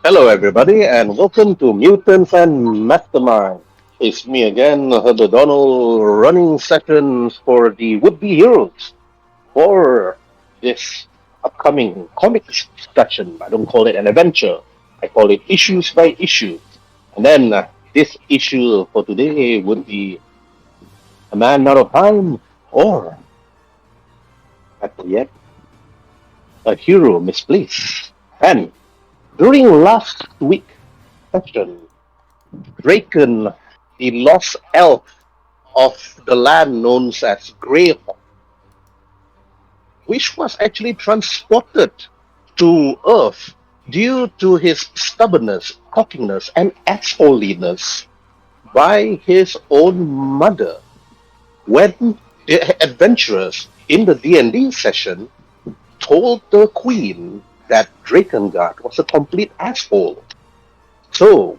Hello, everybody, and welcome to Mutants and Masterminds. It's me again, Herbert Donald, running sections for the would-be heroes for this upcoming comic discussion. I don't call it an adventure. I call it issues by issue. And then this issue for today would be A Man Out of Time or, better yet, A Hero Misplaced. And during last week's session, Draken, the lost elf of the land known as Greyhawk, which was actually transported to Earth due to his stubbornness, cockiness, and assholiness by his own mother. When the adventurers in the D&D session told the queen that Drakengard was a complete asshole. So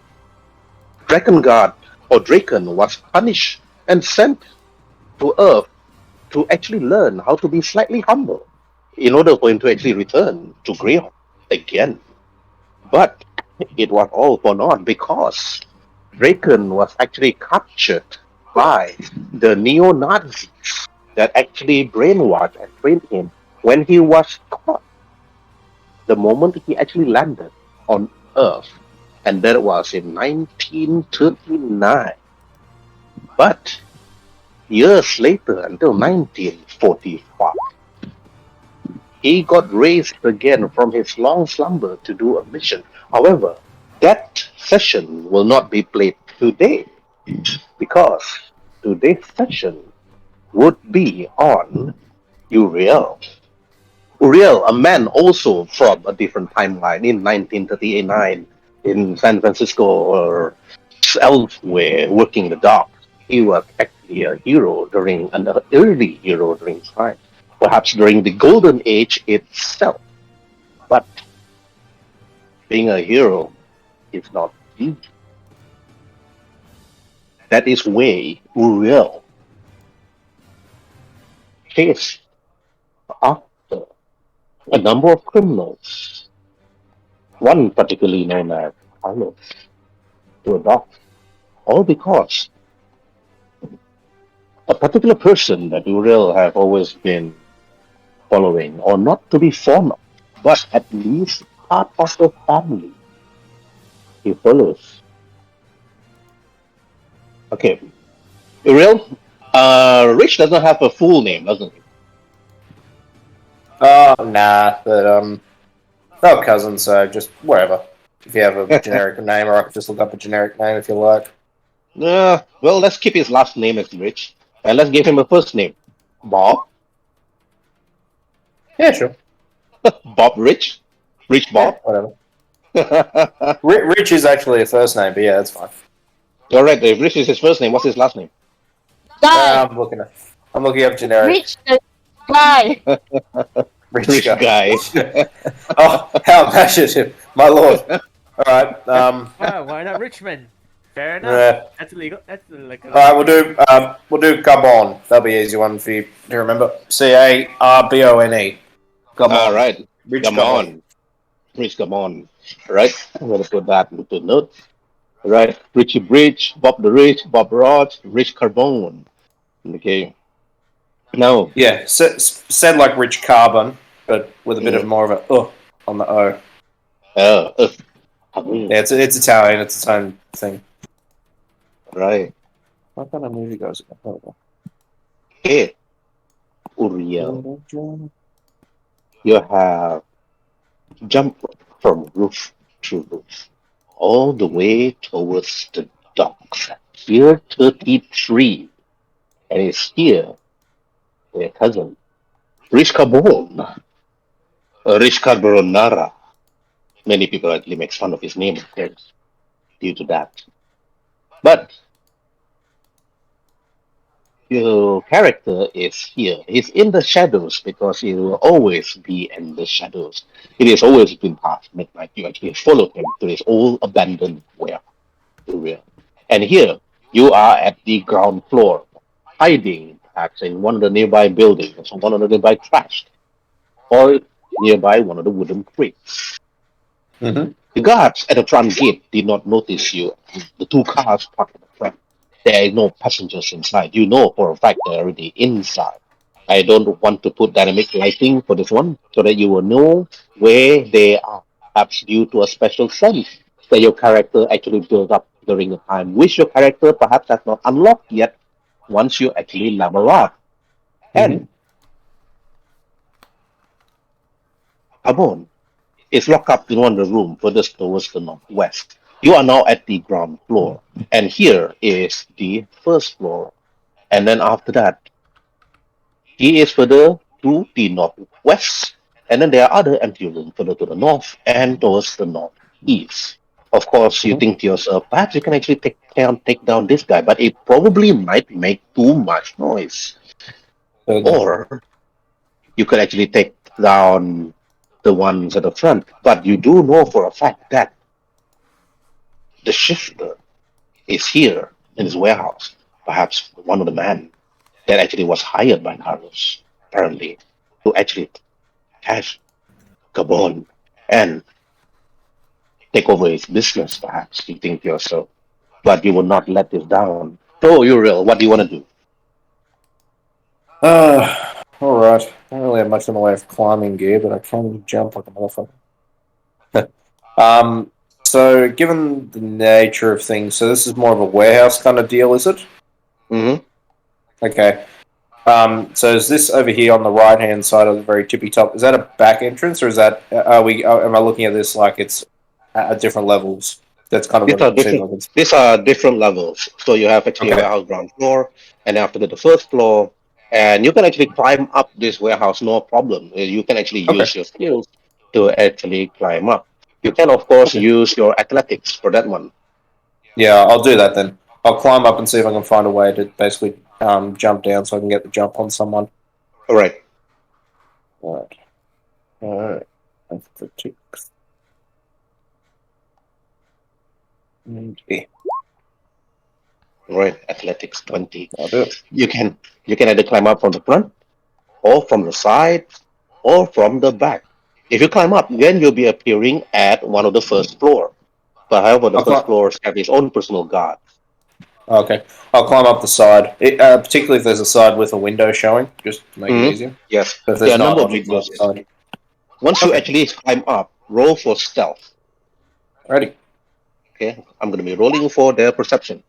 Drakengard or Draken was punished and sent to Earth to actually learn how to be slightly humble in order for him to actually return to Greyhawk again. But it was all for naught because Draken was actually captured by the neo-Nazis that actually brainwashed and trained him when he was caught the moment he actually landed on Earth. And that was in 1939. But years later, until 1945, he got raised again from his long slumber to do a mission. However, that session will not be played today because today's session would be on Uriel. Uriel, a man also from a different timeline in 1939 in San Francisco or elsewhere working the docks. He was actually a hero during an early hero during time, perhaps during the golden age itself. But being a hero is not easy. That is where Uriel chased after a number of criminals, one particularly known as Carlos, to adopt, all because a particular person that Uriel have always been following, or not to be fond of, but at least part of the family he follows. Okay, Uriel, Rich doesn't have a full name, doesn't he? Oh, nah, but they're cousins, so just whatever. If you have a generic name, or I could just look up a generic name if you like. Well, let's keep his last name as Rich, and let's give him a first name, Bob. Yeah, sure. Bob Rich, Rich Yeah, Bob. whatever. All Rich is actually a first name, but yeah, that's fine. right, if Rich is his first name, what's his last name? Guy, I'm looking up generic rich guy. rich Rich guy. guy. Oh, how imaginative, my lord. All right. Wow, why not Richmond? Fair enough. Yeah. That's illegal. That's like. All right, we'll do Gabon. That'll be an easy one for you to remember. Carbone. Gabon. All right, Rich come Gabon. on. Rich, come on. All right, I'm going to put that into notes. All right, Richie Bridge, Bob the Rich, Bob Rod, Rich Carbone. Okay. Now, Yeah, said like rich carbon, but with a bit of more of a on the O. Yeah, it's Italian. It's its own thing. right. What kind of movie goes it? Okay, Uriel, you have jumped from roof to roof, all the way towards the docks. Pier 33, and it's here, their cousin, Rich Carbone, Rich Carbonara. Many people actually make fun of his name, of course, due to that. But your character is here. He's in the shadows because he will always be in the shadows. It has always been past midnight. You actually follow him to his old abandoned warehouse area. And here you are at the ground floor, hiding perhaps in one of the nearby buildings, or one of the nearby trash, or nearby one of the wooden crates. Mm-hmm. The guards at the front gate did not notice you. The two cars parked at the front. There are no passengers inside. You know for a fact they're already inside. I don't want to put dynamic lighting for this one so that you will know where they are. Perhaps due to a special sense that your character actually built up during the time, which your character perhaps has not unlocked yet once you actually level up. Mm-hmm. And Abon is locked up in one of the room furthest towards the northwest. You are now at the ground floor, and here is the first floor. And then after that, he is further to the northwest, and then there are other empty rooms further to the north and towards the northeast. Of course, you Mm-hmm. think to yourself, perhaps you can actually take down this guy, but it probably might make too much noise. Certainly. Or you could actually take down the ones at the front, but you do know for a fact that the shifter is here in his warehouse. Perhaps one of the men that actually was hired by Carlos, apparently, to actually cash Gabon and take over his business, perhaps, you think to yourself. But you will not let this down. So, Uriel, what do you want to do? Alright. I don't really have much in the way of climbing gear, but I can jump like a motherfucker. So given the nature of things, so this is more of a warehouse kind of deal, is it? Mm-hmm. Okay. So is this over here on the right hand side of the very tippy top? Is that a back entrance, or is that am I looking at this like it's at different levels? That's kind of These what are it seems different. like. It's These are different levels. So you have actually a okay. warehouse ground floor, and after that the first floor, and you can actually climb up this warehouse no problem. You can actually Okay. use your skills to actually climb up. You can of course Okay. use your athletics for that one. Yeah, I'll do that then. I'll climb up and see if I can find a way to basically jump down so I can get the jump on someone. All right. Alright. Alright. Athletics. Yeah, All right. Athletics 20. I'll do it. You can either climb up from the front, or from the side, or from the back. If you climb up, then you'll be appearing at one of the first floor. But however, the I'll first climb. floors have its own personal guard. Okay. I'll climb up the side. Particularly if there's a side with a window showing, just to make it Hmm. easier. Yes, But if there there's are a not, number I'll of just climb up windows the actually. side. Once you Okay. actually climb up, roll for stealth. Ready. Okay, I'm going to be rolling for their perception.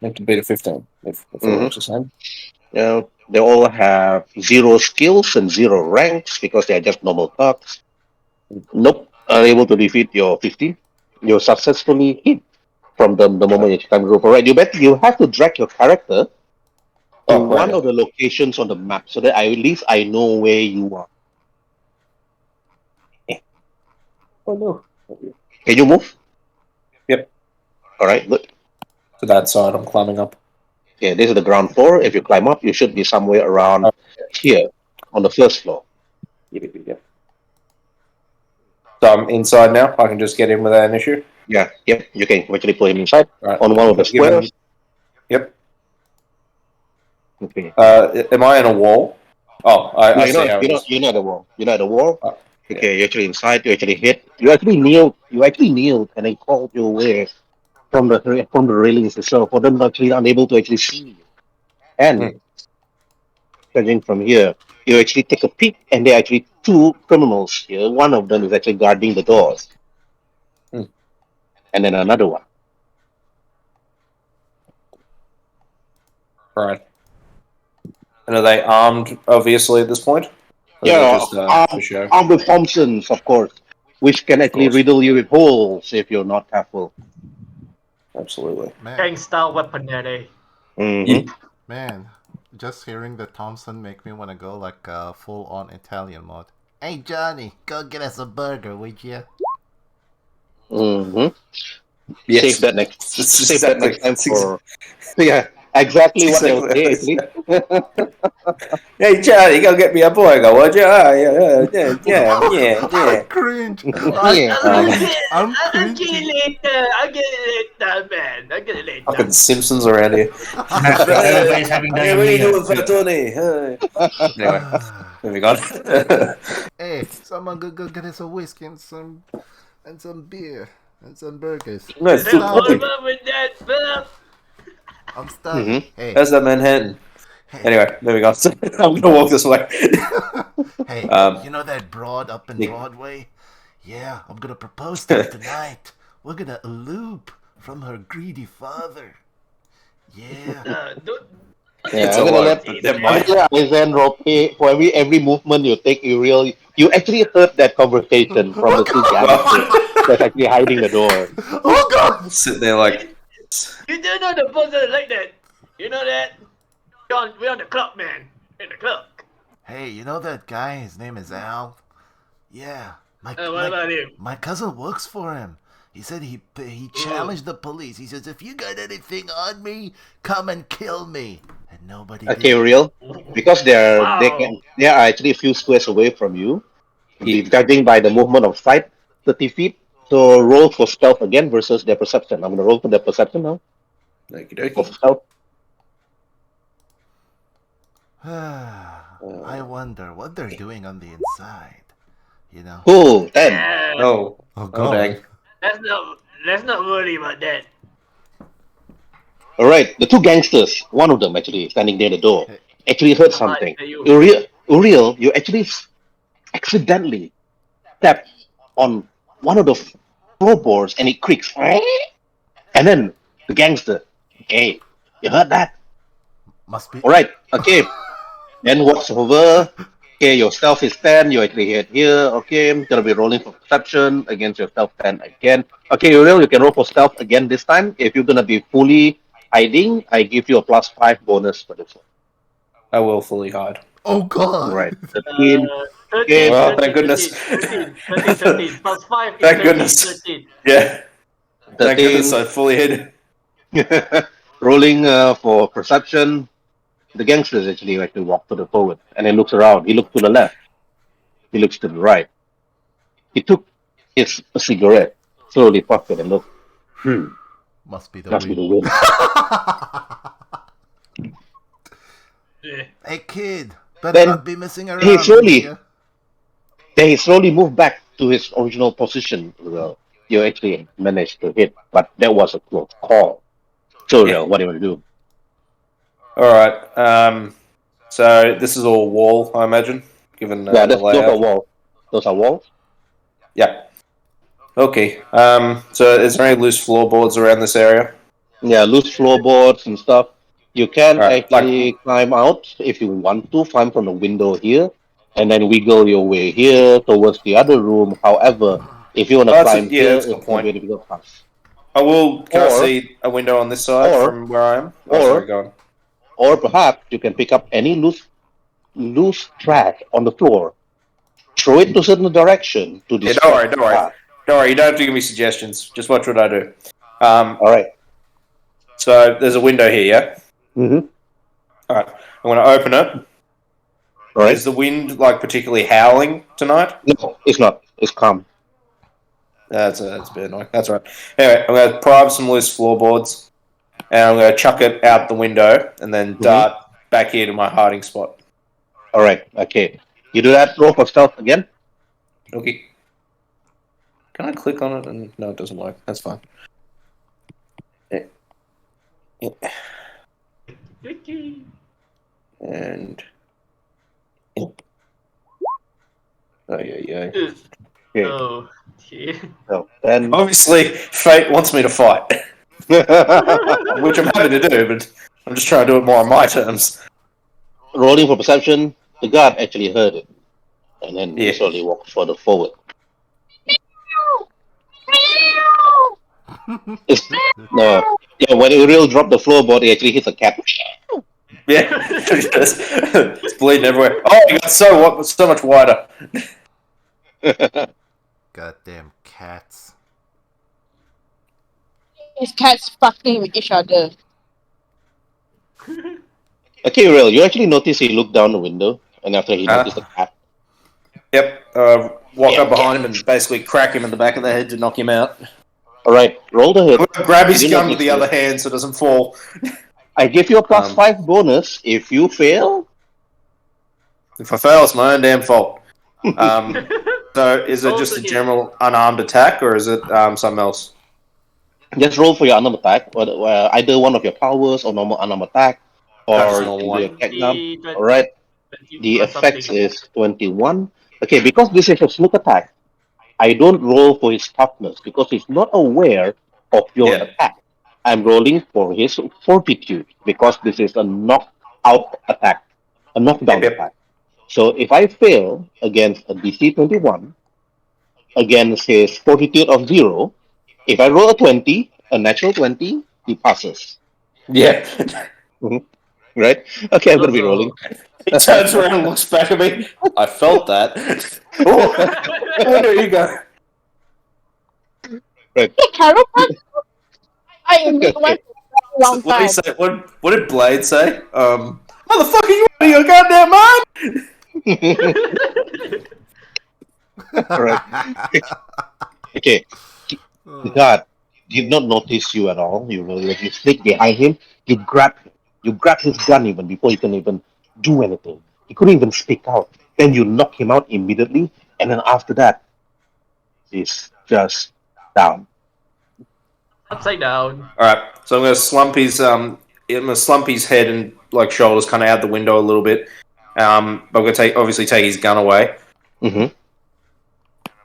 Need to beat a 15 if it Hmm. works the same. They all have zero skills and zero ranks because they are just normal thugs. Nope, unable to defeat your 50. You successfully hit from the moment you climb group. Alright, you have to drag your character to Oh, one right. of the locations on the map so that at least I know where you are. Oh, no. Can you move? Yep. Alright, good. To that side, I'm climbing up. Okay, this is the ground floor. If you climb up, you should be somewhere around Oh, here on the first floor. yep. So I'm inside now. I can just get in without an issue. Yeah, yep. You can actually put him inside Right. on one of the Give him. squares. Yep. Okay. Am I in a wall? Oh, No, I see how it is. you're not at the wall. You're not at the wall. Oh, yeah. Okay, you're actually inside. You actually hit. You actually kneeled. You actually kneeled, and they called you away from the railings itself. For them actually unable to actually see you. And Hmm. judging from here, you actually take a peek, and there are actually two criminals here. One of them is actually guarding the doors, Hmm. and then another one. Right. And are they armed, obviously, at this point? Or is it Yeah, just for show? armed with Thompsons, of course, which can Of actually course. riddle you with holes if you're not careful. Absolutely. Man, Gangsta weaponry. Mm-hmm. man, just hearing the Thompson make me want to go like full on Italian mode. Hey Johnny, go get us a burger, would you? Mm-hmm. Yes. Save that next. It's Save that next time it's for. Yeah, exactly what they'll say. exactly. Actually. Hey, Charlie, go get me a burger, would you? I Yeah. cringe. Yeah. I'm I'll get cringing. it later. I'll get it later, man. I'll get it later. Fucking Simpsons around here. Everybody's having Hey, what are you diarrhea. doing, Fat Tony? Hey. Anyway, Moving on. Hey, someone go get us a whiskey and some beer and some burgers. No, I'm it's too What starving. about with that, Philip? I'm starving. Mhm. Hey, How's that Manhattan? hey, Anyway, moving on. I'm gonna walk this way. hey, Um, you know that broad up in Nick. Broadway? Yeah, I'm gonna propose to her tonight. We're gonna elope from her greedy father. Yeah. Don't. Yeah, It's I'm a gonna lot, let but never mind. Alexandro pay for every movement you take. You actually heard that conversation from the two gangsters that's actually hiding the door. Oh god! Sitting there like, You do know the person like that. You know that? We're on the club, man. In the club. Hey, you know that guy? His name is Al. Yeah, What about him? my cousin works for him. He said he challenged the police. He says, if you got anything on me, come and kill me. And nobody Okay, did. real. Because Wow. they are actually a few squares away from you. Yeah. Judging by the movement of sight, 30 feet. So roll for stealth again versus their perception. I'm gonna roll for their perception now. okie Roll dokie. for stealth. I wonder what they're doing on the inside. You know? Cool. 10. Oh, Oh oh dang. Let's not worry about that. All right. The two gangsters, one of them actually standing near the door, actually heard Come on, something. you. Uriel, you actually accidentally stepped on one of the floorboards and it creaks. And then the gangster, hey, you heard that? Must be. All right. Okay. Then walks over. Okay, your stealth is 10. You actually hit here. Okay, I'm gonna be rolling for perception against your stealth 10 again. Okay, Uriel, you can roll for stealth again this time. If you're gonna be fully hiding, I give you a +5 bonus for this one. I will fully hide. Oh god! Right. 13. 13, Okay. Oh, thank 13, goodness. 13, 13, 13. Plus 5 is Thank 13, goodness. 13. Yeah. Thank goodness 13. I fully hid. Rolling for perception. The gangsters actually walk to the forward and then looks around. He looks to the left. He looks to the right. He took a cigarette, slowly puffed it and looked. Must be the Must be wind. the wind. Yeah. Hey kid, better Then not be messing around. he slowly, will ya? then he slowly moved back to his original position. Well, you actually managed to hit, but that was a close call. So, Yeah. what do you want to do? Alright. So this is all wall, I imagine, given Yeah, the those are layout. walls. Those are walls. Yeah. Okay. So is there any loose floorboards around this area? Yeah, loose floorboards and stuff. You can Alright. actually climb out if you want to, climb from the window here, and then wiggle your way here towards the other room. However, if you want to climb here, that's a good it's going to be point. a difficult task. Can I Or, see a window on this side or, from where I am? Oh, sorry, or, go on. or perhaps you can pick up any loose trash on the floor, throw it to a certain direction to Yeah, don't worry, distract don't the worry. path. Don't worry, you don't have to give me suggestions. Just watch what I do. All right. So there's a window here, yeah? Mm-hmm. Alright. I'm going to open it. All right. Is the wind, like, particularly howling tonight? No, it's not. It's calm. That's a bit annoying. That's right. Anyway, I'm going to pry up some loose floorboards, and I'm going to chuck it out the window, and then dart back here to my hiding spot. All right. Okay. You do that. Roll for stealth again. Okay. Can I click on it? And no, it doesn't work. That's fine. Yeah. And oh yeah. Okay. Oh, okay. So then, Obviously, fate wants me to fight, which I'm happy to do, but I'm just trying to do it more on my terms. rolling for perception, the guard actually heard it, and then he Yeah. slowly walked further forward. No, yeah. When Uriel dropped the floorboard, he actually hits a cat. Yeah, it's bleeding everywhere. Oh, you got so much wider. Goddamn cats. These cats fucking with each other. Okay, Uriel, you actually notice he looked down the window, and after he noticed the cat. Yep. Walk up behind him and basically crack him in the back of the head to knock him out. All right, roll the hit. I'm gonna grab his You gun notice with the it. other hand so it doesn't fall. I give you a +5 bonus if you fail. If I fail, it's my own damn fault. So is it just a general unarmed attack, or is it something else? Just roll for your unarmed attack, either one of your powers or normal unarmed attack, Just or you normal can do a one. catnap. All right. The effects is 21. Okay, because this is a sneak attack, I don't roll for his toughness because he's not aware of your Yeah. attack. I'm rolling for his fortitude because this is a knockout attack, a knockdown Yep. attack. So if I fail against a DC 21, against his fortitude of 0, if I roll a 20, a natural 20, he passes. Yeah. Mhm. Right? Okay, I'm going to be rolling. He turns around and looks back at me. I felt that. Oh, there you go. Hey, Carol, I need one Okay. for a long What did he time. say? What did Blade say? Motherfucker, you out of your goddamn mind? All right. Okay. God did not notice you at all. You sneak behind him. You grab his gun even before he can even do anything. He couldn't even speak out. Then you knock him out immediately, and then after that, he's just down. Upside down. All right, so I'm gonna slump his head and like shoulders kind of out the window a little bit. But I'm gonna obviously take his gun away, Mm-hmm.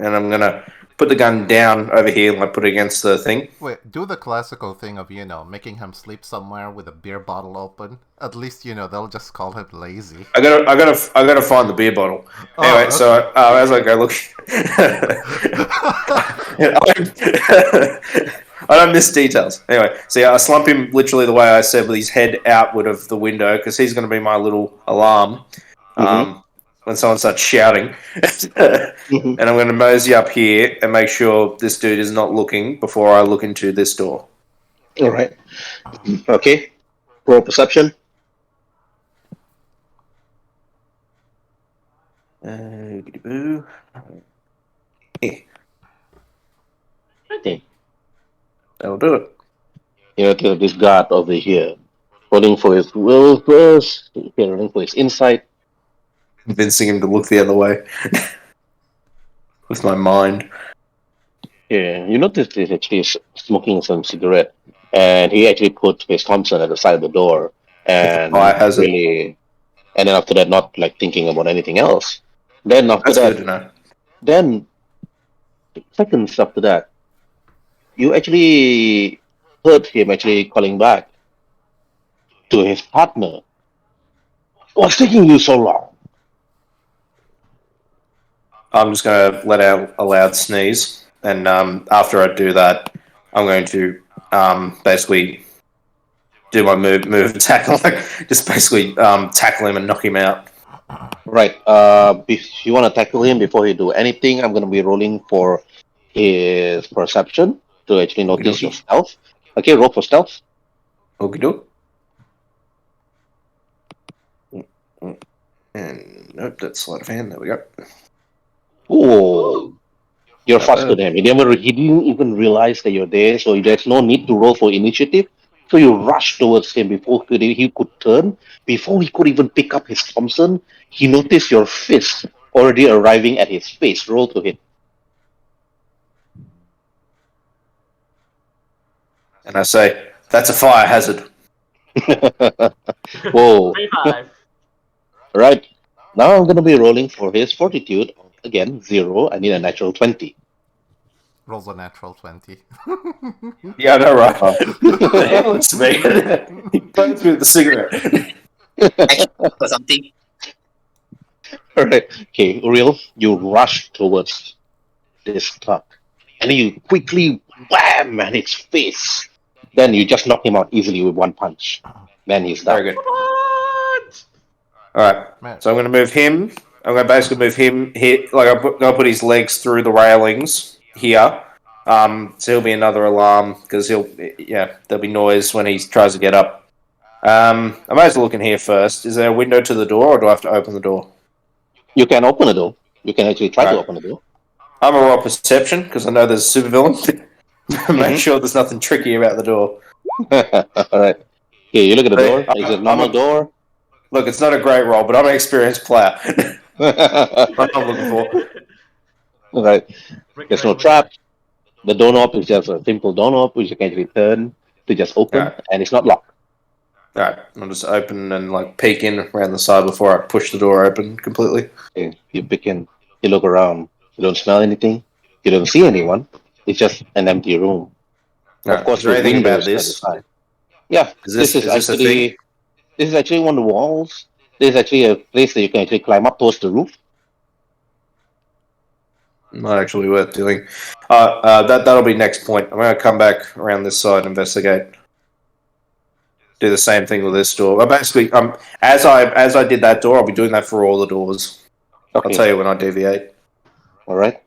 and I'm gonna put the gun down over here and like put it against the thing. Wait, do the classical thing of, making him sleep somewhere with a beer bottle open. At least, they'll just call him lazy. I gotta find the beer bottle. Oh, Anyway, okay. so as I go look, I don't miss details. Anyway, so yeah, I slump him literally the way I said, with his head outward of the window, because he's going to be my little alarm when someone starts shouting. Mm-hmm. And I'm going to mosey up here and make sure this dude is not looking before I look into this door. All right. Okay. Roll perception. Boo. Okay. That'll do it. This guard over here, rolling for his will first, rolling for his insight. Convincing him to look the other way with my mind. Yeah, you notice he's actually smoking some cigarette, and he actually put his Thompson at the side of the door, and Fire hazard. really, and then after that, not like thinking about anything else. Then after That's that, good to know. then seconds after that, you actually heard him actually calling back to his partner. What's taking you so long? I'm just going to let out a loud sneeze, and after I do that, I'm going to basically do my move tackle, just basically tackle him and knock him out. Right. If you want to tackle him before you do anything, I'm going to be rolling for his perception to actually notice your stealth. Okay, roll for stealth. Okie doke. And nope, that's sleight of hand. There we go. Ooh, you're faster than him. He didn't even realize that you're there, so there's no need to roll for initiative. So you rush towards him before he could turn. Before he could even pick up his Thompson, he noticed your fist already arriving at his face. Roll to hit. And I say, that's a fire hazard. Whoa. 25. Right. Now I'm going to be rolling for his fortitude. Again, 0. I need a natural 20. Rolls a natural 20. Yeah, I know, right? The hell looks at me. He burns me with the cigarette. Or something. Alright. Okay, Uriel, you rush towards this truck. And then you quickly wham at his face. Then you just knock him out easily with one punch. Then he's down. Very good. What? Alright, Man. so I'm going to move him. I'm going to basically move him here. Like, I'm going to put his legs through the railings here. So he'll be another alarm, because there'll be noise when he tries to get up. I might as well look in here first. Is there a window to the door, or do I have to open the door? You can open the door. You can actually try to Right. open the door. I'm a roll perception, because I know there's a supervillain. Make sure there's nothing tricky about the door. Alright. Okay, you look at the door. I'm It's a normal a- door. Look, it's not a great roll, but I'm an experienced player. That's what I'm looking for. Right. Break There's right, no break trap. The doorknob is just a simple doorknob which you can actually turn to just open, Alright. and it's not locked. Alright, I'll just open and like peek in around the side before I push the door open completely. Okay. You begin. You look around. You don't smell anything. You don't see anyone. It's just an empty room. Of Alright, course, is there with anything about windows at the this? side. Yeah, Is this a thing? this is actually one of the walls. This is actually a place that you can actually climb up towards the roof. Not actually worth doing. That'll be next point. I'm going to come back around this side and investigate. Do the same thing with this door. Basically, as I did that door, I'll be doing that for all the doors. Okay. I'll tell you when I deviate. All right.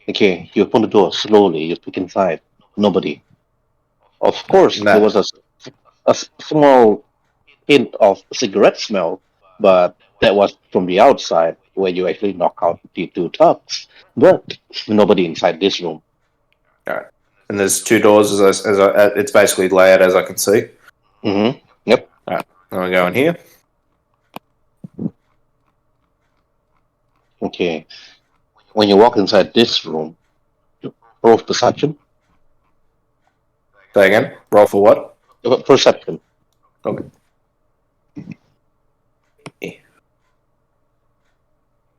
Okay. You open the door slowly. You peek inside. Nobody. Of course, Nah. there was a small hint of cigarette smell, but that was from the outside where you actually knock out the two thugs. But nobody inside this room. And there's two doors it's basically layout as I can see. Mm-hmm. Yep. I'm going to go in here. Okay. When you walk inside this room, roll perception. Say again. Roll for what? Perception. Okay. Okay.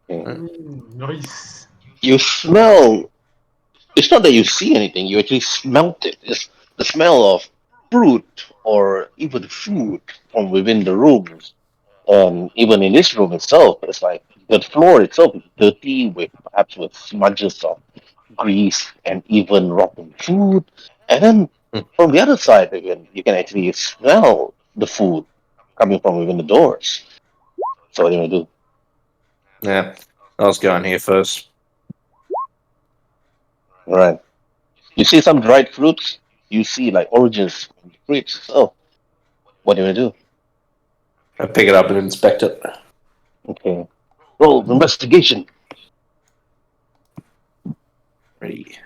Nice. You smell. It's not that you see anything. You actually smelt it. It's the smell of fruit or even food from within the rooms. And even in this room itself, it's like the floor itself is dirty with perhaps with smudges of grease and even rotten food. And then Hmm. from the other side again, you can actually smell the food coming from within the doors. So what are you gonna do? Yeah. I'll just go in here first. All right. You see some dried fruits. You see like oranges and grapes. So what are you gonna do? I pick it up and inspect it. Okay. Roll investigation. Ready.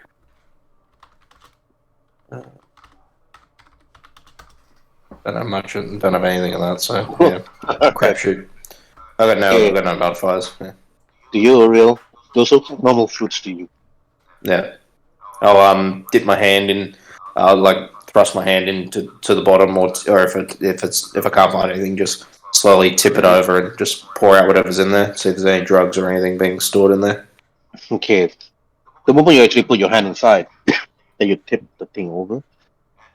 Don't have much. Don't have anything of that. So yeah, crapshoot. I've got no modifiers. Yeah. Do you, Ariel? Those are normal fruits to you. Yeah. I'll dip my hand in. I'll like thrust my hand into to the bottom, or if I can't find anything, just slowly tip it over and just pour out whatever's in there. See if there's any drugs or anything being stored in there. Okay. The moment you actually put your hand inside, then you tip the thing over,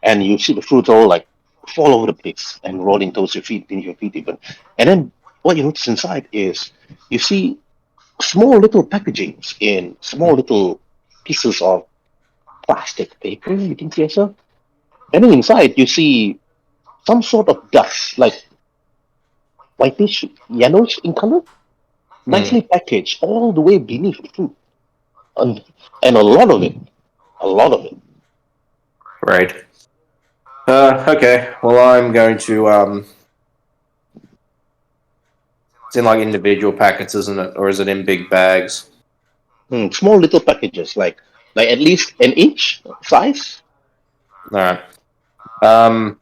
and you see the fruits all like fall over the place and rolling towards your feet, beneath your feet even. And then what you notice inside is you see small little packagings in small little pieces of plastic paper, you think to yourself. And then inside you see some sort of dust, like whitish, yellowish in color, nicely packaged all the way beneath the fruit. And a lot of it. Right. Okay. Well, I'm going to. It's in like individual packets, isn't it, or is it in big bags? Small little packages, like at least an inch size. All right. Um.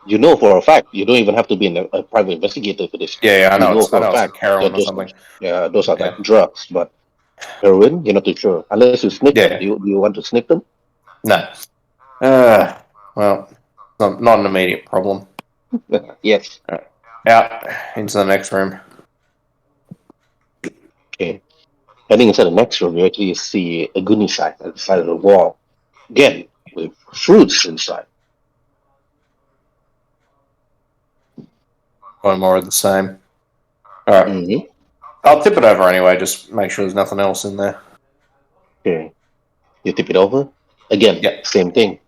You know for a fact. You don't even have to be a private investigator for this. Yeah. I You know know it's. I for a know it's fact like heroin that or something. those are Yeah. like drugs, but heroin, you're not too sure. Unless you sniff them. Yeah. Do you want to sniff them? No. Well, not an immediate problem. Yes. Out into the next room. Okay. Heading inside the next room, you actually see a goonie sack at the side of the wall. Again, with fruits inside. One more of the same. All right. Mm-hmm. I'll tip it over anyway. Just make sure there's nothing else in there. Okay. You tip it over. Again, Yeah. same thing.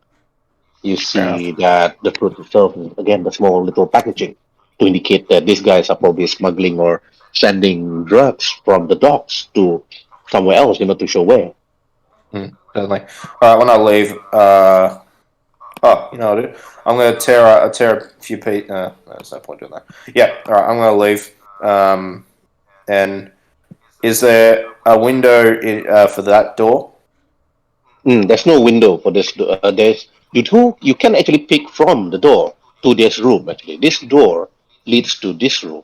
You Fair see that the fruit itself is, again, the small little packaging to indicate that these guys are probably smuggling or sending drugs from the docks to somewhere else. You're not too sure where. Certainly. All right. When I leave, you know what I'll do? I'm going to tear a few pieces. There's no point doing that. Yeah. All right. I'm going to leave. And is there a window for that door? There's no window for this. There's you can actually pick from the door to this room. Actually, this door leads to this room.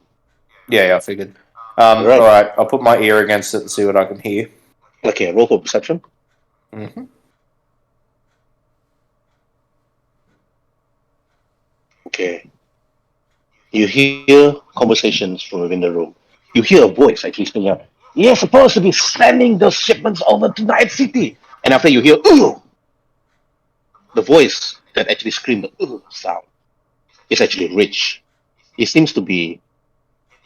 Yeah, I figured. Right. Alright, I'll put my ear against it and see what I can hear. Okay, roll for perception. Mm-hmm. Okay. You hear conversations from within the room. You hear a voice actually speaking out. You're supposed to be sending those shipments over to Night City. And after you hear, ooh, the voice that actually screamed the ooh sound is actually Rich. He seems to be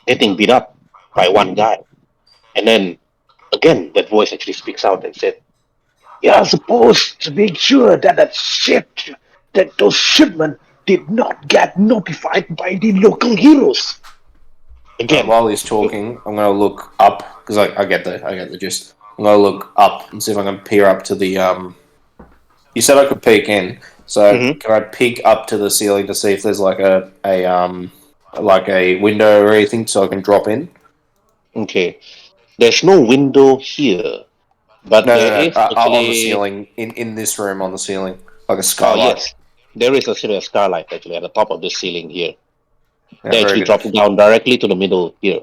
getting beat up by one guy. And then again, that voice actually speaks out and said, you're supposed to make sure that that those shipment did not get notified by the local heroes. Again, While he's talking, I'm gonna look up because I get the gist. I'm gonna look up and see if I can peer up to the You said I could peek in, so Mhm. can I peek up to the ceiling to see if there's like a window or anything so I can drop in? Okay. There's no window here, but No, there no, no. is On the actually. ceiling, in this room on the ceiling, like a Oh skylight. yes, there is a skylight actually at the top of the ceiling here. Yeah, They very actually good. drop down directly to the middle here.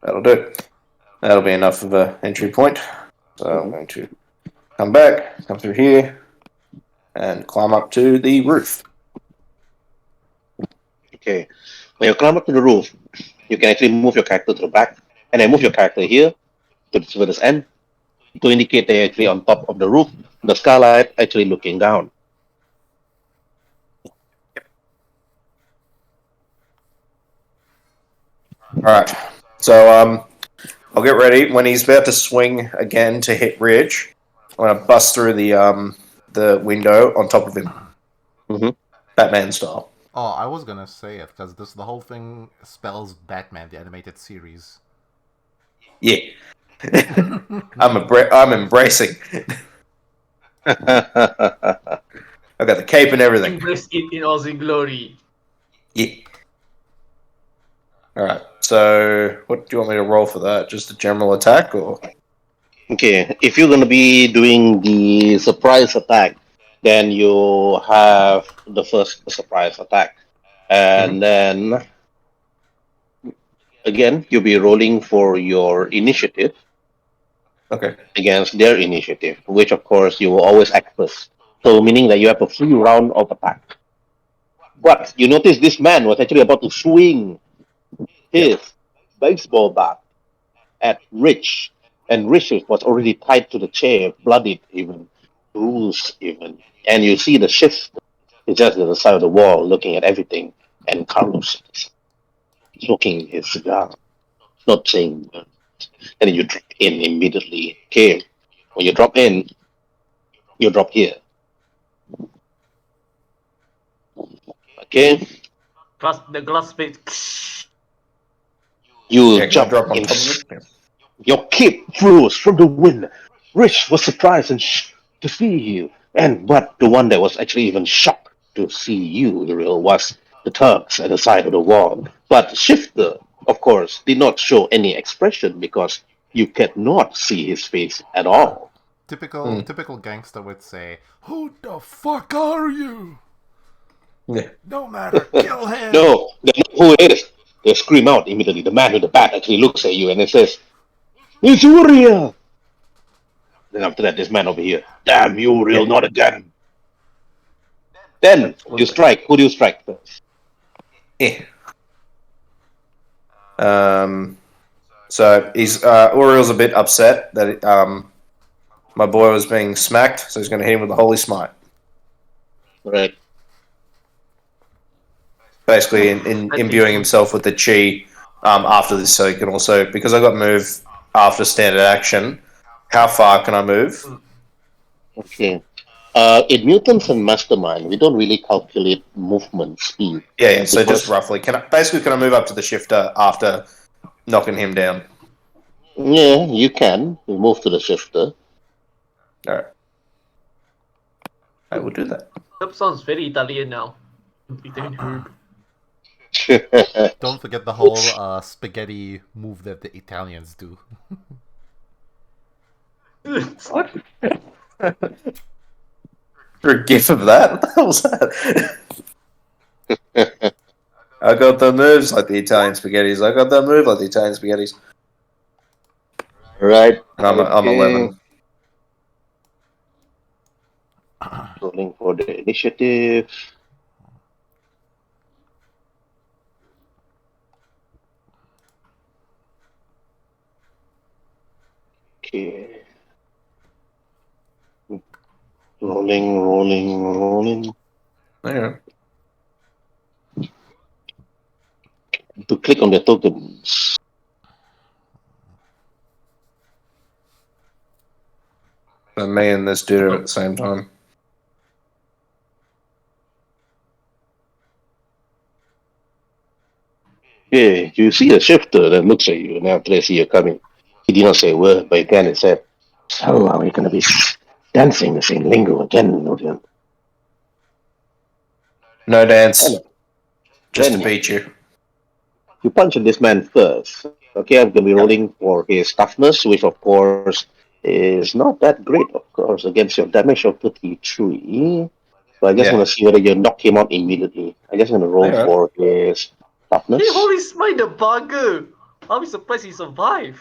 That'll do. That'll be enough of an entry point. So I'm going to come back, come through here, and climb up to the roof. Okay. When you climb up to the roof, you can actually move your character to the back, and then move your character here to the furthest end to indicate they're actually on top of the roof. The skylight actually looking down. Alright. So I'll get ready. When he's about to swing again to hit Ridge, I'm gonna bust through the window on top of him. Mhm. Batman style. Oh, I was gonna say it because the whole thing spells Batman, the animated series. Yeah. I'm embracing. I've got the cape and everything. Embrace it in all its glory. Yeah. Alright, so what do you want me to roll for that? Just a general attack or? Okay, if you're gonna be doing the surprise attack, then you have the first surprise attack, and then again you'll be rolling for your initiative Okay. against their initiative, which of course you will always act first. So meaning that you have a free round of attack. But you notice this man was actually about to swing his baseball bat at Rich, and Rich was already tied to the chair, bloodied even, bruised even. And you see the shift is just at the side of the wall looking at everything, and Carlos is smoking his cigar, not saying words. And then you drop in immediately. Okay, when you drop in, you drop here. Okay, The glass plate. you Yeah, can I jump drop on in. top of it? Yeah. Your cape flew from the wind. Rich was surprised to see you, and but the one that was actually even shocked to see you, Uriel, was the tugs at the side of the wall. But Shifter, of course, did not show any expression because you cannot see his face at all. Typical gangster would say, "Who the fuck are you? Yeah. No matter, kill him." No, they know who it is. They scream out immediately. The man with the bat actually looks at you and it says, "It's Uriel!" Then after that, this man over here, "Damn you, Uriel, Yeah. not again." Then you strike. Who do you strike first? Yeah. So he's Uriel's a bit upset that my boy was being smacked, so he's going to hit him with the Holy Smite. Right. Basically, in imbuing himself with the chi after this, so he can also, because I got move after standard action. How far can I move? Okay. In Mutants and Mastermind, we don't really calculate movement speed. Yeah. So just Because, roughly, can I move up to the shifter after knocking him down? yeah, you can. You move to the shifter. All right, I will do that. That sounds very Italian now. Italian herb. Don't forget the whole spaghetti move that the Italians do. What? For a gif of that? What the hell was that? I got the moves like the Italian spaghettis. I got the move like the Italian spaghettis. Right. And I'm 11. Rolling for the initiative. Okay. Rolling. Yeah. To click on the tokens. And me and this dude are at the same time. Okay, you see a shifter that looks at you, and after they see you coming, he did not say a word, but again it said, "So are we going to be dancing the same lingo again, Nodian?" No dance. Just to Then beat you. you punch this man first. Okay, I'm going to be rolling for his toughness, which of course is not that great, of course, against your damage of 33. So I just Yeah. want to see whether you knock him out immediately. I just want to roll Alright. for his toughness. Hey, holy smite, the bugger! I'll be surprised he survived.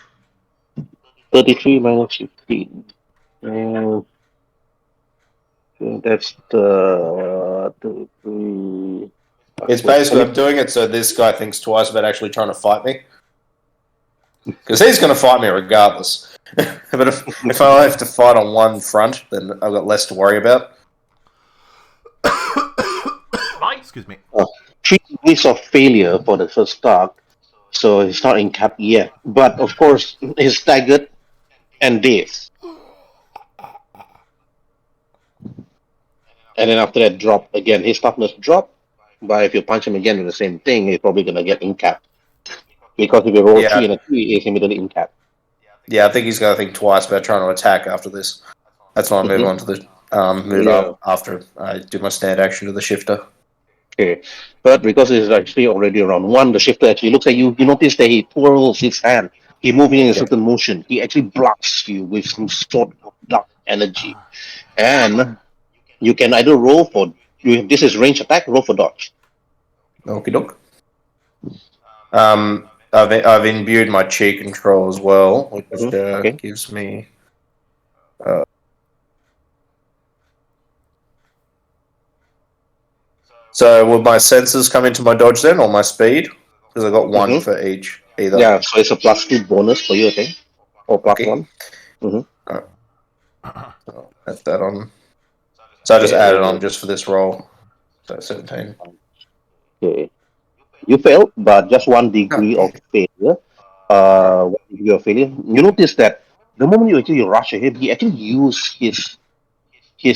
33 minus 15. That's the 33. It's basically, I'm doing it so this guy thinks twice about actually trying to fight me. Because he's going to fight me regardless. But if I have to fight on one front, then I've got less to worry about. Mike? Excuse me. 3 degrees of failure for the first start, so he's not in cap yet. But of course, he's staggered and dazed. And then after that, drop again. His toughness drop, but if you punch him again with the same thing, he's probably going to get in cap. Because if you roll 3 and a 3, he's immediately in cap. Yeah, I think he's going to think twice about trying to attack after this. That's why I move on to the move up after I do my stand action to the shifter. Okay, but because it's actually already around 1, the shifter actually looks at you. You notice that he twirls his hand. He moving in a certain motion. He actually blasts you with some sort of dark energy. And you can either roll for... This is range attack, roll for dodge. Okie doke. I've imbued my chi control as well, which Okay. gives me. So will my senses come into my dodge then, or my speed? Because I got one for each either. Yeah, so it's a +2 bonus for you, I think. Or +1. So I'll add that on. So I just added on just for this roll. So 17. Okay. You failed, but just 1 degree of failure. 1 degree of failure. You notice that the moment you actually rush at him, he actually used his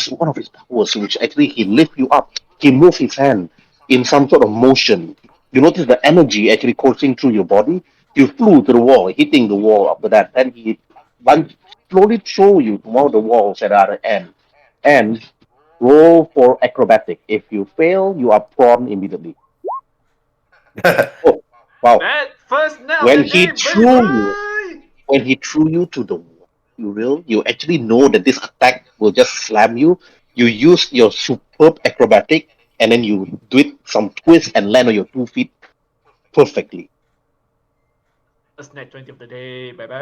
one of his powers, which actually he lift you up. He moves his hand in some sort of motion. You notice the energy actually coursing through your body. You flew to the wall, hitting the wall after that. Then he slowly throw you to one of the walls at the other end. And roll for acrobatic. If you fail, you are prone immediately. Oh, wow. That first nail When of the he day, threw you to the wall, you actually know that this attack will just slam you. You use your superb acrobatic, and then you do it some twist and land on your 2 feet perfectly. First net 20 of the day, baby.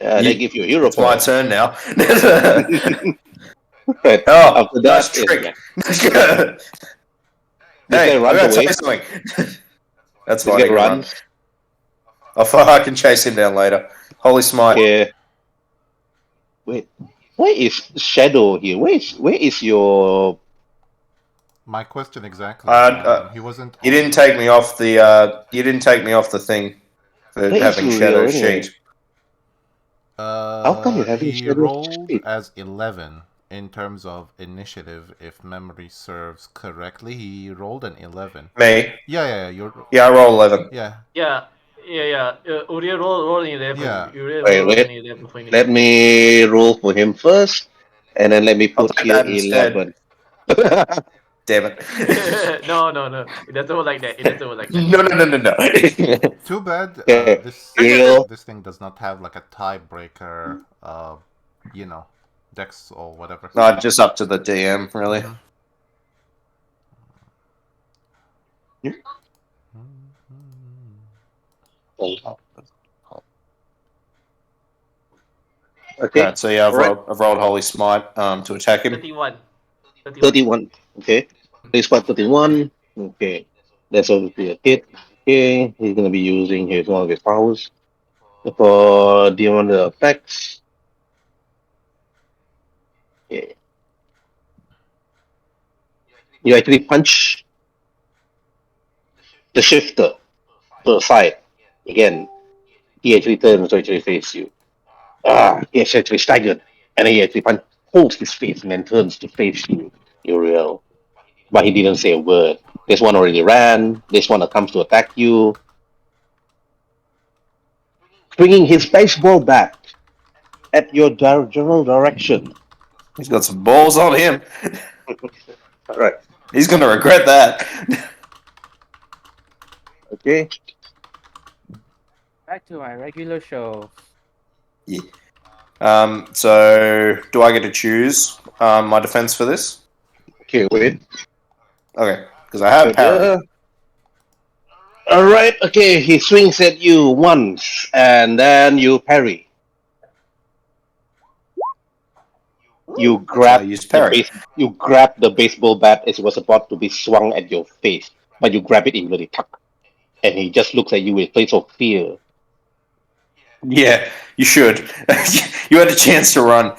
They give you a hero It's my point. turn now. But Oh, after that, nice trick. this Hey, guy I'm runs going to away. tell you something. That's This fine. guy He can run. runs. I can chase him down later. Holy smite. Okay. Wait, where is Shadow here? Where is your... My question exactly. He wasn't. You didn't take me off the. You didn't take me off the thing for Where is having Uriel shadow anyway? sheet. How come you're having He Shadow rolled sheet? as 11 in terms of initiative, if memory serves correctly. He rolled an 11. Me? Yeah. Yeah, I roll 11. Yeah. Uriel roll in there for Yeah. Uriel Wait, roll in there for let me roll for him first, and then let me I'll put take here that instead. 11. Damn it. No. It doesn't work like that. No. Too bad. Okay, This Uriel. this thing does not have like a tiebreaker. Dex or whatever. No, just up to the DM, really. Okay. Right, so yeah, Alright. I've rolled Holy Smite to attack him. 31. 31. Okay. Base part 31. Okay. That's obviously a hit. Okay. He's gonna be using one of his powers. For dealing the effects. Okay. You actually punch the shifter to the side. Again, he actually turns to actually face you. He actually staggered. And he actually holds his face and then turns to face you, Uriel. But he didn't say a word. This one already ran. This one that comes to attack you. Swinging his baseball bat at your general direction. He's got some balls on him. Alright. He's gonna regret that. Okay. Back to my regular show. So do I get to choose my defense for this? Okay, wait. Okay, because I have parry. Alright, okay, he swings at you once and then you parry. You So I grab used parry. you grab the baseball bat as it was about to be swung at your face, but you grab it immediately, tuck, and he just looks at you with a face of fear. Yeah, you should. You had a chance to run.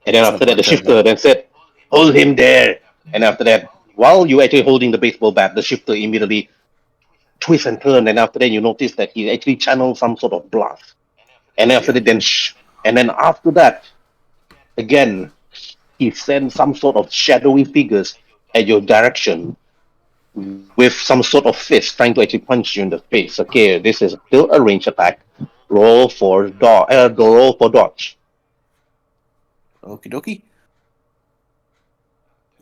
And then after that, the shifter then said, "Hold him there." And after that, while you actually holding the baseball bat, the shifter immediately twists and turns, and after that, you notice that he actually channeled some sort of blast. And after that, and then after that, again, he sends some sort of shadowy figures at your direction with some sort of fist trying to actually punch you in the face. Okay, this is still a range attack. Roll for dodge. Okie dokie.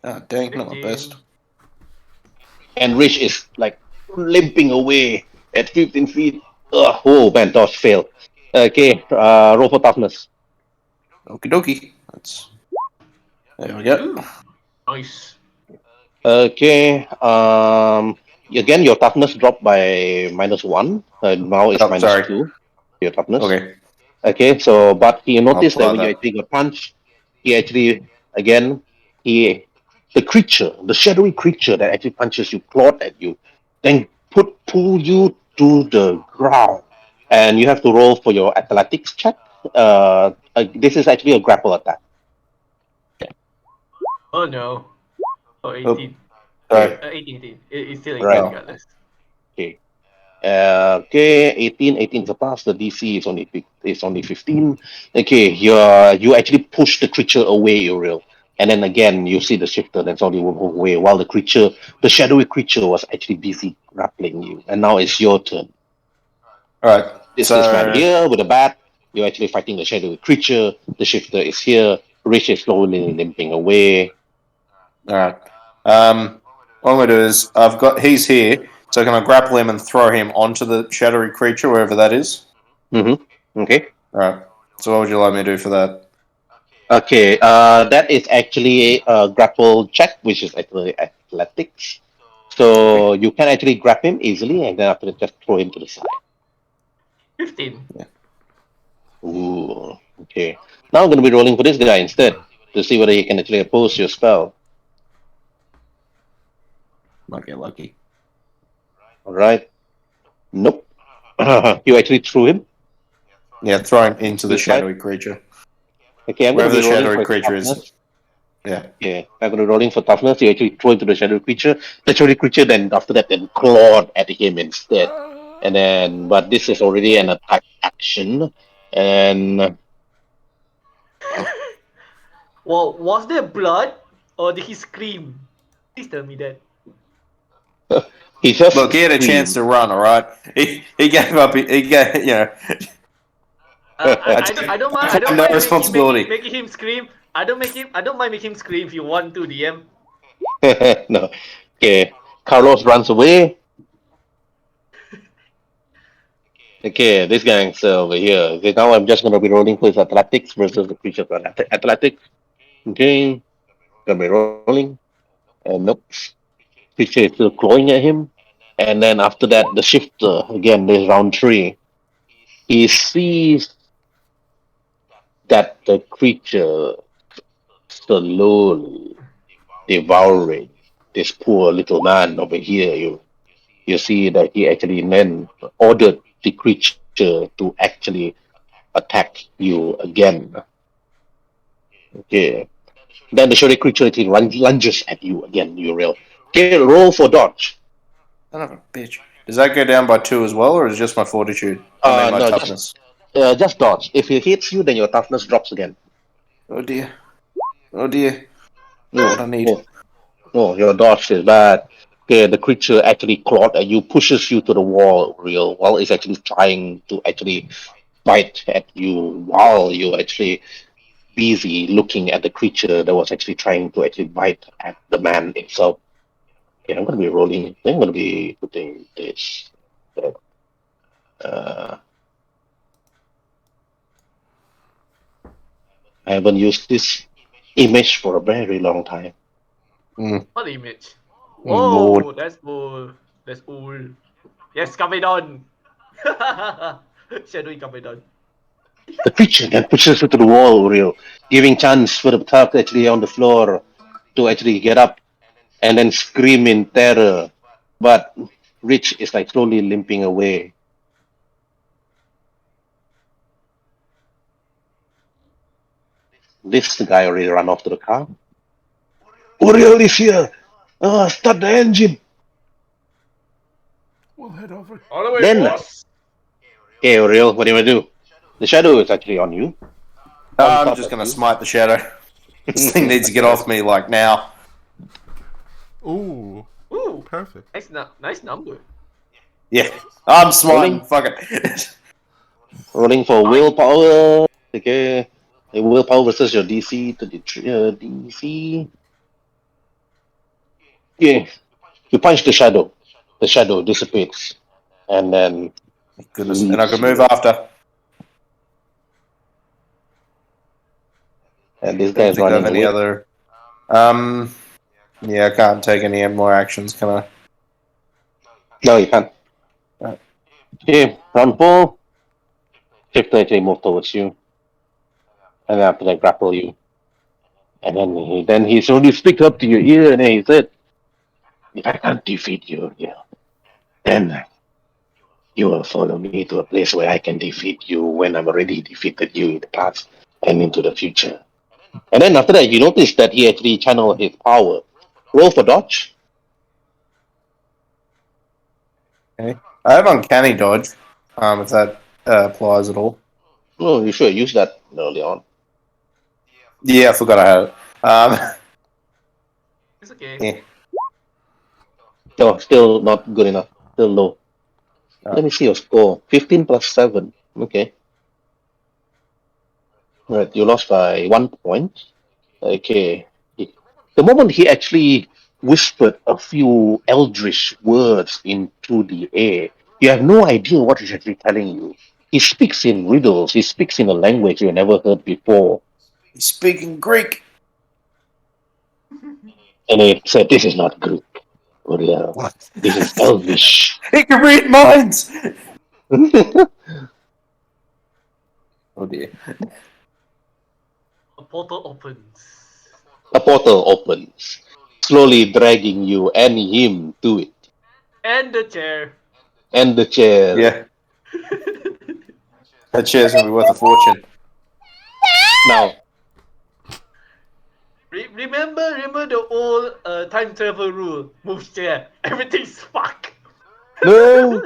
Ah, dang, not my 15. best. And Rich is like limping away at 15 feet. Ugh, oh man, dodge failed. Okay, roll for toughness. Okie dokie. There we go. Ooh, nice. Okay, again, your toughness dropped by -1. Now it's Oh, sorry. -2. Your toughness. Okay. Okay, so but you notice that apply when you that. actually got punched, he actually again the creature, the shadowy creature that actually punches you, clawed at you, then pull you to the ground, and you have to roll for your athletics check. This is actually a grapple attack. Oh no. Oh, 18. Sorry. 18. It's still 18 Right. regardless. Okay. Okay, 18 is a pass. The DC is only 15. Okay, you actually push the creature away, Uriel. And then again, you see the shifter that's only one move away, while the shadowy creature was actually busy grappling you. And now it's your turn. Alright. This is right here with a bat. You're actually fighting the shadowy creature. The shifter is here. Rich is slowly limping away. Alright. What I'm gonna do is he's here, so can I grapple him and throw him onto the shadowy creature, wherever that is? Mm-hmm. Okay. Alright. So what would you like me to do for that? Okay, that is actually a grapple check, which is actually athletics. So you can actually grab him easily, and then after that, just throw him to the side. 15. Ooh, okay. Now I'm going to be rolling for this guy instead to see whether he can actually oppose your spell. Might get lucky. All right. Nope. You actually threw him. Yeah, throw him into the This side? shadowy creature. Okay, I'm going Wherever to the be rolling shadowy for creature toughness. is. Yeah. Yeah, I'm going to be rolling for toughness. You actually throw into the shadow creature. The shadow creature then, after that, then clawed at him instead. And then, but this is already an attack action. And Well, was there blood or did he scream? Please tell me that. he just Look, he had a chance to run, alright? He gave up, he gave, you know. I don't mind. I don't No mind responsibility. making him scream. I don't mind making him scream if you want to, DM. no. Okay, Carlos runs away. Okay, this gang's over here. Okay, now I'm just going to be rolling for his athletics versus the creature for athletics. Okay, gonna be rolling. And nope. Creature is still clawing at him. And then after that, the shifter, again, there's round 3. He sees that the creature slowly devouring this poor little man over here. You see that he actually then ordered the creature to actually attack you again. Okay. Then the showy creature actually lunges at you again, Uriel. Okay, roll for dodge. Son of a bitch. Does that go down by 2 as well, or is it just my fortitude? I mean, my No, toughness. just dodge. If it hits you, then your toughness drops again. Oh dear. Oh dear. No, What I need. no, your dodge is bad. Okay, the creature actually clawed at you, pushes you to the wall, Uriel, while it's actually trying to actually bite at you while you're actually busy looking at the creature that was actually trying to actually bite at the man himself. Okay, I'm going to be rolling. I'm going to be putting this. Uh, I haven't used this image for a very long time. What image? Lord. Whoa, that's cool. That's cool. Yes, Kamedon. Shadowy Kamedon. The creature then pushes you to the wall, Uriel, giving chance for the tuck actually on the floor to actually get up and then scream in terror. But Rich is like slowly limping away. This guy already ran off to the car. Uriel is here! Start the engine! We'll head over. All the way, Then, boss. okay, Uriel, what do you do? The shadow is actually on you. I'm just going to smite the shadow. This thing needs to get off me, like, now. Ooh, Ooh, perfect. nice number. Yeah. I'm smiting. Rolling. Fuck it. Rolling for willpower. Okay. Willpower versus your DC to the DC. Yeah. You punch the shadow. The shadow dissipates. And then Goodness. And I leaves can move you. after. And this I guy don't is think I have running any away. other... Yeah, I can't take any more actions, can I? No, you can't. Right. Okay, round 4. Shifter actually move towards you. And then after that grapple you. And then he slowly speaks up to your ear and then he said, if I can't defeat you, then you will follow me to a place where I can defeat you when I've already defeated you in the past and into the future. And then after that, you notice that he actually channeled his power. Roll for dodge. Okay. I have uncanny dodge, if that applies at all. Oh, you should have used that early on. Yeah, I forgot I had it. It's okay. Yeah. No, still not good enough. Still low. Oh. Let me see your score. 15 plus 7. Okay. Right, you lost by 1 point. Okay. The moment he actually whispered a few eldritch words into the air, you have no idea what he's actually telling you. He speaks in riddles. He speaks in a language you never heard before. He's speaking Greek. And he said, "This is not Greek. Uriel. What? This is Elvish." He can read minds! Oh dear. A portal opens. A portal opens, slowly dragging you and him to it. And the chair. And the chair. Yeah. That chair's gonna be worth a fortune. Now, Remember the old time travel rule. Move chair. Everything's fucked. no.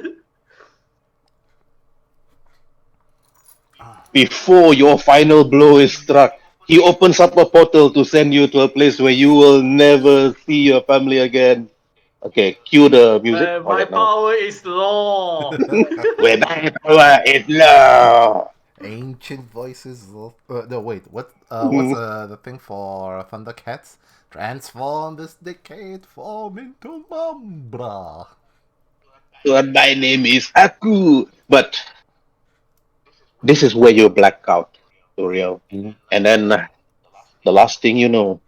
Before your final blow is struck, he opens up a portal to send you to a place where you will never see your family again. Okay, cue the music. My power is law. Where my power is law. Ancient voices. No, wait. What's the thing for Thundercats? Transform this decade form into Mambra. But my name is Aku. But this is where you black out, Uriel. And then the last thing you know,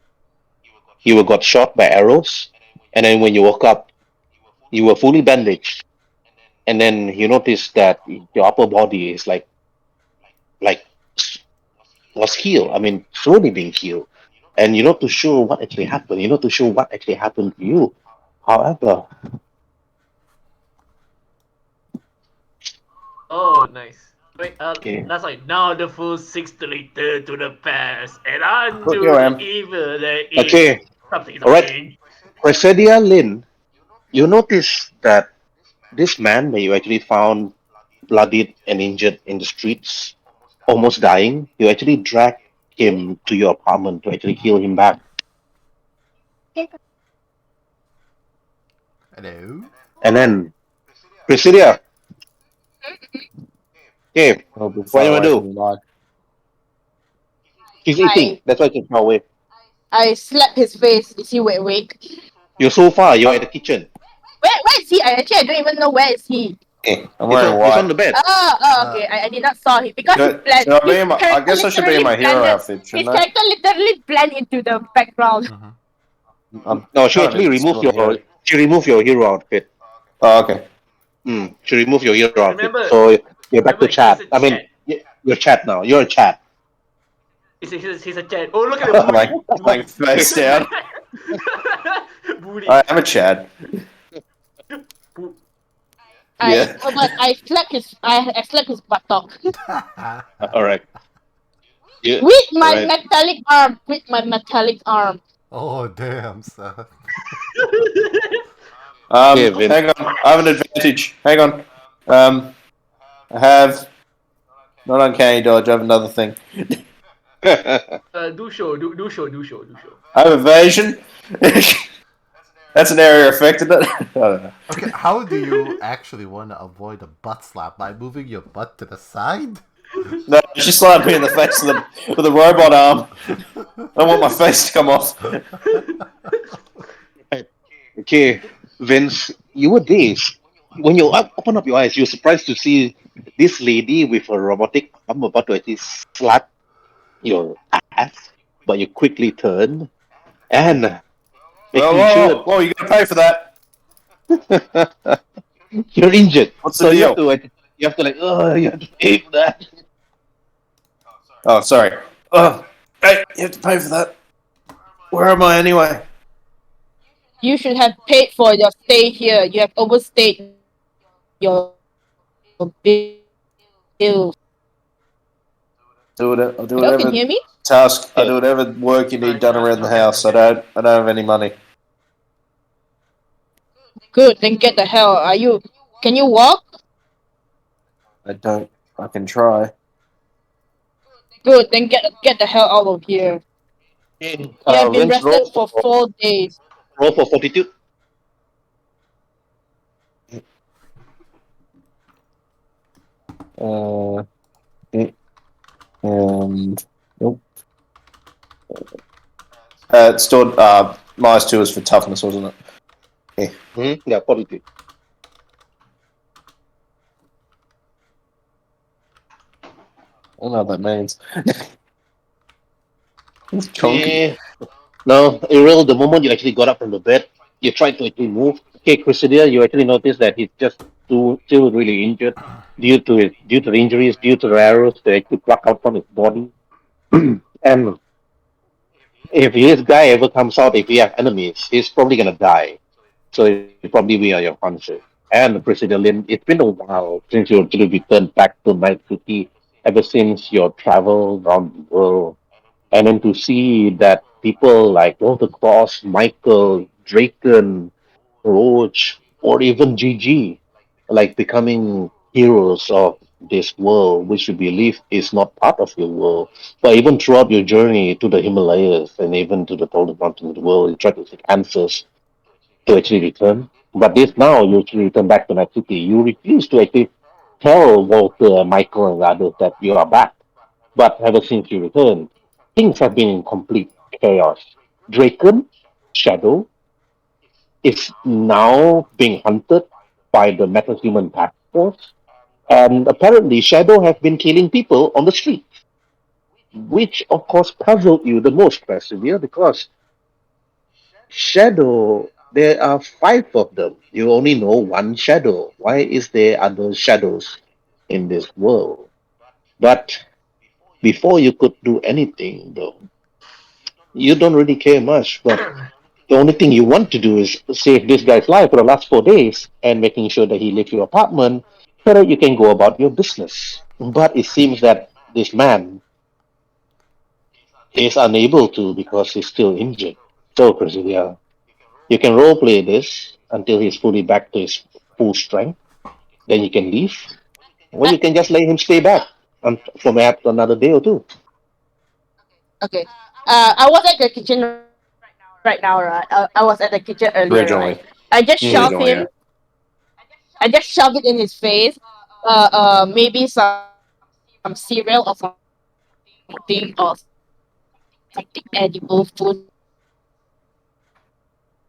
you got shot by arrows. And then when you woke up, You were fully bandaged, and then you notice that your upper body is like was healed. I mean, slowly being healed, and you're not too sure what actually happened. You're not too sure what actually happened to you. However, Oh, nice. Wait, okay, that's like now the full 6 return to the past and Look, undo here I the am. evil that is okay, something all right. something. Presidia Lin, you notice that this man that you actually found bloodied and injured in the streets, almost dying, you actually dragged him to your apartment to actually heal him back. Hello. And then, Presidia, okay, I'll be what far do you want away to from do? the mic. He's eating. That's why he's far away. I slapped his face. Is he awake? You're so far. You're at the kitchen. Where is he? I don't even know where is he. I'm He's wearing on, white. the bed. Okay. I did not saw him because he Should, blend. should I be His in my, I character guess I should be in my literally hero blended. outfit, His shouldn't I? character literally blend into the background. I'm No, she kind of actually removed invisible your here. hero outfit. Oh, okay. She removed your hero outfit. Remember- So you're back to remember, chat. he's a I mean, chat. you're chat now. You're a chat. He's a chat. Oh, look at the booty. Like face down. Booty. I am a Chad. Yeah. I slapped his buttock All right. Yeah. with my Right. metallic arm. With my metallic arm. Oh damn, son. Okay, Vin. Hang on. I have an advantage. Hang on. I have not uncanny dodge. I have another thing. Do show. I have evasion. That's an area effect, isn't it? I don't know. Okay, how do you actually want to avoid a butt slap? By moving your butt to the side? No, she slapped me in the face with a robot arm. I want my face to come off. Okay, Vince, you were dazed. When you open up your eyes, you're surprised to see this lady with a robotic arm about to actually slap your ass, but you quickly turn and making sure Whoa, you gotta pay for that. you're injured. What's So the you deal? you have to you have to pay for that. Oh, sorry. Oh, hey, you have to pay for that. Where am I anyway? You should have paid for your stay here. You have overstayed your bill. I'll do You whatever can hear me? task. I'll do whatever work you need done around the house. I don't have any money. Good. Then get the hell. Can you walk? I don't. I can try. Good. Then get the hell out of here. You have been Vince, rested for 4 days. roll for fortitude. Nope. It's still -2 is for toughness, wasn't it? Yeah, fortitude. I don't know what that means. It's chunky. Yeah. No, Ariel, the moment you actually got up from the bed, you tried to actually move. Okay, Chrysidia, you actually noticed that he's just still really injured due to the injuries, due to the arrows that actually pluck out from his body. And if this guy ever comes out, if he has enemies, he's probably gonna die. So he'll probably be on your concert. And Presidia Lin, it's been a while since you actually returned back to Night City, ever since your travel around the world. And then to see that people like Walter Cross, Michael, Draken, Roach, or even GG, like becoming heroes of this world, which you believe is not part of your world. But even throughout your journey to the Himalayas and even to the Golden Mountain of the world, you try to seek answers to actually return. But this now, you actually return back to Night City. You refuse to actually tell Walter, Michael, and others that you are back. But ever since you returned, things have been in complete chaos. Draken, Shadow, is now being hunted by the metahuman task force. And apparently, Shadow has been killing people on the street, which of course puzzled you the most, Persevere, because Shadow There are five of them. You only know one shadow. Why is there other shadows in this world? But before you could do anything, though, you don't really care much. But the only thing you want to do is save this guy's life for the last 4 days and making sure that he leaves your apartment so that you can go about your business. But it seems that this man is unable to because he's still injured. So, Presidia, you can roleplay this until he's fully back to his full strength. Then you can leave. Or you can just let him stay back for perhaps another day or two. Okay. I was at the kitchen right now, right? I was at the kitchen earlier, right? I just Originally. shoved him. Originally, yeah. I just shoved it in his face. Maybe some cereal or something, or something edible food, and then I just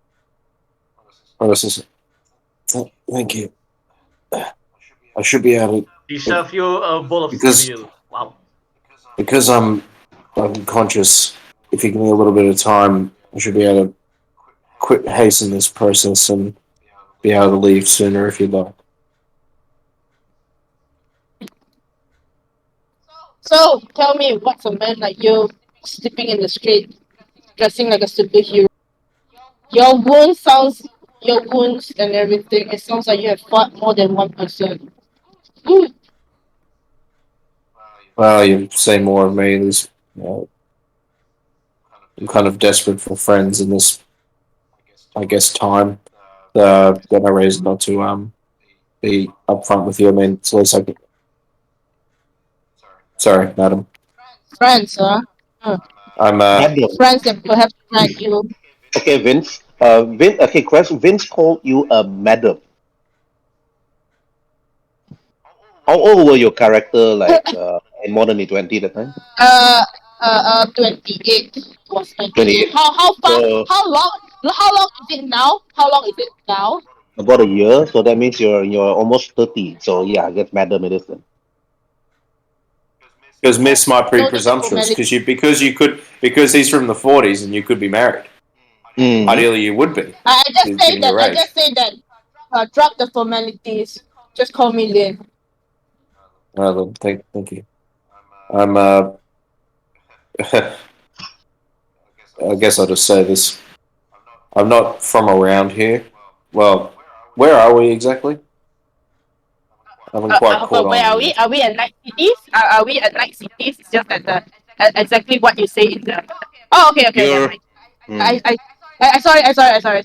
told him to go back to his apartment. Oh, this is. Thank you. I should be able He serve you a bowl of because cereal. Wow. because I'm conscious. If you give me a little bit of time, I should be able to quit hasten this process and be able to leave sooner if you'd like. So tell me, what's a man like you sleeping in the street, dressing like a superhero? Your wounds sounds, your wounds and everything. It sounds like you have fought more than one person. Ooh, Well, you say more of me. I'm kind of desperate for friends in this, I guess, time. Got no reason not to be upfront with you. I mean, it's at least I could. Sorry, madam. friends, huh? Huh. I'm Madam. Friends that perhaps like you. Okay, Vince. Okay, question. Vince called you a madam. How old were your character, like, in Modern Day 20 that time? Uh, 28 was 28. 28. How far? So, How long? How long is it now? How long is it now? about a year. So that means you're almost 30. So, yeah, I guess madam it is then. because miss might be No need to presumptuous formality. because he's from the 40s and you could be married. Mhm. Ideally, you would be, I just say given that. your I age. just say that. Drop the formalities. Just call me Lin. Thank you. I'm I guess I'll just say this. I'm not from around here. Well, where are we exactly? I haven't quite caught But where are on we? yet. Are we at night cities? Are we at night cities? It's just at the exactly what you say in the. Oh, okay, okay, yeah. You're. I, Mm. I, I sorry.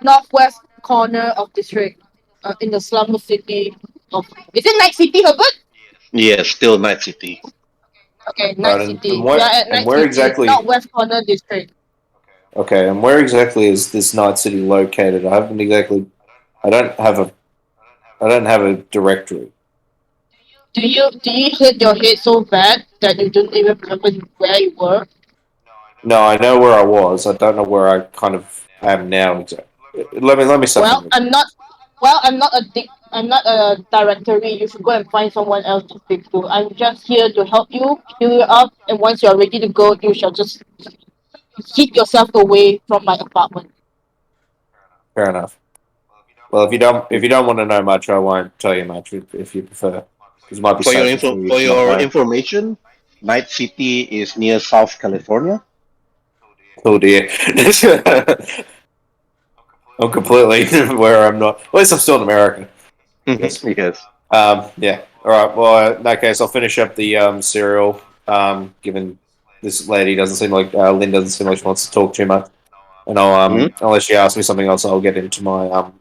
Northwest corner of district, in the slum city of. Is it night city, Herbert? Yes, still Night City. Okay, night Right, city. We are at and night where city, exactly? northwest corner district. Okay, and where exactly is this night city located? I haven't exactly. I don't have a. I don't have a directory. Do you hit your head so bad that you don't even remember where you were? No, I know where I was. I don't know where I kind of am now. Exactly. Let me Well, supplement. I'm not. Well, I'm not a directory. You should go and find someone else to speak to. I'm just here to help you, heal you up, and once you're ready to go, you shall just keep yourself away from my apartment. Fair enough. Well, if you don't want to know much, I won't tell you much if you prefer, because it might be safer for you For to not your know. information, Night City is near South California. Oh dear. I'm completely where I'm not. At least I'm still in America. Yes. Yes. Yeah. All right. Well, in that case, I'll finish up the cereal. Given this lady doesn't seem like Lynn doesn't seem like she wants to talk too much, and I'll Mhm. unless she asks me something else, I'll get into my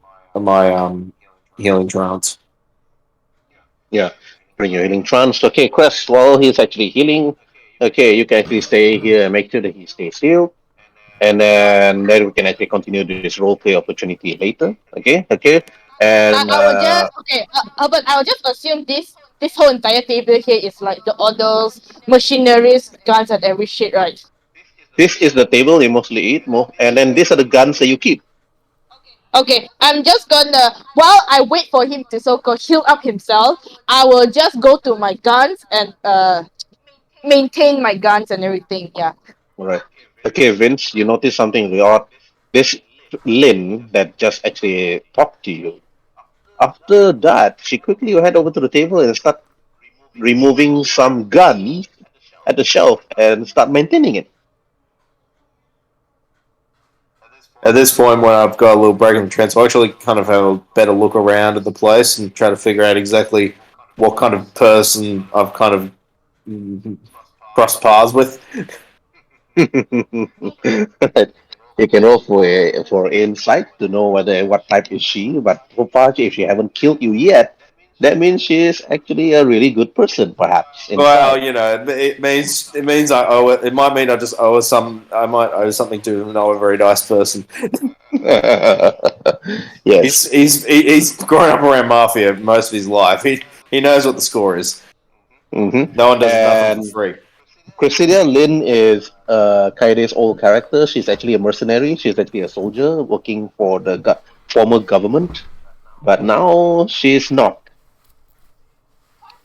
healing trance. Yeah. Bring your healing trance. Okay, Quest, while he's actually healing, okay, you can actually stay here and make sure that he stays healed. And then we can actually continue this role play opportunity later. Okay, okay. And I will just okay, but I will just assume this whole entire table here is like the orders, machineries, guns, and every shit, right? this is the table you mostly eat more. And then these are the guns that you keep. Okay, I'm just gonna while I wait for him to so-called heal up himself, I will just go to my guns and maintain my guns and everything. Yeah. All right. Okay, Vince, you notice something really odd. This Lynn that just actually talked to you. After that, she quickly head over to the table and start removing some guns at the shelf and start maintaining it. At this point, when I've got a little break in the trance, I'll actually kind of have a better look around at the place and try to figure out exactly what kind of person I've kind of crossed paths with. You can roll for insight to know whether what type is she. But so far, if she haven't killed you yet, that means she is actually a really good person, perhaps Well, inside. it means I owe it. It might mean I just owe her some. I might owe something to not a very nice person. Yes. He's grown up around mafia most of his life. He knows what the score is. No one does nothing for And free. Cressida Lynn is Kaide's old character. She's actually a mercenary. She's actually a soldier working for the former government. But now she's not.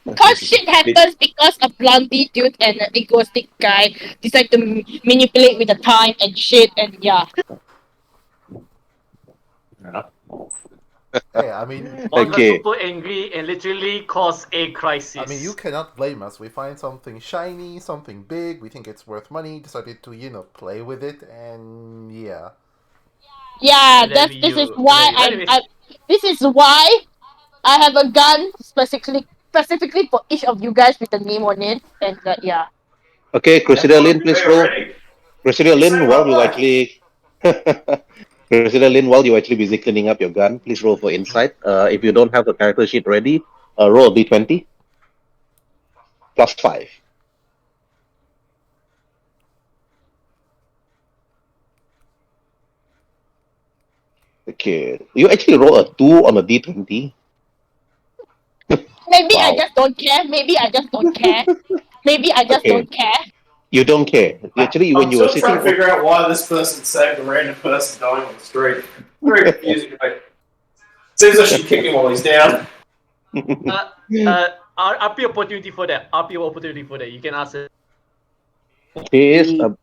Because shit happens because a blondie dude and an egoistic guy decide to manipulate with the time and shit and yeah. Hey, I mean, Boss got Okay. super angry and literally caused a crisis. you cannot blame us. We find something shiny, something big. We think it's worth money. Decided to play with it, and yeah. Yeah, And then this is you, and why then you. Anyways, this is why I have a gun specifically for each of you guys with the name on it and yeah. Okay, Cressida Lynn, please roll. ready? Cressida You Lynn, saved my while you life. actually Cressida Lynn, while you're actually busy cleaning up your gun, please roll for insight. If you don't have the character sheet ready, roll d20 plus 5. Okay. You actually roll a 2 on a d20. Maybe I Wow. just don't care. Maybe I just don't care. Maybe I just Okay. don't care. You don't care. Actually, when I'm you were still trying sitting. to figure out why this person saved a random person dying on the street. Very confusing. Seems like she kicked him while he's down. RP opportunity for that. RP opportunity for that. You can ask her. She is a,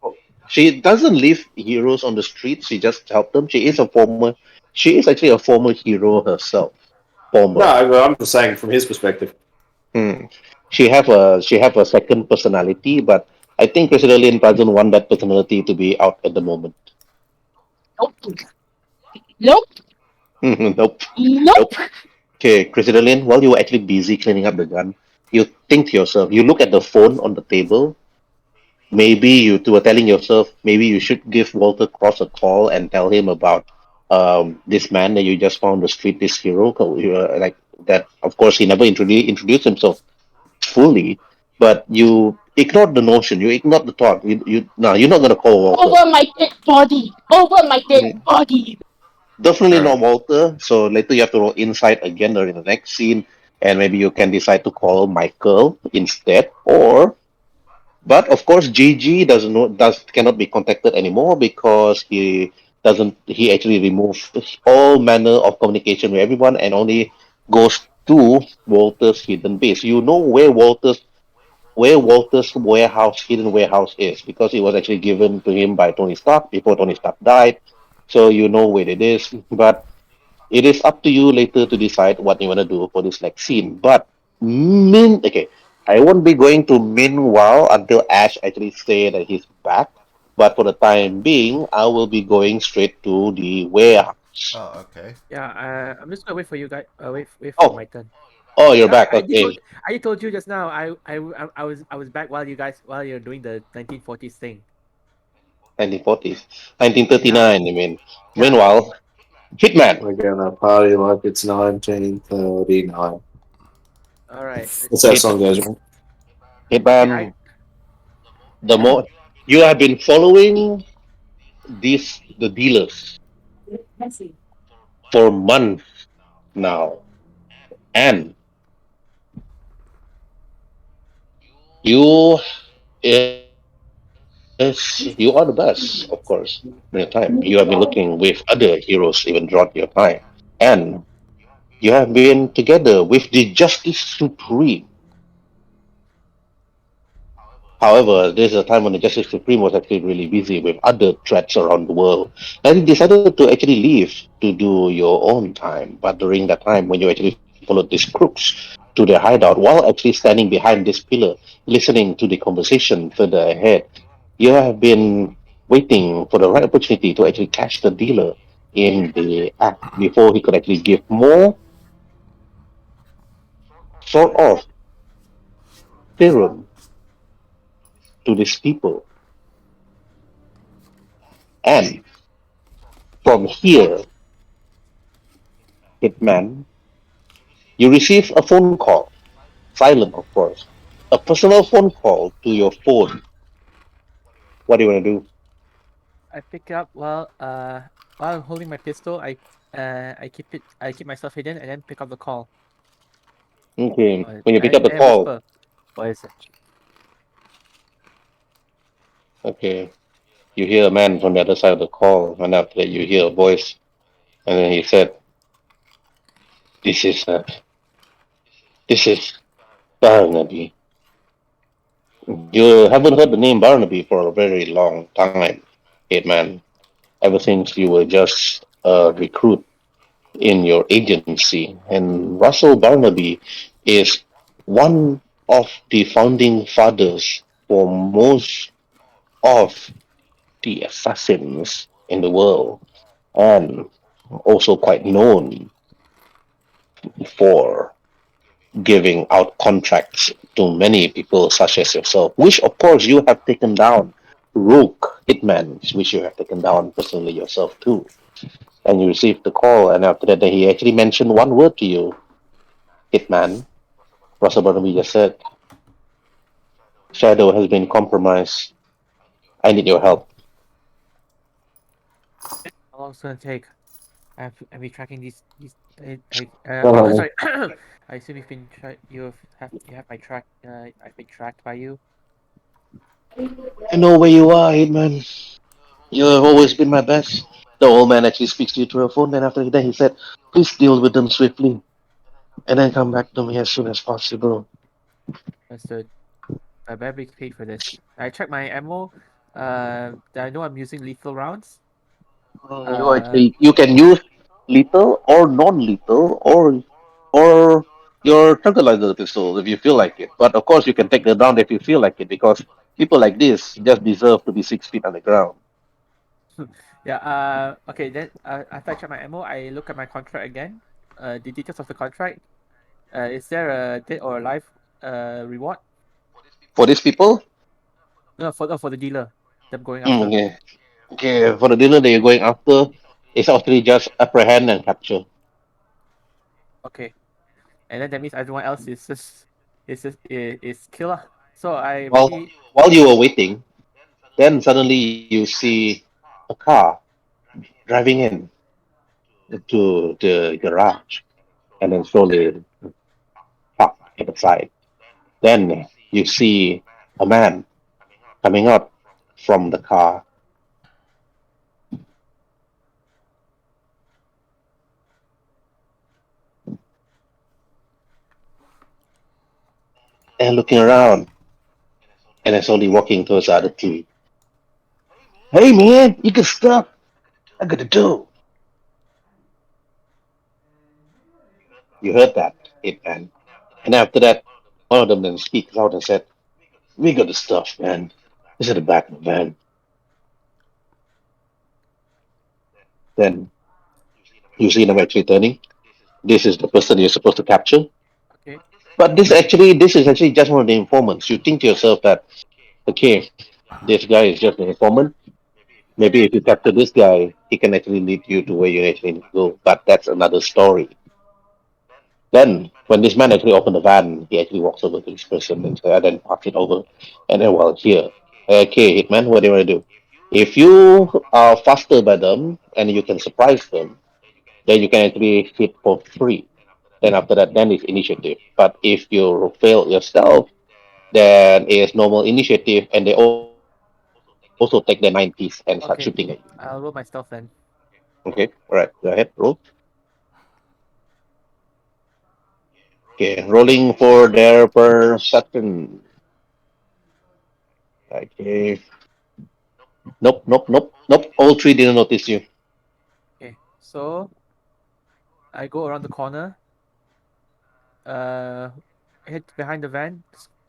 she doesn't leave heroes on the street. She just helped them. She is a former. She is actually a former hero herself. No, Former. I'm just saying from his perspective. Hmm. She have a second personality, but I think President Lin doesn't want that personality to be out at the moment. Nope. Nope. Nope. Nope. Nope. Okay, President Lin, while you were actually busy cleaning up the gun, you think to yourself. You look at the phone on the table. Maybe you were telling yourself, maybe you should give Walter Cross a call and tell him about this man that you just found on the street, this hero, like that. Of course, he never introduced himself fully, but you ignored the notion, you ignored the thought. You no, you're not gonna call Walter. Over my dead body. Over my dead Mm, body. Definitely Alright. not Walter. So later you have to roll insight again during the next scene, and maybe you can decide to call Michael instead, or but of course, Gigi doesn't know does cannot be contacted anymore because he actually removed all manner of communication with everyone and only goes to Walter's hidden base. You know where Walter's hidden warehouse is because it was actually given to him by Tony Stark before Tony Stark died. So you know where it is. But it is up to you later to decide what you want to do for this next scene. But okay, I won't be going to meanwhile until Ash actually say that he's back. But for the time being, I will be going straight to the warehouse. Oh, okay. Yeah, I'm just gonna wait for you guys. Wait for Oh, my turn. oh, you're Yeah, back. Okay, I told you just now. I was back while you're doing the 1940s thing. 1940s, Yeah, 1939. I mean, yeah. meanwhile, Hitman. We're gonna party like it's 1939. All right. That's how the Hit, song goes, right? Okay. I Hitman. The yeah. more you have been following the dealers for months now, and you you are the best, of course, in your time. You have been looking with other heroes even throughout your time. And you have been together with the Justice Supreme. However, there's a time when the Justice Supreme was actually really busy with other threats around the world. And he decided to actually leave to do your own time. But during that time, when you actually followed these crooks to their hideout while actually standing behind this pillar, listening to the conversation further ahead, you have been waiting for the right opportunity to actually catch the dealer in the act before he could actually give more sort of serum to these people. And from here, Hitman, you receive a phone call, silent of course, a personal phone call to your phone. What do you want to do? I pick up while I'm holding my pistol. I keep myself hidden and then pick up the call. Okay, when you pick up the And call, whisper, "What is it?" okay, you hear a man from the other side of the call, and after that you hear a voice, and then he said, "This is this is Barnaby. You haven't heard the name Barnaby for a very long time, Hitman. Ever since you were just a recruit in your agency. And Russell Barnaby is one of the founding fathers for most of the assassins in the world, and also quite known for giving out contracts to many people such as yourself, which of course you have taken down. Rogue hitman, which you have taken down personally yourself too. And you received the call, and after that, he actually mentioned one word to you, Hitman. Russell Barnaby just said, Shadow has been compromised. I need your help. How long it's gonna take? I've been tracking Well, sorry. I assume you've been you have my track. I've been tracked by you. I know where you are, Hitman. You have always been my best. The old man actually speaks to you through a phone, then after that he said, please deal with them swiftly, and then come back to me as soon as possible. Understood. I better be paid for this. I check my ammo. I know I'm using lethal rounds. You Uh, actually you can use lethal or non-lethal or your tranquilizer pistol if you feel like it. But of course you can take the down if you feel like it because people like this just deserve to be 6 feet on the ground. yeah. Okay. Then after I check my ammo, I look at my contract again. The details of the contract. Is there a dead or alive reward? For these people, No, for the dealer. Them going after. okay. Okay, for the dinner that you're going after, it's actually just apprehend and capture. Okay. And then that means everyone else is killer. So I While maybe while you were waiting, then suddenly you see a car driving in to the garage and then slowly park at the side. Then you see a man coming out from the car and looking around and then slowly walking towards the other two. Hey man, you can stop. I gotta do. You heard that, it man. And after that, one of them then speaks out and said, we got the stuff, man. It's at the back of the van. Then you see them actually turning. This is the person you're supposed to capture. okay. But this is actually just one of the informants. You think to yourself that, okay, this guy is just an informant. Maybe if you capture this guy, he can actually lead you to where you actually need to go. But that's another story. Then, when this man actually opened the van, he actually walks over to this person and then parks it over. And then, well, here, okay, Hitman, what do you want to do? If you are faster by them and you can surprise them, then you can actually hit for free. Then after that, then it's initiative. But if you fail yourself, then it's normal initiative, and they also take their 90s and start shooting at you. Okay. I'll roll my stealth then. Okay, all right, go ahead, roll. Okay, rolling for their perception. Okay. Nope, nope, nope, nope. All three didn't notice you. Okay, so I go around the corner, uh, hit behind the van,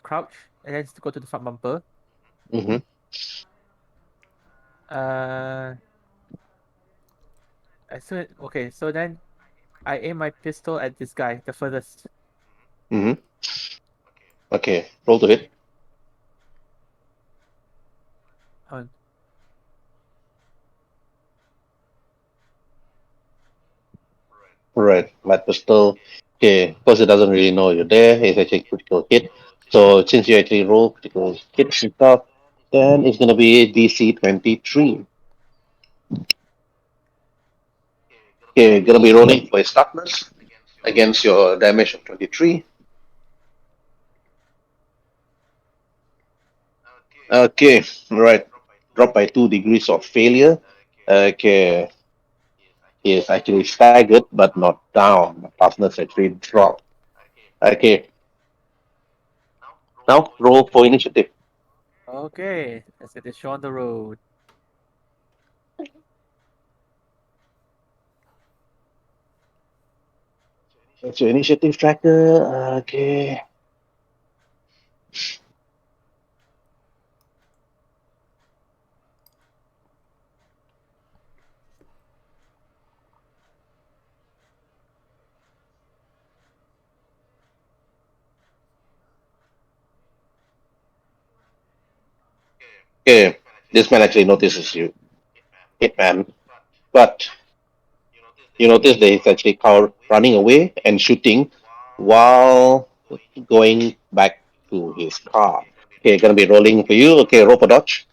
crouch, and then go to the front bumper. Mm-hmm. Okay, so then I aim my pistol at this guy, the furthest. Mm-hmm. Okay. Roll to hit. On. Right. Light pistol. Okay. Of course, it doesn't really know you're there. It's actually critical hit. So since you actually roll critical hit stuff, then it's gonna be DC 23. Okay. Gonna be rolling for his toughness against your damage of 23. Okay. Right. Drop by 2 degrees of failure. Okay. He is actually staggered but not down. Toughness actually dropped. Okay. Now roll for initiative. Okay, let's get this show on the road. That's your initiative tracker. Okay. Okay. This man actually notices you, Hitman, but you notice that he's actually running away and shooting while going back to his car. Okay, gonna be rolling for you. Okay, roll for dodge.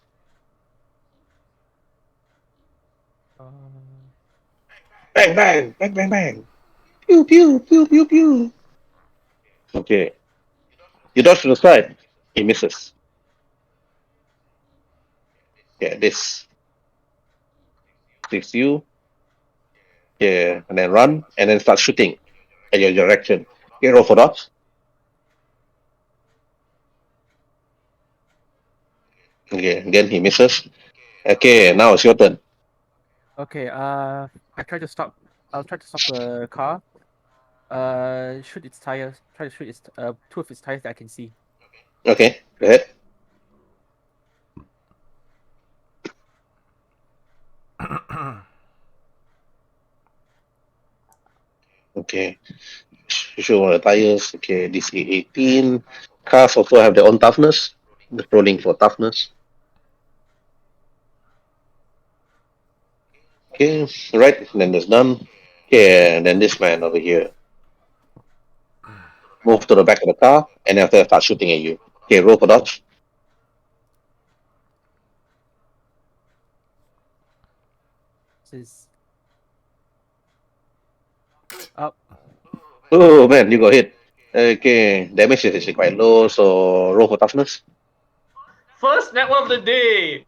Um, Bang, bang, bang, bang, bang. Pew, pew, pew, pew, pew. Okay. You dodge to the side. He misses. Yeah, this takes you. Yeah, and then run, and then start shooting at your direction. Okay, roll for dodge. Okay, again he misses. Okay, now it's your turn. okay, I try to stop. I'll try to stop the car. Shoot its tires. Try to shoot its two of its tires that I can see. Okay, go ahead. Okay, show one of the tires. Okay, DC 18. Cars also have their own toughness. Just rolling for toughness. Okay, right, then there's none. Okay, and then this man over here. Move to the back of the car, and then after that start shooting at you. Okay, roll for dodge. This is up. Oh man, you got hit. Okay, damage is actually quite low, so roll for toughness. First network of the day.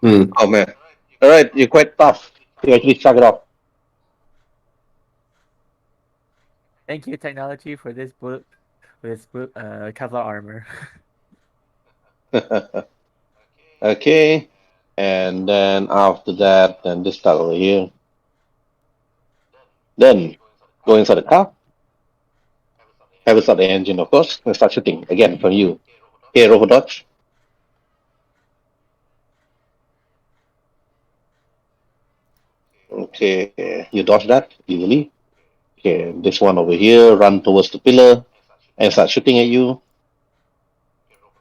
Oh man. Alright, you're quite tough. You actually chug it off. Thank you, technology, for this Kevlar armor. Okay, and then after that, then this guy over here. Then go inside the car, have it start the engine, of course, and start shooting again from you. Okay, roll for dodge. Okay, you dodge that easily. Okay, this one over here run towards the pillar and start shooting at you.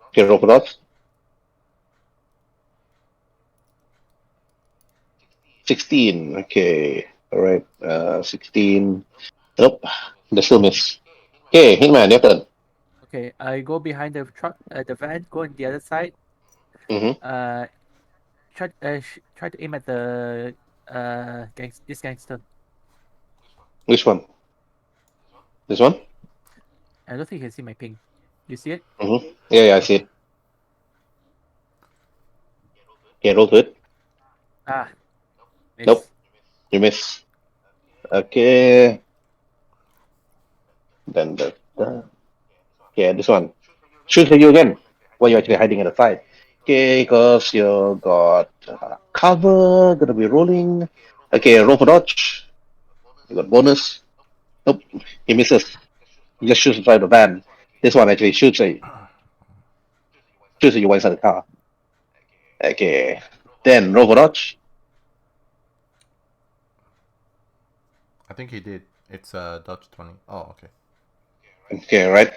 Okay, roll for dodge. 16. Okay, alright. 16. Nope, they still miss. Okay, Hitman, your turn. Okay, I go behind the truck, the van, go on the other side. Mm-hmm. Try to aim at the this gangster. Which one? This one? I don't think you can see my ping. You see it? Mm-hmm. Yeah, I see it. Okay, roll to it. Ah, miss. Nope, you miss. Okay. Then yeah, this one. Shoot at you again. While you're actually hiding at the side. Okay, because you got cover, gonna be rolling. Okay, roll for dodge. You got bonus. Nope, he misses. He just shoots inside the van. This one actually shoots at you inside the car. Okay, then roll for dodge. I think he did. It's dodge 20. Oh, okay. Okay, right.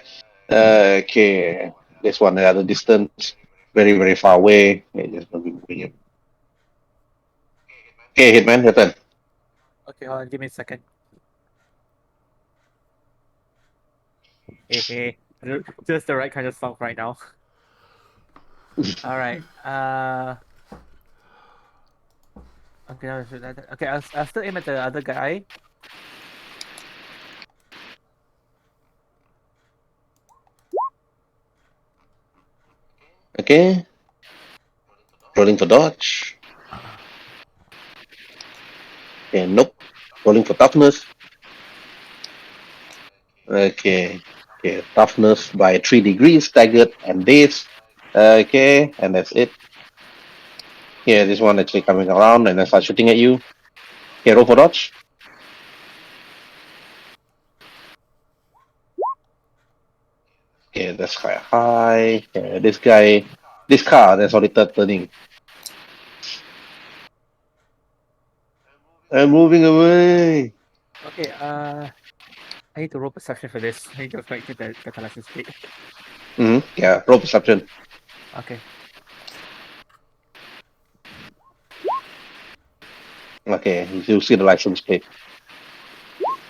Okay, this one at a distance, very very far away. Okay, just gonna be moving him. Okay, hitman, your turn. Okay, hold on, give me a second. Hey, just the right kind of song right now. All right. Okay, okay. I'll still aim at the other guy. Okay, rolling for dodge. Okay, nope. Rolling for toughness. Okay, okay, toughness by 3 degrees, staggered and dazed. Okay, and that's it. Yeah, this one actually coming around and then start shooting at you. Okay, roll for dodge. Okay, that's quite high. Okay, this car, that's only third turning. I'm moving away. Okay. I need to roll perception for this. I need to get the license plate. Yeah, roll perception. Okay. Okay, you see the license plate.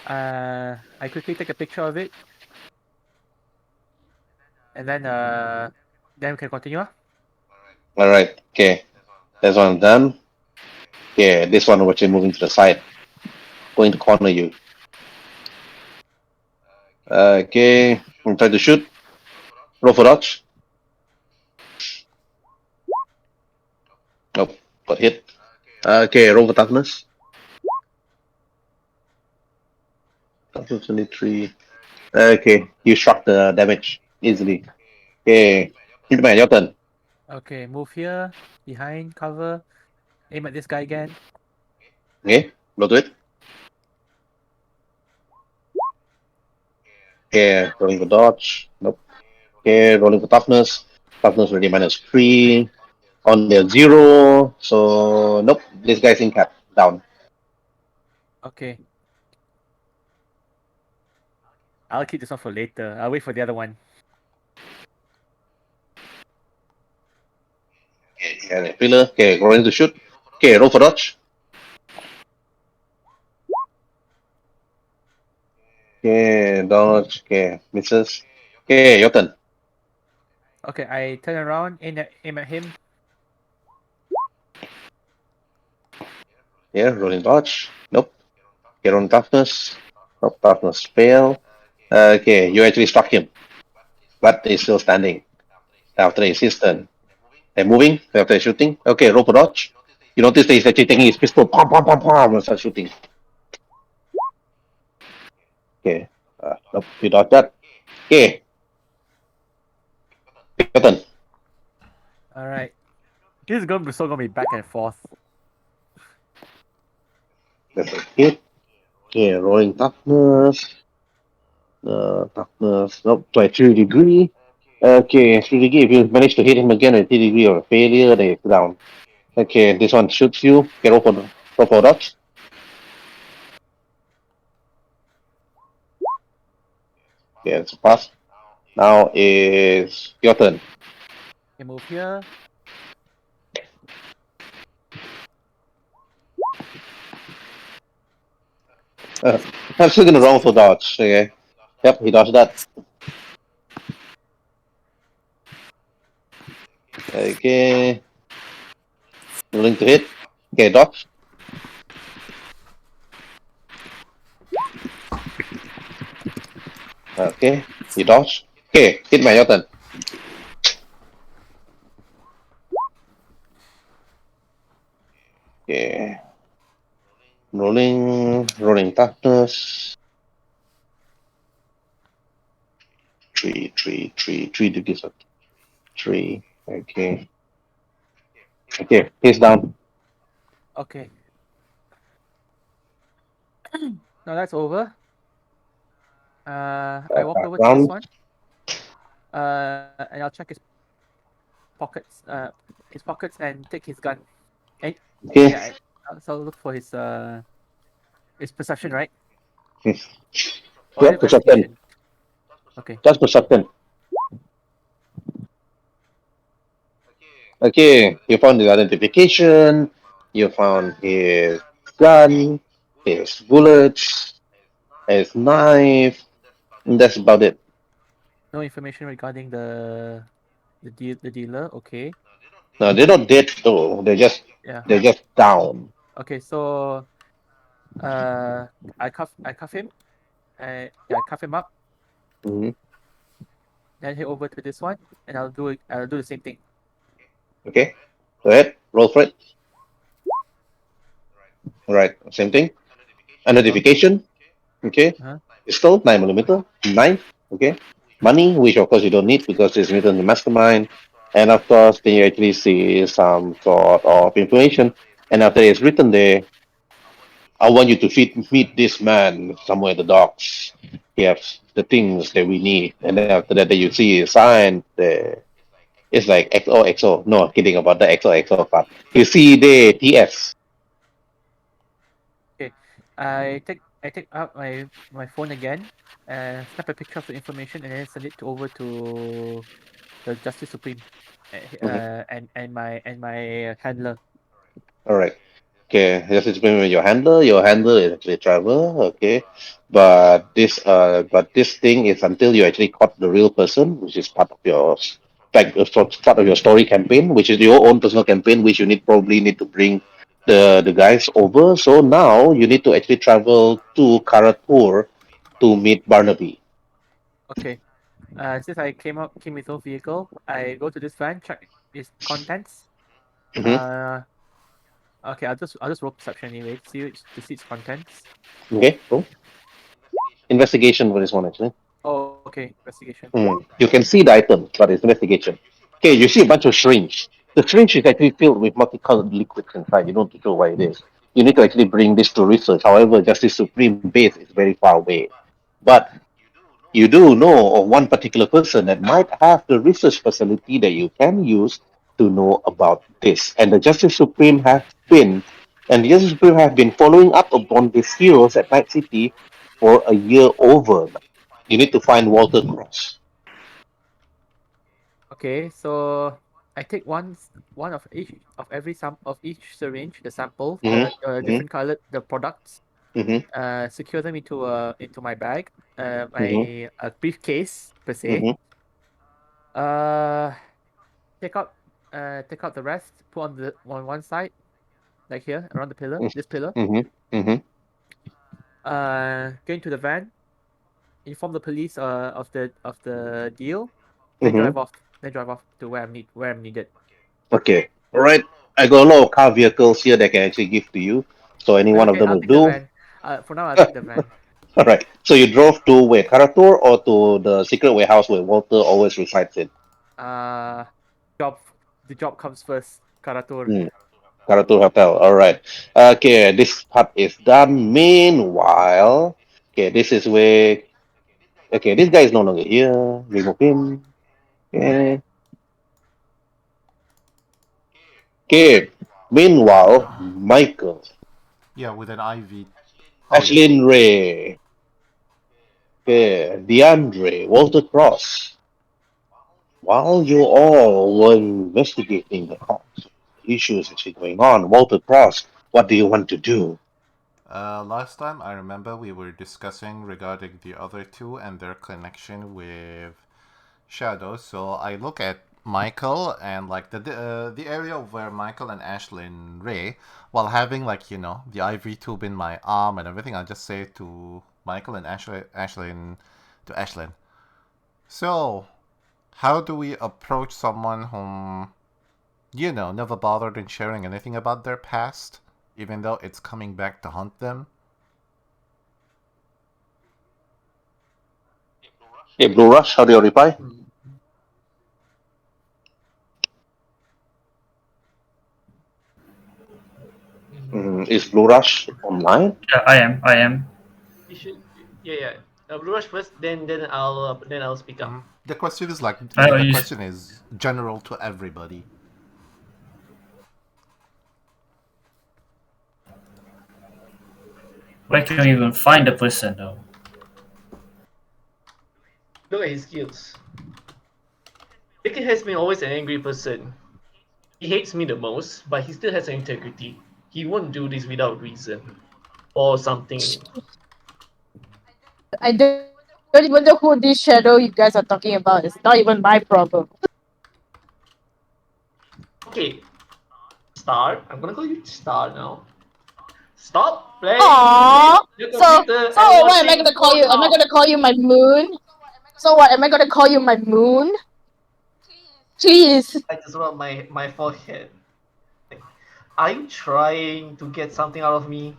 I quickly take a picture of it, and then we can continue. All right. Okay, that's one done. Yeah, this one we're actually moving to the side, going to corner you. Okay, I'm trying to shoot. Roll for dodge. Nope, got hit. Okay, roll for toughness. Toughness 23. Okay, you struck the damage easily. Okay, Hitman, your turn. Okay, move here, behind, cover, aim at this guy again. Okay, go to it. Okay, rolling for dodge. Nope. Okay, rolling for toughness. Toughness already -3. On the 0. So, nope, this guy's in cap. Down. Okay. I'll keep this one for later. I'll wait for the other one. Okay, yeah, filler. Okay, going to shoot. Okay, roll for dodge. Okay, dodge. Okay, misses. Okay, your turn. Okay, I turn around, aim at him. Yeah, rolling dodge. Nope. Get on toughness. Nope, toughness fail. Okay, you actually struck him, but he's still standing. After it's his turn. They're moving after they're shooting. Okay, roll for dodge. You notice that he's actually taking his pistol, pom pom pom pom, and start shooting. Okay, nope, you dodge that. Okay, your turn. All right. This is gonna be back and forth. That's a hit. Okay, rolling toughness. Toughness, nope, 3 degree. Okay, 3 degree. If you manage to hit him again at 3 degree or a failure, then it's down. Okay, this one shoots you. Okay, roll for dodge. Okay, it's a pass. Now is your turn. Okay, move here. I'm still gonna roll for dodge. Okay. Yep, he dodged that. Okay. Rolling to hit. Okay, dodge. Okay, he dodged. Okay, hit my your turn. Okay. Rolling toughness. 3 degrees of 3. Okay. Okay, he's down. Okay. Now that's over. I walk over to this Background. one. And I'll check pockets, his pockets, and take his gun. And Okay. yeah, I also look for his perception, right? Or is Yeah, it perception. investigation? Okay. Just perception. Okay, you found his identification. You found his gun, his bullets, his knife. And that's about it. No information regarding the dealer. Okay. No, they're not dead though. Yeah. They're just down. Okay. So uh, I cuff him. Yeah, I cuff him up. Hmm. Then head over to this one, and I'll do the same thing. Okay, go ahead. Roll for it. All right, same thing. Identification. Okay, Uh-huh. pistol, 9 millimeter, knife. Okay, money, which of course you don't need because it's written in the mastermind. And of course, then you actually see some sort of information. And after it's written there, I want you to meet this man somewhere in the docks. He has the things that we need. And then after that, then you see a sign there. It's like XOXO. No, kidding about the XOXO part. You see the TS. Okay. I take out my phone again, snap a picture of the information, and then send it over to the Justice Supreme, Mhm. and my handler. All right. Okay, just explain with your handler. Your handler is actually Trevor. Okay, but this thing is until you actually caught the real person, which is part of your part of your story campaign, which is your own personal campaign, which you probably need to bring the guys over. So now you need to actually travel to Karatur to meet Barnaby. Okay. Since I came with no vehicle, I go to this van, check its contents. Hmm. Uh, okay, I'll just roll perception anyway to see its contents. Okay, cool. Investigation for this one actually. Oh, okay, investigation. You can see the item, but it's investigation. Okay, you see a bunch of syringe. The syringe is actually filled with multicolored liquids inside. You don't know what it is. You need to actually bring this to research. However, Justice Supreme base is very far away. But you do know of one particular person that might have the research facility that you can use to know about this. And the Justice Supreme and the Justice Supreme have been following up upon these heroes at Night City for a year over. You need to find Walter Cross. Okay, so I take one of each syringe, the sample, the Mm-hmm. different colored the products, Mm-hmm. secure them into my bag, Mm-hmm. my briefcase per se. Mm-hmm. Uh, take out take out the rest, put on one side, like here around the pillar, this pillar. Mm-hmm. Mm-hmm. Go into the van, inform the police of the deal, then Mm-hmm. drive off to where I'm needed. Okay. All right. I got a lot of car vehicles here that I can actually give to you. So any one of Okay, them I'll will take the do. van. For now, I'll take the van. All right. So you drove to where? Karator or to the secret warehouse where Walter always resides in? Uh, job. The job comes first. Karatur. Hmm. Karatur Hotel. All right. Okay. This part is done. Meanwhile, okay, this is where. Okay, this guy is no longer here. Remove him. Okay. Okay. Meanwhile, Michael, Yeah, with an IV. Oh yeah. Ashlyn Ray, okay, DeAndre, Walter Cross. While you all were investigating the cause of the issues actually going on, Walter Cross, what do you want to do? Last time I remember we were discussing regarding the other two and their connection with Shadow. So I look at Michael and like the area where Michael and Ashlyn Ray, while having like the IV tube in my arm and everything, I'll just say to Michael and Ashlyn. So how do we approach someone whom never bothered in sharing anything about their past, even though it's coming back to haunt them? Hey, Blue Rush, how do you reply? Is Blue Rush online? Yeah, I am. You should. Yeah. Blue Rush first, then I'll speak up. The question is like I the use. question is general to everybody. Where can we even find the person though? Look at his skills. Ricky has been always an angry person. He hates me the most, but he still has integrity. He won't do this without reason or something. I don't even know who this shadow you guys are talking about. It's not even my problem. Okay, Star. I'm gonna call you Star now. Stop playing Aww. with the So computer and what am I watching gonna call you? Am I porn. gonna call you my moon? So what am I gonna call you my moon? Please. I just want my forehead. Are you trying to get something out of me?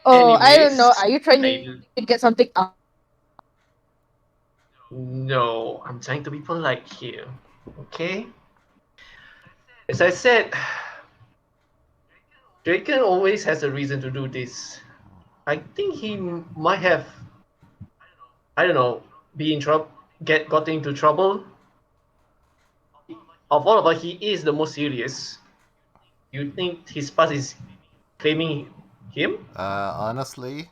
Oh, I don't know. Anyways, Are you trying to get something out? No, I'm trying to be polite here. Okay? As I said, Draken always has a reason to do this. I think he might have, I don't know, be in trouble, got into trouble. Of all of us, he is the most serious. You think his past is claiming him? Honestly,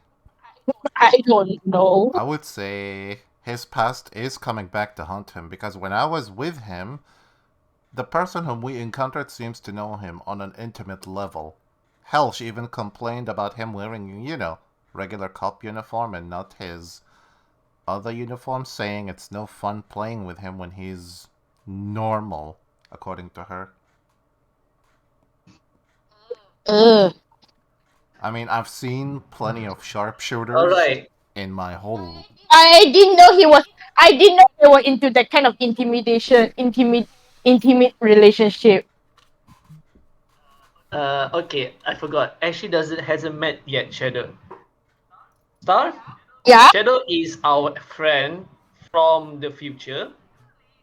I don't know. I would say his past is coming back to haunt him because when I was with him, the person whom we encountered seems to know him on an intimate level. Hell, she even complained about him wearing, regular cop uniform and not his other uniform, saying it's no fun playing with him when he's normal, according to her. Ugh. I mean, I've seen plenty of sharpshooters Alright. in my whole. I didn't know he was. I didn't know they were into that kind of intimate relationship. Okay, I forgot. Actually, hasn't met yet, Shadow. Star? Yeah. Shadow is our friend from the future.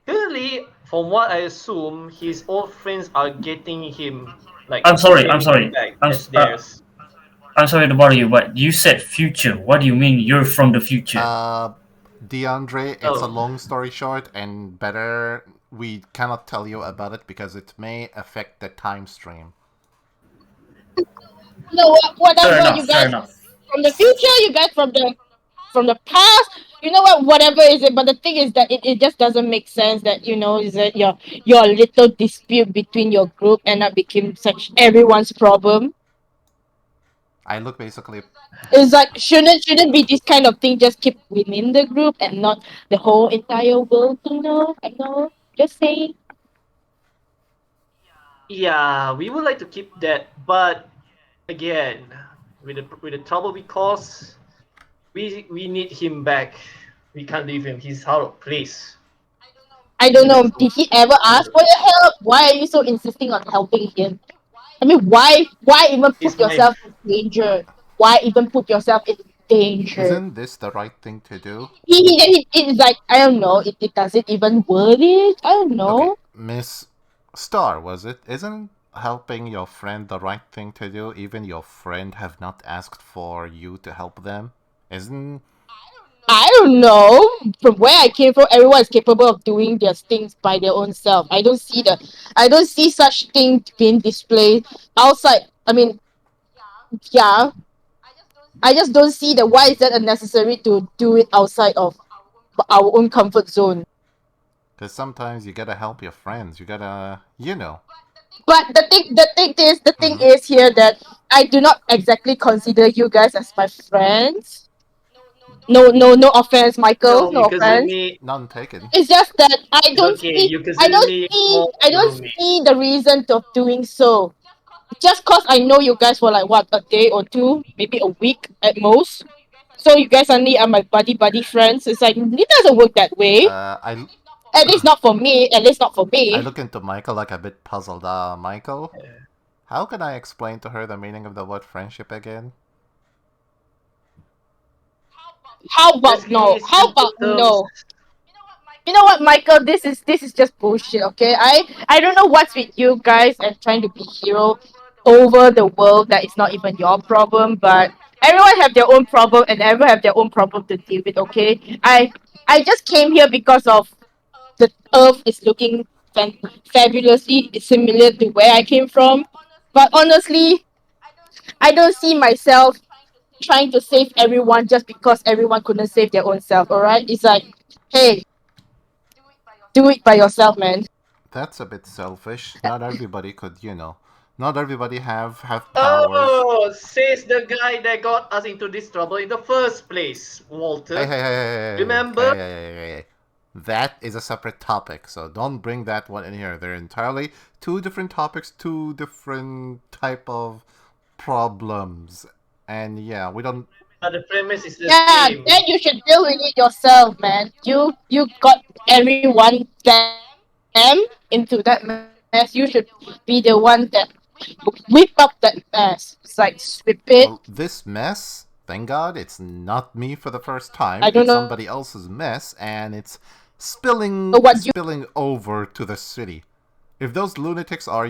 Currently, from what I assume, his old friends are getting him like. I'm sorry. claiming him back as theirs. I'm sorry to bother you, but you said future. What do you mean you're from the future? DeAndre, it's a Oh. long story short, and better we cannot tell you about it because it may affect the time stream. No, whatever Fair enough. you Fair guys enough. from the future, you guys from the past. You know what? Whatever is it, but the thing is that it just doesn't make sense that is that your little dispute between your group and that became such everyone's problem. I look basically. It's like shouldn't be this kind of thing just keep within the group and not the whole entire world. I know. Just saying. Yeah, we would like to keep that, but again, with the trouble we cause, we need him back. We can't leave him. He's out of place. I don't know. Did he ever ask for your help? Why are you so insisting on helping him? I mean, why even He's put my yourself in danger? Why even put yourself in danger? Isn't this the right thing to do? It's like I don't know. It does it even worth it? I don't Okay, know. Miss Star, was it? Isn't helping your friend the right thing to do, even your friend have not asked for you to help them? Isn't. I don't know. From where I came from, everyone is capable of doing their things by their own self. I don't see such thing being displayed outside. I mean, yeah. I just don't see the why is that unnecessary to do it outside of our own comfort zone. Because sometimes you gotta help your friends. You gotta. But the thing is here that I do not exactly consider you guys as my friends. No offense, Michael. No, No you consider offense. me. None taken. It's just that I It's don't okay. see You consider me more I don't roommate. see the reason of doing so. Just cause I know you guys for like what, a day or two, maybe a week at most. So you guys suddenly are my buddy friends. It's like it doesn't work that way. I At least not for me. At least not for I me. look into Michael like a bit puzzled. Michael, how can I explain to her the meaning of the word friendship again? How about Just give me no? How simple about terms. no? You know what, Michael? This is just bullshit. Okay, I don't know what's with you guys and trying to be hero over the world that is not even your problem. But everyone have their own problem and everyone have their own problem to deal with. Okay, I just came here because of the Earth is looking fabulously similar to where I came from. But honestly, I don't see myself trying to save everyone just because everyone couldn't save their own self. All right, it's like, hey, do it by yourself, man. That's a bit selfish. Not everybody could, not everybody have powers. Oh, says the guy that got us into this trouble in the first place, Hey, Walter. hey, hey, hey, hey, Remember? hey, hey, hey, hey, hey. That is a separate topic, so don't bring that one in here. They're entirely two different topics, two different type of problems. And yeah, we don't. But the premise is the Yeah, same. then you should deal with it yourself, man. You got everyone them into that mess. You should be the one that whip up that mess. It's like sweep it. Well, this mess, thank God, it's not me for the first time. I don't It's know somebody else's mess, and it's what spilling you spilling over to the city. If those lunatics are,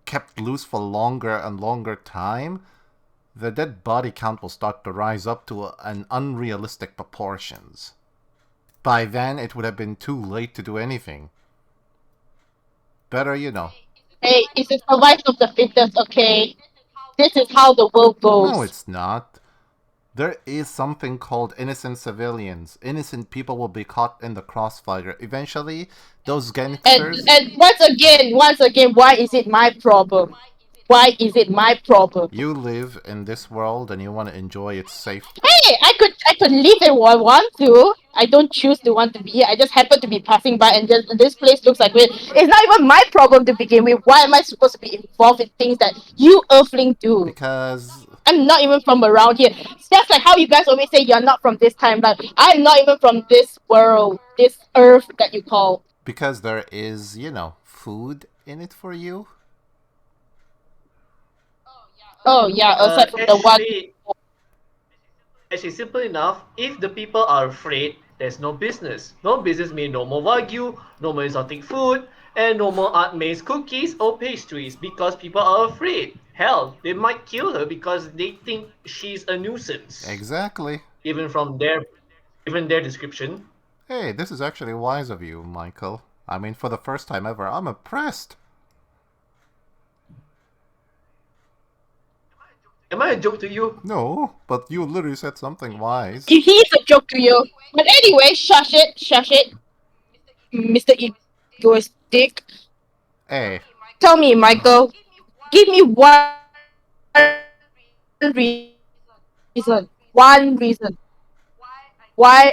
kept loose for longer and longer time, the dead body count will start to rise up to an unrealistic proportions. By then, it would have been too late to do anything. Better, Hey, it's the survival of the fittest, okay? This is how the world No, goes. it's not. There is something called innocent civilians. Innocent people will be caught in the crossfire. Eventually, those gangsters. And once again, why is it my problem? Why is it my problem? You live in this world and you want to enjoy its safety. Hey, I could live if I want to. I don't choose to want to be here. I just happen to be passing by and just this place looks like it. It's not even my problem to begin with. Why am I supposed to be involved in things that you earthling do? Because I'm not even from around here. It's just like how you guys always say you're not from this time, but I'm not even from this world, this earth that you call. because there is, food in it for you. Oh yeah, aside from the one. Actually, simple enough. If the people are afraid, there's no business. No business means no more wagyu, no more exotic food, and no more art maize cookies or pastries because people are afraid. Hell, they might kill her because they think she's a nuisance. Exactly. Even from their, even their description. Hey, this is actually wise of you, Michael. I mean, for the first time ever, I'm impressed. Am I a joke to you? No, but you literally said something wise. He's a joke to you. But anyway, shush it, Mr. Egoistic. Hey, Tell me, Michael, give me one reason. Why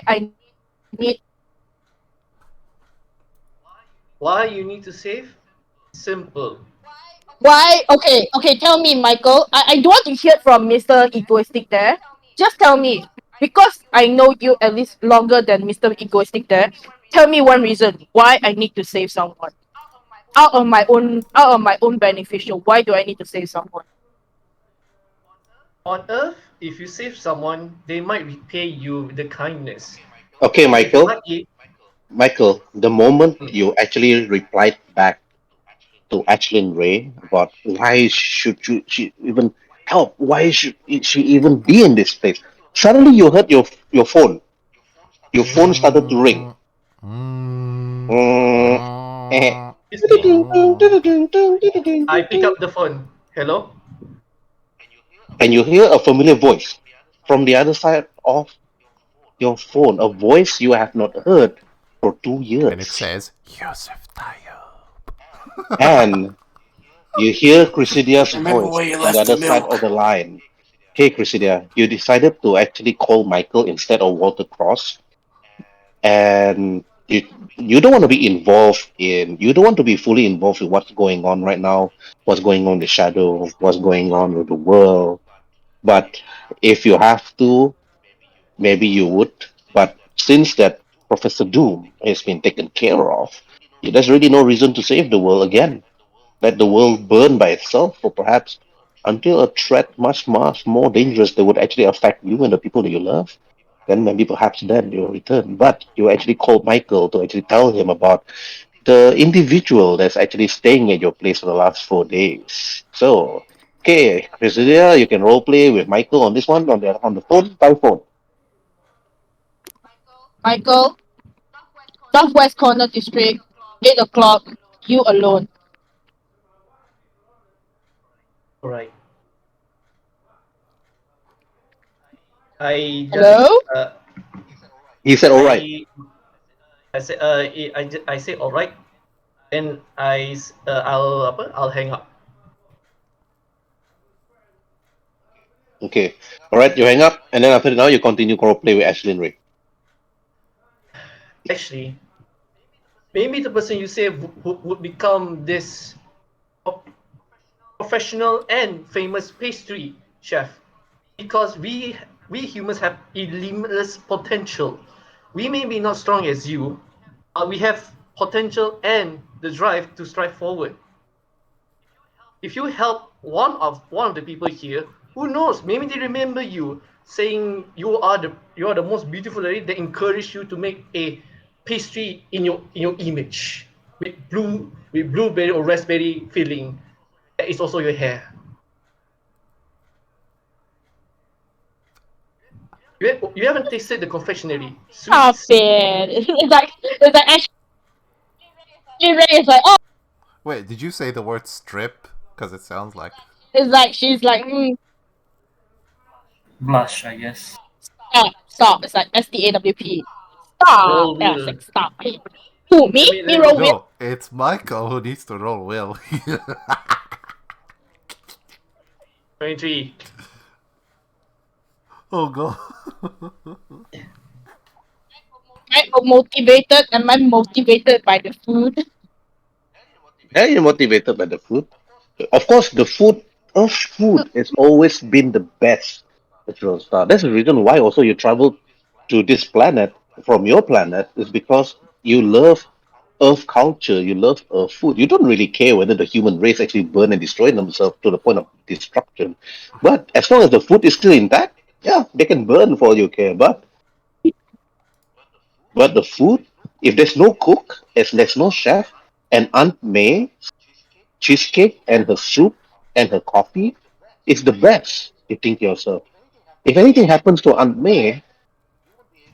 I need to save someone. Why you need to save? Simple. Why? Okay, tell me, Michael. I don't want to hear it from Mr. Egoistic there. Just tell me. Because I know you at least longer than Mr. Egoistic there. Tell me one reason why I need to save someone. Out of my own beneficial. Why do I need to save someone? On Earth, if you save someone, they might repay you with the kindness. Okay, If you Michael. are it, Michael, the moment hmm, you actually replied back to Ashlyn Ray about why should she even help? Why should she even be in this place? Suddenly you heard your phone. Your phone started to ring. mm, mm, Mm, eh. mm, excuse me. mm. I pick up the phone. Hello? And you hear a familiar voice from the other side of your phone, a voice you have not heard for 2 years. And it says, Yusuf Tayo. And you hear Chrysidia's Remember voice where you on the left the other side of milk. the line. Hey, Chrysidia, you decided to actually call Michael instead of Walter Cross, and you don't want to be involved in. You don't want to be fully involved with what's going on right now, what's going on in the shadow, what's going on with the world. But if you have to, maybe you would. But since that Professor Doom has been taken care of, there's really no reason to save the world again. Let the world burn by itself, or perhaps until a threat much more dangerous that would actually affect you and the people that you love. then maybe perhaps then you'll return. But you actually called Michael to actually tell him about the individual that's actually staying at your place for the last 4 days. So, okay, Presidia, you can role play with Michael on this one on the phone by phone. Michael, Southwest Corner District, 8 o'clock, you alone. Alright. I just Hello? He said, "All right." I said I say alright, then I'll hang up. Okay, all right. You hang up, and then after that, now you continue role play with Ashley and Ray. Actually, maybe the person you say would become this professional and famous pastry chef, because we humans have limitless potential. We may be not strong as you, but we have potential and the drive to strive forward. If you help one of the people here, who knows? Maybe they remember you, saying you are the most beautiful lady. They encourage you to make a pastry in your image with blueberry or raspberry filling. That is also your hair. You haven't tasted the confectionery Stop sweets. it. It's like Ashley Ray is like, oh, Wait, did you say the word strip? Because it sounds like. it's like she's like, Blush, I guess. stop. It's like STAWP. Stop. Roll Yeah, it's will. like stop. Who, me? Let Me me roll go. with? No, it's Michael who needs to roll will. 23. Oh god. I'm motivated. Am I motivated by the food? Yeah, you're motivated by the food. Of course, the food, Earth's food has always been the best natural star. That's the reason why also you travel to this planet from your planet is because you love Earth culture, you love Earth food. You don't really care whether the human race actually burn and destroy themselves to the point of destruction. But as long as the food is still intact, yeah, they can burn for all you care. But the food, if there's no cook, if there's no chef, and Aunt May cheesecake and her soup and her coffee is the best. You think to yourself. If anything happens to Aunt May,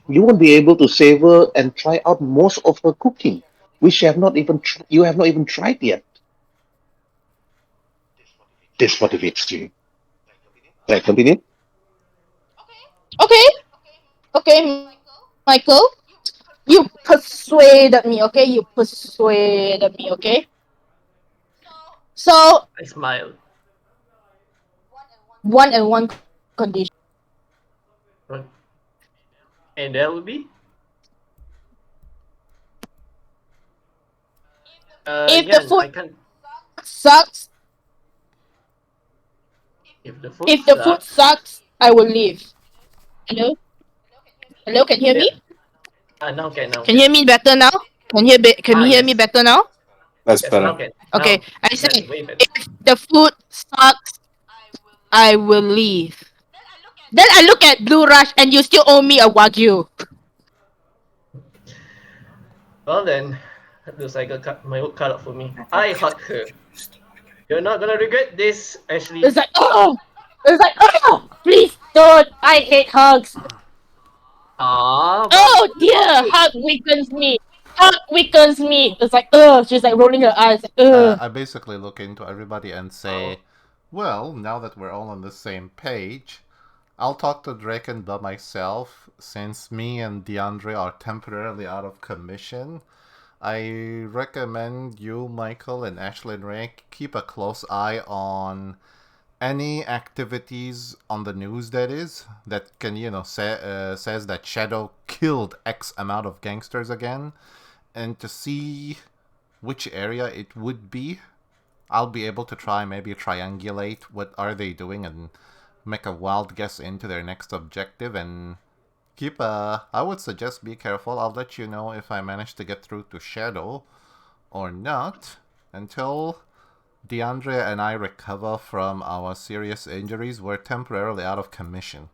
you won't be able to savor and try out most of her cooking, which you have not even tried yet. This motivates you. Right, continue. Okay. Okay, Michael. You persuaded me, okay? You persuaded me, okay? So, I smile. one condition. And that would be If the Yan, food I can't. sucks, If the food if the food sucks, sucks, I will leave. Hello? Hello, can you hear yeah. me? Now Can can. you hear me better now? Can you hear me Yes. better now? That's Yes, now better. can. Okay, Now I said that's way better. if the food sucks, I will leave. Then I look at Blue Rush and you still owe me a Wagyu. Well then, that looks like my work cut out for me. I hug her. You're not gonna regret this, Ashley. It's like, please don't. I hate hugs. Ah, Oh dear, hug weakens me. Hug weakens me. It's like, she's like rolling her eyes. I basically look into everybody and say, Oh. well, now that we're all on the same page, I'll talk to Draken by myself, since me and DeAndre are temporarily out of commission. I recommend you, Michael, and Ashley and Ray keep a close eye on any activities on the news that can says that Shadow killed X amount of gangsters again, and to see which area it would be. I'll be able to maybe triangulate what are they doing and make a wild guess into their next objective, and I would suggest be careful. I'll let you know if I manage to get through to Shadow or not until DeAndre and I recover from our serious injuries. We're temporarily out of commission.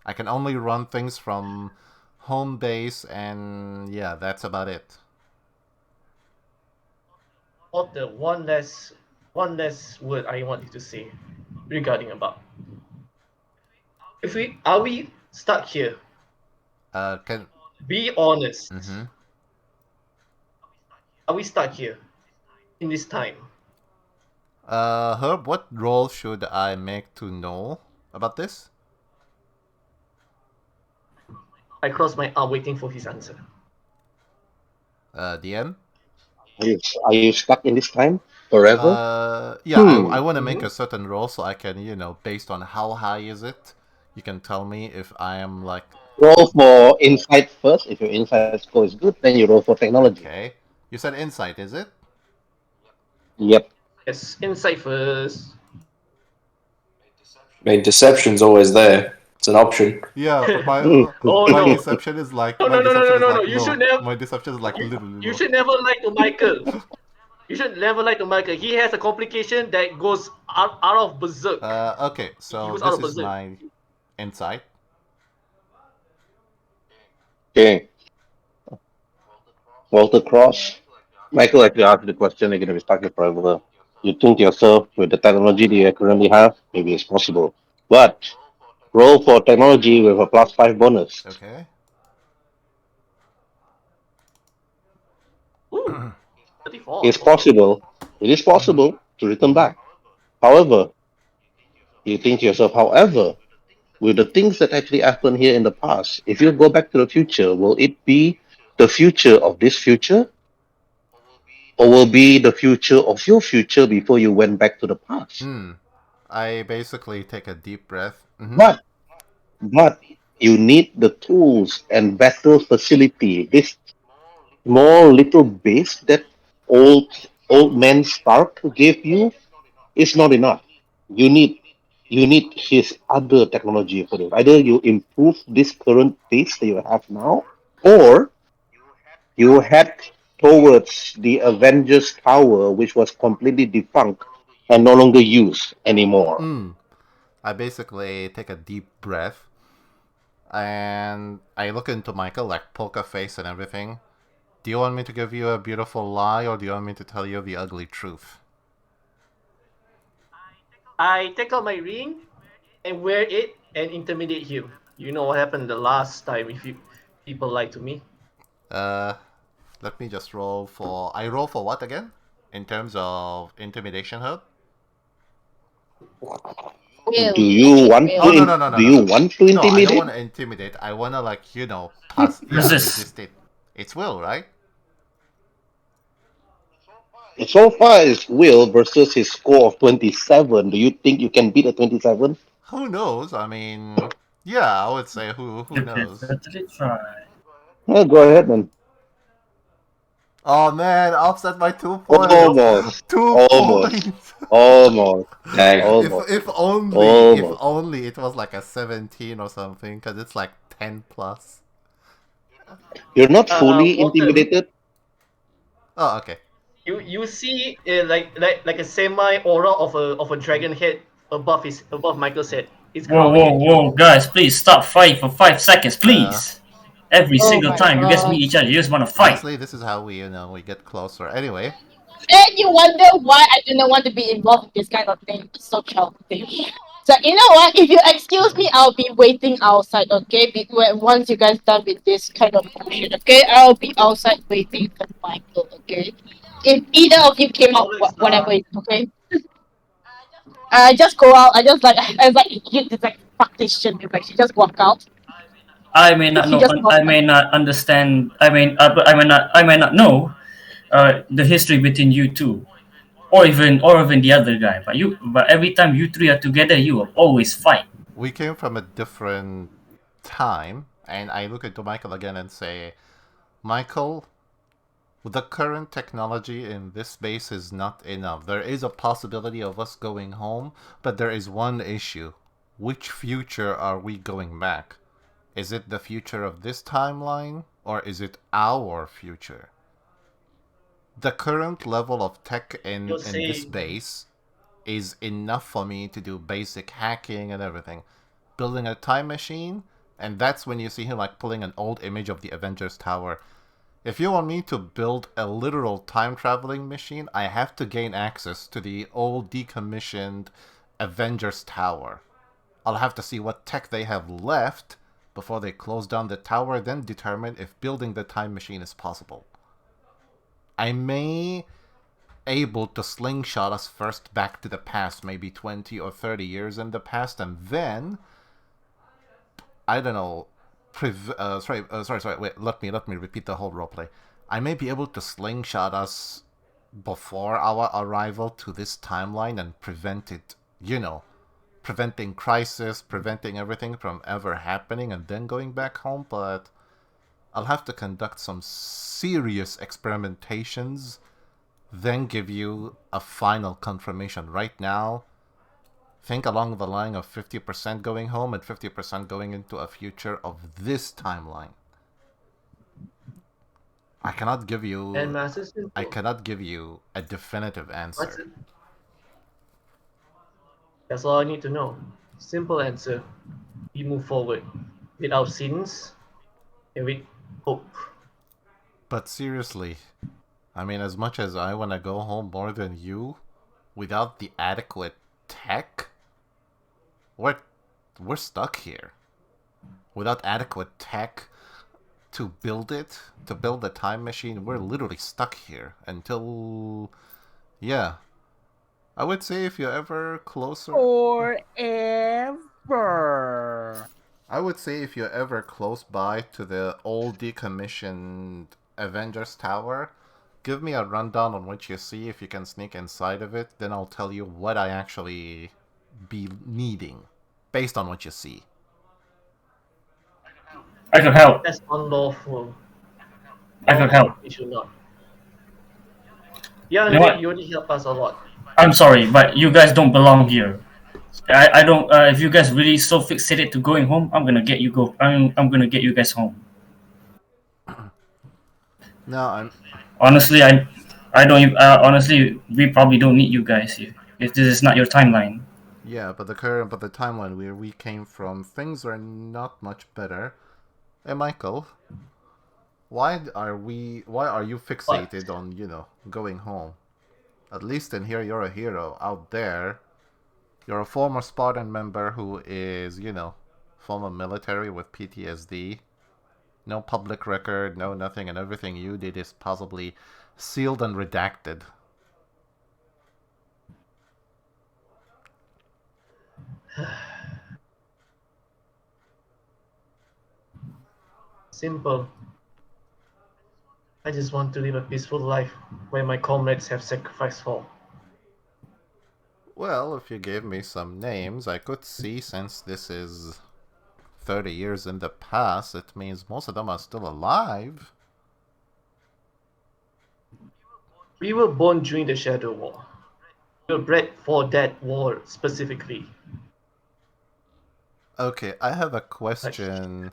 I can only run things from home base, and yeah, that's about it. Potter, one less word I want you to say regarding about. If we are we stuck here? Can. Be honest. Mm-hmm. Are we stuck here in this time? Herb, what role should I make to know about this? I cross my arm waiting for his answer. DM? Are you stuck in this time forever? Yeah, I want to make Mhm. a certain roll so I can, based on how high is it, you can tell me if I am like, Roll for insight first. If your insight score is good, then you roll for technology. okay. You said insight, is it? Yep. Yes, insight first. I mean, deception's always there. It's an option. Yeah, but my Oh my no. deception is like No, my no, no, no, deception no, is no, no. like You should low. never. My deception is like literally You low. should never lie to Michael. You should never lie to Michael. He has a complication that goes out of berserk. Okay, He so goes out this of is berserk. my insight. Okay. Walter Cross. Michael actually asked the question, you're going to be stuck here forever. You think to yourself, with the technology that you currently have, maybe it's possible. But roll for technology with a +5 bonus. Okay. Ooh, 34. It's possible. It is possible to return back. However, you think to yourself, however, with the things that actually happened here in the past, if you go back to the future, will it be the future of this future? Or will be the future of your future before you went back to the past? I basically take a deep breath. But but you need the tools and battle facility. This small little base that old man Stark gave you is not enough. You need you need his other technology for this. Either you improve this current base that you have now, or you head towards the Avengers Tower, which was completely defunct and no longer used anymore. I basically take a deep breath and I look into Michael like poker face and everything. Do you want me to give you a beautiful lie or do you want me to tell you the ugly truth? I take out my ring and wear it and intimidate him. You know what happened the last time if you people lied to me? Uh, Let me just roll for. I roll for what again? In terms of intimidation, Herb? Do Will. I you need want to Oh will. no no no no do no. you want to No, I don't intimidate? want to intimidate. I wanna pass. Yeah, Resist. resist it. It's will, right? So far, it's Will versus his score of 27. Do you think you can beat a 27? Who knows? I mean, yeah, I would say who You can knows. certainly try. Well, go ahead then. Oh man, offset by 2 points. Almost. 2 points. Almost. Almost. Dang. if Almost. if only if Almost. only it was like a 17 or something, because it's like 10 plus. You're not fully Walter, intimidated. Oh okay. you see like a semi aura of a dragon head above Michael's head. It's Whoa, growling whoa, at you. whoa, guys, please stop fighting for 5 seconds, Uh, please. Every Oh single my time you guys meet god. each other, you just want to fight. Honestly, this is how we get closer. Anyway, Then you wonder why I do not want to be involved in this kind of thing. It's so childish. So you know what? If you excuse me, I'll be waiting outside. Okay, once you guys done with this kind of bullshit, okay, I'll be outside waiting for Michael. Okay, if either of you came out, Alex, whatever, okay. I just go out. I was like, you just like fuck this shit. Like she just walk out. I may not She know, just walk I out. may not understand, but I may not know the history between you two, or even the other guy. But every time you three are together, you will always fight. we came from a different time, and I look into Michael again and say, Michael, the current technology in this space is not enough. There is a possibility of us going home, but there is one issue. Which future are we going back? Is it the future of this timeline, or is it our future? The current level of tech you're in this saying base is enough for me to do basic hacking and everything. Building a time machine, And that's when you see him like pulling an old image of the Avengers Tower. If you want me to build a literal time traveling machine, I have to gain access to the old decommissioned Avengers Tower. I'll have to see what tech they have left before they close down the tower, then determine if building the time machine is possible. I may able to slingshot us first back to the past, maybe 20 or 30 years in the past, and then I don't know. Sorry. Wait, let me repeat the whole roleplay. I may be able to slingshot us before our arrival to this timeline and prevent it. Preventing crisis, preventing everything from ever happening, and then going back home. But I'll have to conduct some serious experimentations, then give you a final confirmation. Right now, think along the line of 50% going home and 50% going into a future of this timeline. I cannot give you And Master Simple. I cannot give you a definitive What's answer. it? That's all I need to know. Simple answer. We move forward with our sins and with hope. But seriously, I mean, as much as I want to go home more than you, without the adequate tech, we're stuck here. Without adequate tech to build the time machine, we're literally stuck here until, yeah. I would say if you're ever closer... Forever. I would say if you're ever close by to the old decommissioned Avengers Tower, give me a rundown on what you see. If you can sneak inside of it, then I'll tell you what I actually be needing based on what you see. I could help. That's unlawful. I could help. You should not. Yeah, You know what? you already help us a lot. I'm sorry, but you guys don't belong here. I don't. If you guys really so fixated to going home, I'm gonna get you go. I'm gonna get you guys home. No, Honestly, I don't. Honestly, we probably don't need you guys here. If this is not your timeline. yeah, but the timeline where we came from, things are not much better. Hey, Michael, why are you fixated on, going home? At least in here, you're a hero. Out there, you're a former Spartan member who is, former military with PTSD. No public record, no nothing, and everything you did is possibly sealed and redacted. Simple. I just want to live a peaceful life where my comrades have sacrificed for. Well, if you gave me some names, I could see, since this is 30 years in the past, it means most of them are still alive. We were born during the Shadow War. We were bred for that war specifically. Okay, I have a question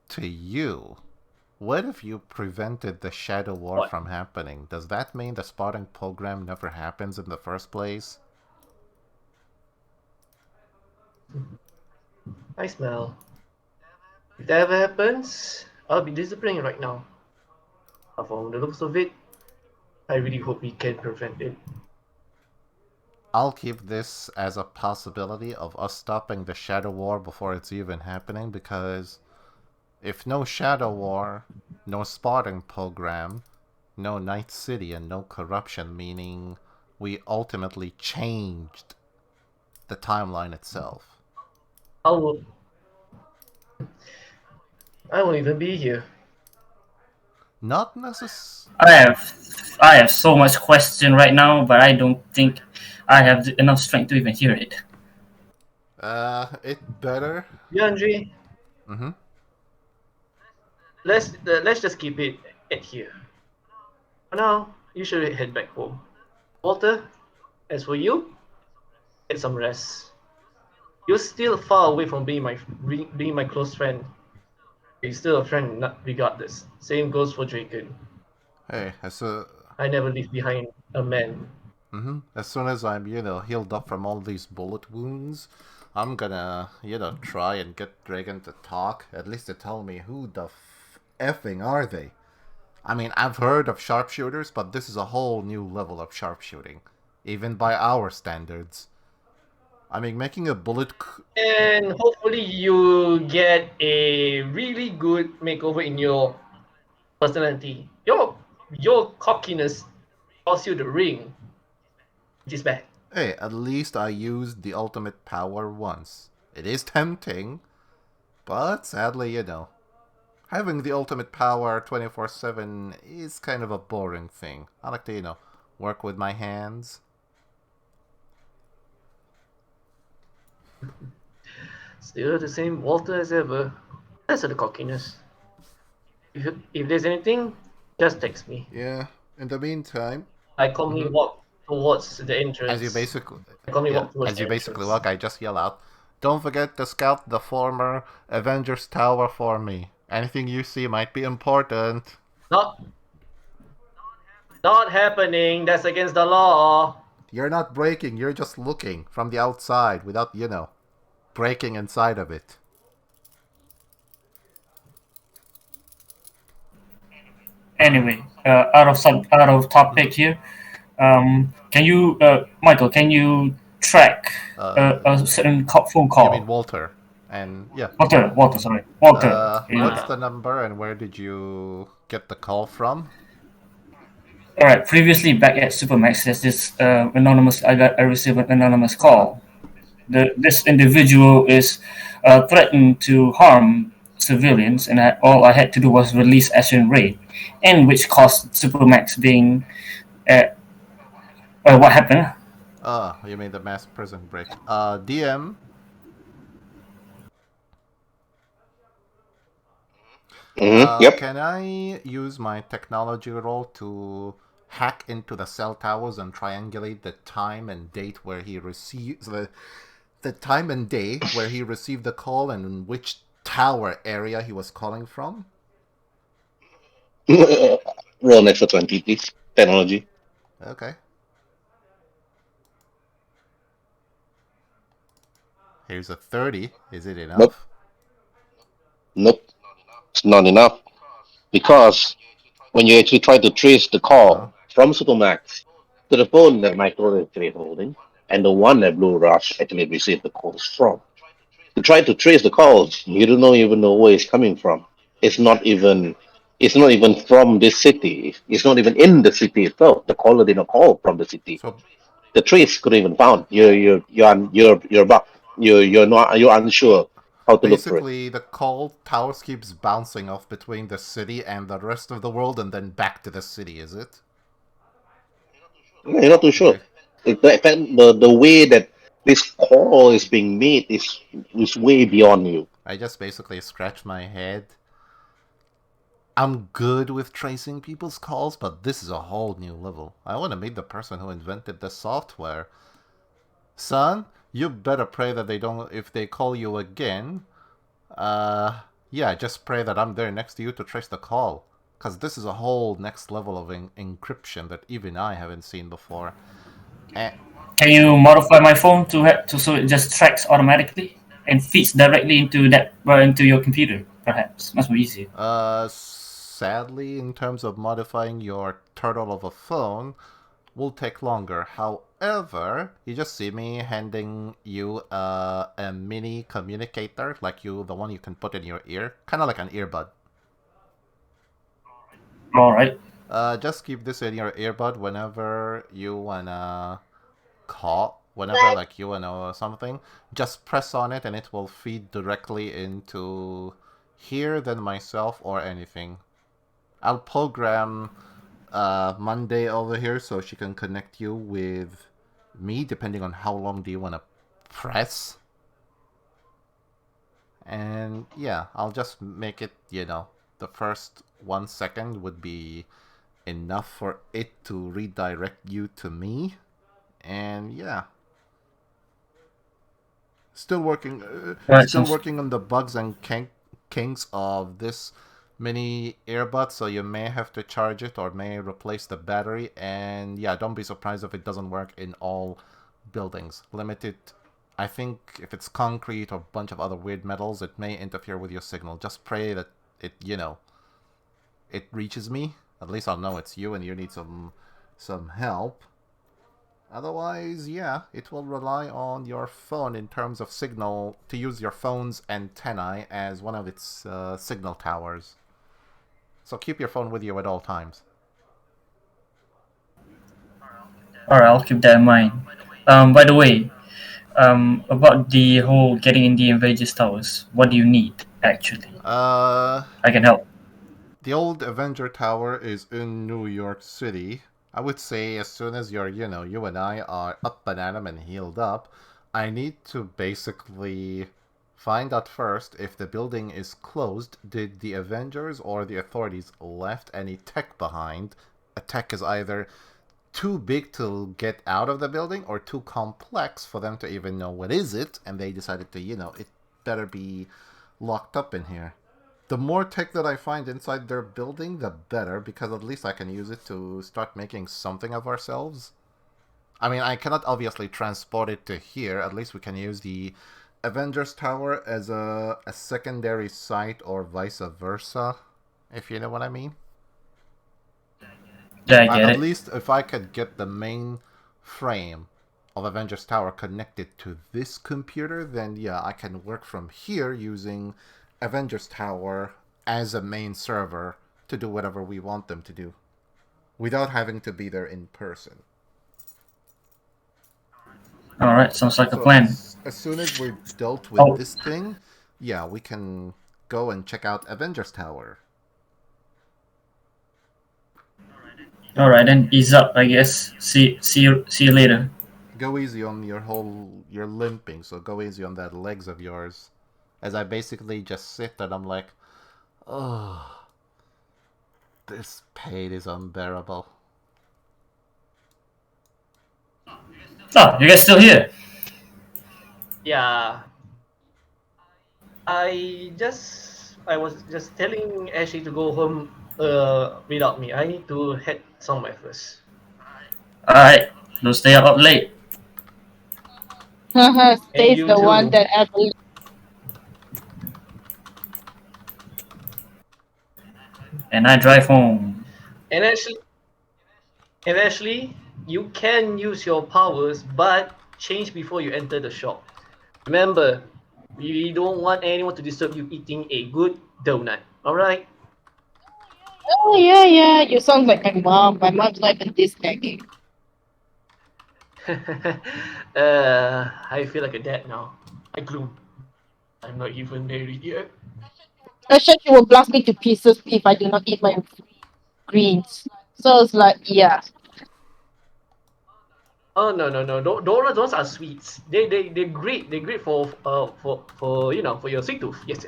to you. What if you prevented the Shadow War from happening? Does that mean the Spartan program never happens in the first place? I smell. If that ever happens, I'll be disappearing right now. But from the looks of it, I really hope we can prevent it. I'll keep this as a possibility of us stopping the Shadow War before it's even happening, because if no Shadow War, no Spartan program, no Night City, and no corruption, meaning we ultimately changed the timeline itself. I won't even be here. Not necessarily. I have so much question right now, but I don't think I have enough strength to even hear it. It better. Yeah, Andre. Mm-hmm. Let's just keep it at here. For now, you should head back home. Walter, as for you, get some rest. You're still far away from being my close friend. You're still a friend, not regardless. Same goes for Draken. Hey, I never leave behind a man. As soon as I'm, healed up from all these bullet wounds, I'm gonna, try and get Dragon to talk, at least to tell me who the effing are they. I mean, I've heard of sharpshooters, but this is a whole new level of sharpshooting, even by our standards. I mean, making a bullet. And hopefully you get a really good makeover in your personality. Your cockiness costs you the ring, which is bad. Hey, at least I used the ultimate power once. It is tempting, but sadly, having the ultimate power 24/7 is kind of a boring thing. I like to, work with my hands. Still the same Walter as ever. That's the cockiness. If there's anything, just text me. Yeah, in the meantime, I calmly walk towards the entrance. as you basically entrance. walk, I just yell out, "Don't forget to scout the former Avengers Tower for me. Anything you see might be important." Not happening. That's against the law. You're not breaking, you're just looking from the outside without, breaking inside of it. Anyway, out of topic here. Can you, Michael? Can you track a certain phone call? You mean Walter? And yeah. Walter, sorry, Walter. What's the number and where did you get the call from? All right. Previously, back at Supermax, there's this anonymous. I received an anonymous call. This individual is threatened to harm civilians, and all I had to do was release Ashen Ray, and which caused Supermax being. What happened? You mean the mass prison break? DM. Yep. Can I use my technology roll to hack into the cell towers and triangulate the time and date where he receives the time and day where he received the call and which tower area he was calling from? Roll an extra 20, please. Technology. Okay. Here's a 30. Is it enough? Nope. It's not enough. Because when you actually try to trace the call from Supermax to the phone that Michael is actually holding, and the one that Blue Rush actually received the calls from. To try to trace the calls, you don't even know where it's coming from. It's not even from this city. It's not even in the city itself. The caller didn't call from the city. So The trace couldn't even found. You're bugged. You're unsure how to look for it. basically, the call towers keeps bouncing off between the city and the rest of the world and then back to the city, is it? You're not too sure. Okay. In fact, the way that this call is being made is way beyond you. I just basically scratch my head. I'm good with tracing people's calls, but this is a whole new level. I want to meet the person who invented the software. Son, you better pray that they don't, if they call you again, yeah, just pray that I'm there next to you to trace the call. Because this is a whole next level of encryption that even I haven't seen before. Can you modify my phone to so it just tracks automatically and feeds directly into your computer? Perhaps much more easier. Sadly, in terms of modifying your turtle of a phone, will take longer. However, you just see me handing you a mini communicator, like the one you can put in your ear, kind of like an earbud. All right. Just keep this in your earbud whenever you wanna call, whenever like you wanna something. Just press on it, and it will feed directly into here, then myself or anything. I'll program Monday over here so she can connect you with me, depending on how long do you want to press. And yeah, I'll just make it, the first 1 second would be enough for it to redirect you to me. And yeah. Still working on the bugs and kinks of this mini earbud, so you may have to charge it or may replace the battery. And yeah, don't be surprised if it doesn't work in all buildings. Limit it I think if it's concrete or a bunch of other weird metals, it may interfere with your signal. Just pray that it, it reaches me. At least I'll know it's you and you need some help. Otherwise, yeah, it will rely on your phone in terms of signal to use your phone's antennae as one of its signal towers. So keep your phone with you at all times. Alright, I'll keep that in mind. By the way, about the whole getting in the Avengers Towers, what do you need, actually? I can help. The old Avenger Tower is in New York City. I would say as soon as you and I are up and at 'em and healed up, I need to basically find out first if the building is closed. Did the Avengers or the authorities left any tech behind? A tech is either too big to get out of the building or too complex for them to even know what is it, and they decided to, it better be locked up in here. The more tech that I find inside their building, the better, because at least I can use it to start making something of ourselves. I mean, I cannot obviously transport it to here. At least we can use the Avengers Tower as a secondary site or vice versa, if you know what I mean. Yeah, I get At it. least if I could get the main frame of Avengers Tower connected to this computer, then yeah, I can work from here using Avengers Tower as a main server to do whatever we want them to do without having to be there in person. Alright, sounds like a So plan. as soon as we're dealt with this thing, yeah, we can go and check out Avengers Tower. Alright, then ease up, I guess. See you later. Go easy on you're limping, so go easy on that legs of yours. As I basically just sit and I'm like, oh, this pain is unbearable. Oh, you guys still here? Yeah. I was just telling Ashley to go home without me. I need to head somewhere first. Alright, don't stay up late. Stays you the too. one that ever. And I drive home. And actually, you can use your powers, but change before you enter the shop. Remember, we don't want anyone to disturb you eating a good donut. Alright? Oh yeah. You sound like my mom. My mom's not even this techy. I feel like a dad now. I gloom. I'm not even married yet. I sure she will blast me to pieces if I do not eat my greens. So it's like, yeah. Oh no. Those are sweets. They're great. They're great for for your sweet tooth. Yes.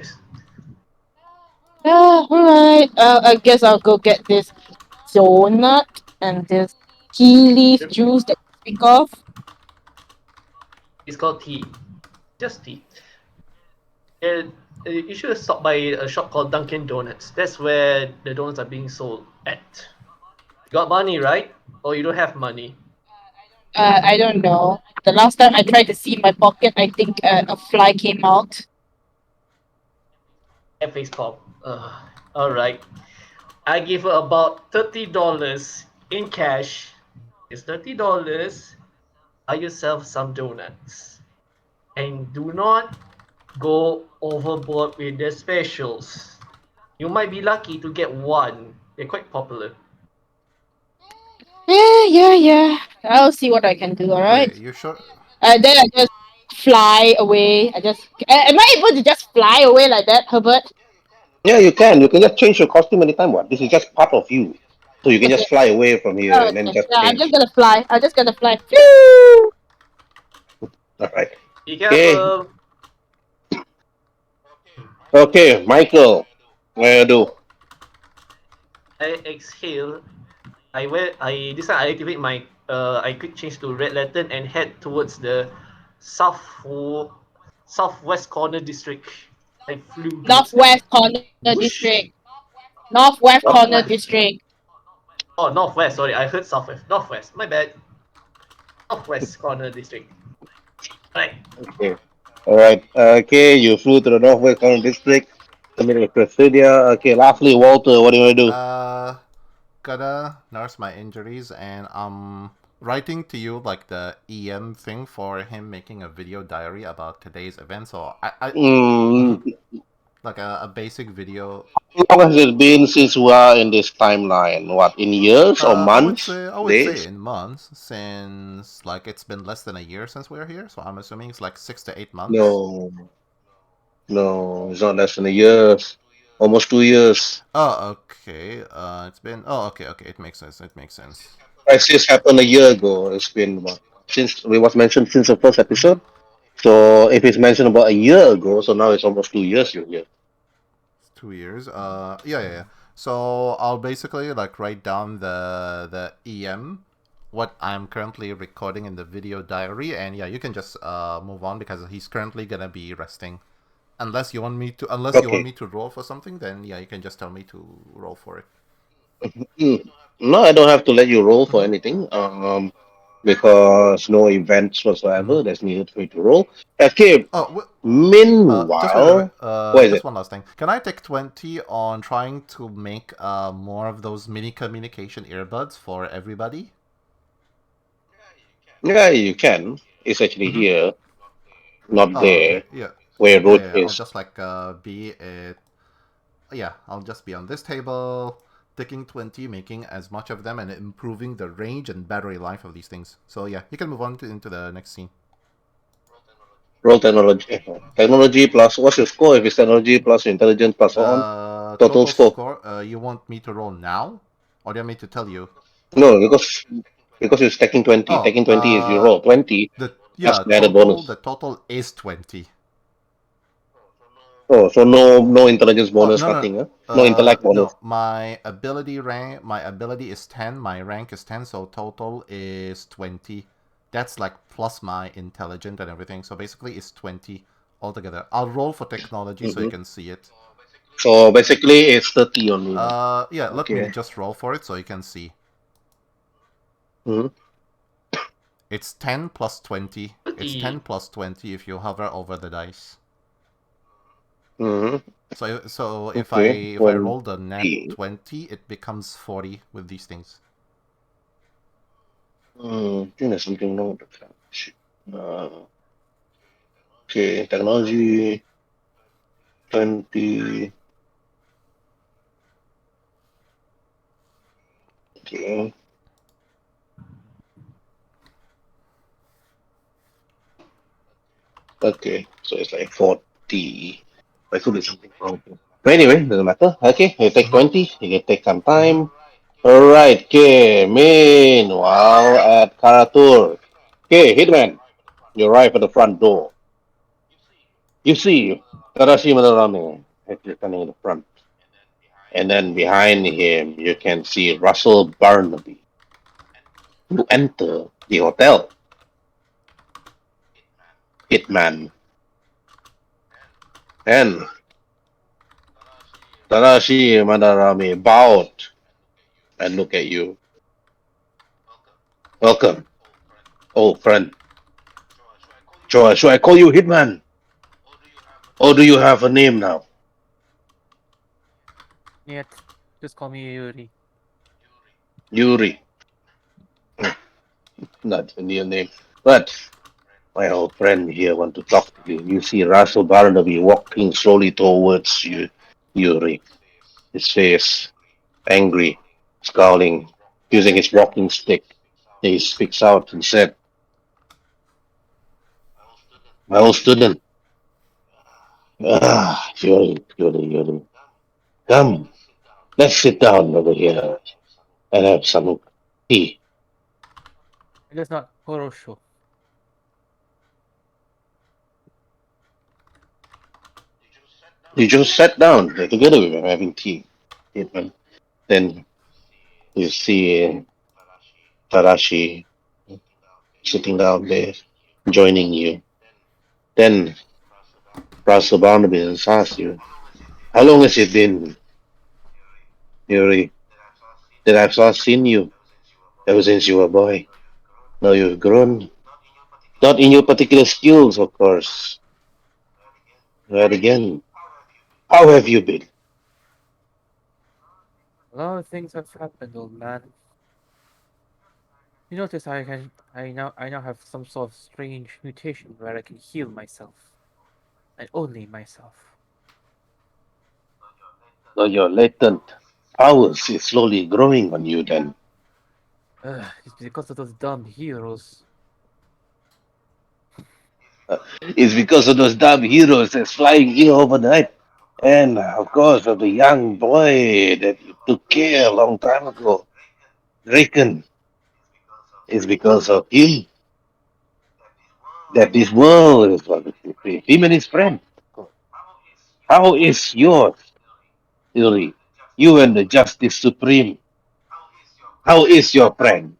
Yeah, alright. I guess I'll go get this donut and this tea leaf juice that you speak of. It's called tea. Just tea. And you should have stopped by a shop called Dunkin' Donuts. That's where the donuts are being sold at. You got money, right? Or you don't have money? I don't know. The last time I tried to see my pocket, I think a fly came out. At face pop. Alright. I give her about $30 in cash. It's $30. Buy yourself some donuts. And do not go overboard with the specials. You might be lucky to get one. They're quite popular. Yeah. I'll see what I can do, alright? Wait, you sure? Then I just fly away. Am I able to just fly away like that, Herbert? Yeah, you can. You can just change your costume anytime. What? This is just part of you, so you can Okay. just fly away from here and then Okay. just Yeah, I'm change. just gonna fly. I'm just gonna fly. Phew! All right. Be Okay. careful. Okay, Michael. Where do? I exhale. This time I activate my I quick change to red lantern and head towards the southwest corner district. I flew towards there. Northwest corner Whoosh. district. Northwest corner Northwest. district. Oh, northwest. Sorry, I heard southwest. Northwest. My bad. Northwest corner district. Right. Okay. All right. Okay, you flew to the Northwest Corner District, committed a procedure. Okay, lastly, Walter, what do you want to do? Gotta nurse my injuries, and I'm writing to you like the EM thing for him making a video diary about today's event. So Mm, like a basic video. how long has it been since we are in this timeline? What, in years or months? I would say Days? in months, since like it's been less than a year since we're here. So I'm assuming it's like 6 to 8 months. No, no, it's not less than a year. Almost 2 years. Oh, okay. It's been. Oh, okay, okay. It makes sense. It makes sense. Crisis happened a year ago. It's been what? Since it was mentioned since the first episode. So if it's mentioned about a year ago, so now it's almost 2 years you're here. 2 years. Yeah, yeah, yeah. So I'll basically like write down the EM, what I'm currently recording in the video diary, and yeah, you can just move on because he's currently gonna be resting. Unless you want me to, Okay. roll for something, then yeah, you can just tell me to roll for it. Mm. No, I don't have to let you roll for Mm-hmm. anything. Because no events Mm-hmm. whatsoever that's needed for you to roll. Okay. Oh, just wait, wait, wait. Meanwhile, what is Just it? one last thing. Can I take 20 on trying to make more of those mini communication earbuds for everybody? Yeah, you can. It's actually Mm-hmm. here, not Oh, okay. there, Yeah. where Yeah, road yeah, yeah. I'll is. just like be it. Yeah, I'll just be on this table, taking 20, making as much of them, and improving the range and battery life of these things. So yeah, you can move on into the next scene. Roll technology. Technology plus what's your score if it's technology plus intelligence plus so on? Total Total score. score. You want me to roll now, or do you want me to tell you? No, because you're stacking 20. Oh, Stacking 20 is you roll 20 plus the added the bonus. total is 20. Oh, so no intelligence Oh, bonus, no, no. nothing, huh? No intellect bonus. No. My ability is 10. My rank is 10. So total is 20. That's like plus my intelligent and everything. So basically, it's 20 altogether. I'll roll for technology so you Hmm. can see it. So basically it's 30 only. Yeah. Let me Okay. just roll for it so you can see. Hmm. It's 10 plus 20. It's 10 30. plus 20 if you hover over the dice. Hmm. So Okay. if I roll the net 20. 20, it becomes 40 with these things. I think there's something wrong with the couch. Okay, technology 20. Okay. Okay, so it's like 40. I thought there's something wrong. But anyway, doesn't matter. Okay, you take 20, you can take some Mm-hmm. time. Alright, okay. Meanwhile, at Karatur. Okay, Hitman, you arrive at the front door. You see Tadashi Madarame actually standing in the front. And then behind him, you can see Russell Barnaby. You enter the hotel. Hitman. And Tadashi Madarame bowed and looked at you. Welcome, old friend. Should I call you Hitman? Or do you have a name now? Yet, just call me Yuri. Yuri. Not a new name. But my old friend here want to talk to you. You see Russell Barnaby walking slowly towards you, Yuri. His face angry, scowling, using his walking stick. He speaks out and said, my old student, Yuri. Come, let's sit down over here and have some tea. It is not Horosho. You just sat down together with him having tea. Then you see Tarashi sitting down there, joining you. Then Russell Barnaby asks you, how long has it been, Yuri, that I've not seen you ever since you were a boy? Now you've grown. Not in your particular skills, of course. Right again. How have you been? A lot of things have happened, old man. You notice I now have some sort of strange mutation where I can heal myself. And only myself. So your latent powers is slowly growing on you then. It's because of those dumb heroes. It's because of those dumb heroes that's flying here overnight. And of course of the young boy that you took care a long time ago. Reckon it's because of him that this world is going to be free. Him and his friend. How is yours, Yuri? You and the Justice Supreme. How is your friend?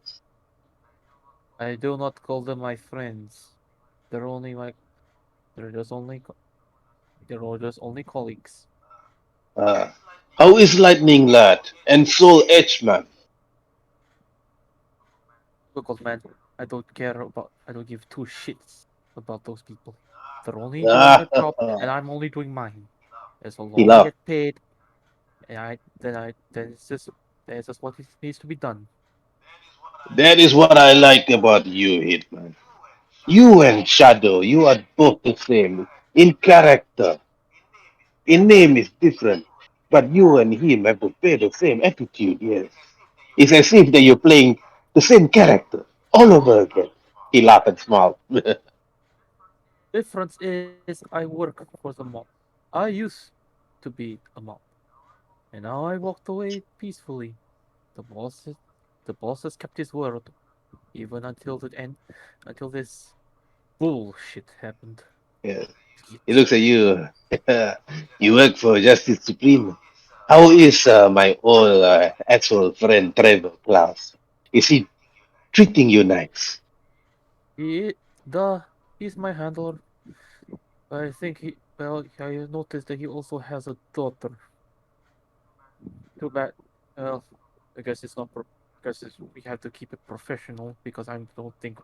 I do not call them my friends. They're only my they're just only co- they're all just only colleagues. Uh, how is Lightning Lad and Soul Edge Man? Look, old man, I don't give two shits about those people. They're only doing Ah, their job and I'm only doing mine. And so he long I laughed. get paid and then it's just what needs to be done. That is what I like about you, Hitman. You and Shadow, you are both the same. In character, in name is different. But you and him have to play the same attitude, yes. It's as if that you're playing the same character all over again. He laughed and smiled. Difference is I work for the mob. I used to be a mob. And now I walked away peacefully. The boss has, the boss has kept his word, even until this bullshit happened. Yeah. He Idiot. looks at you. You work for Justice Supreme. How is my old actual friend Trevor Klaus? Is he treating you nice? He, the, he's my handler. I noticed that he also has a daughter. Too bad. Well, I guess it's not we have to keep it professional because I don't think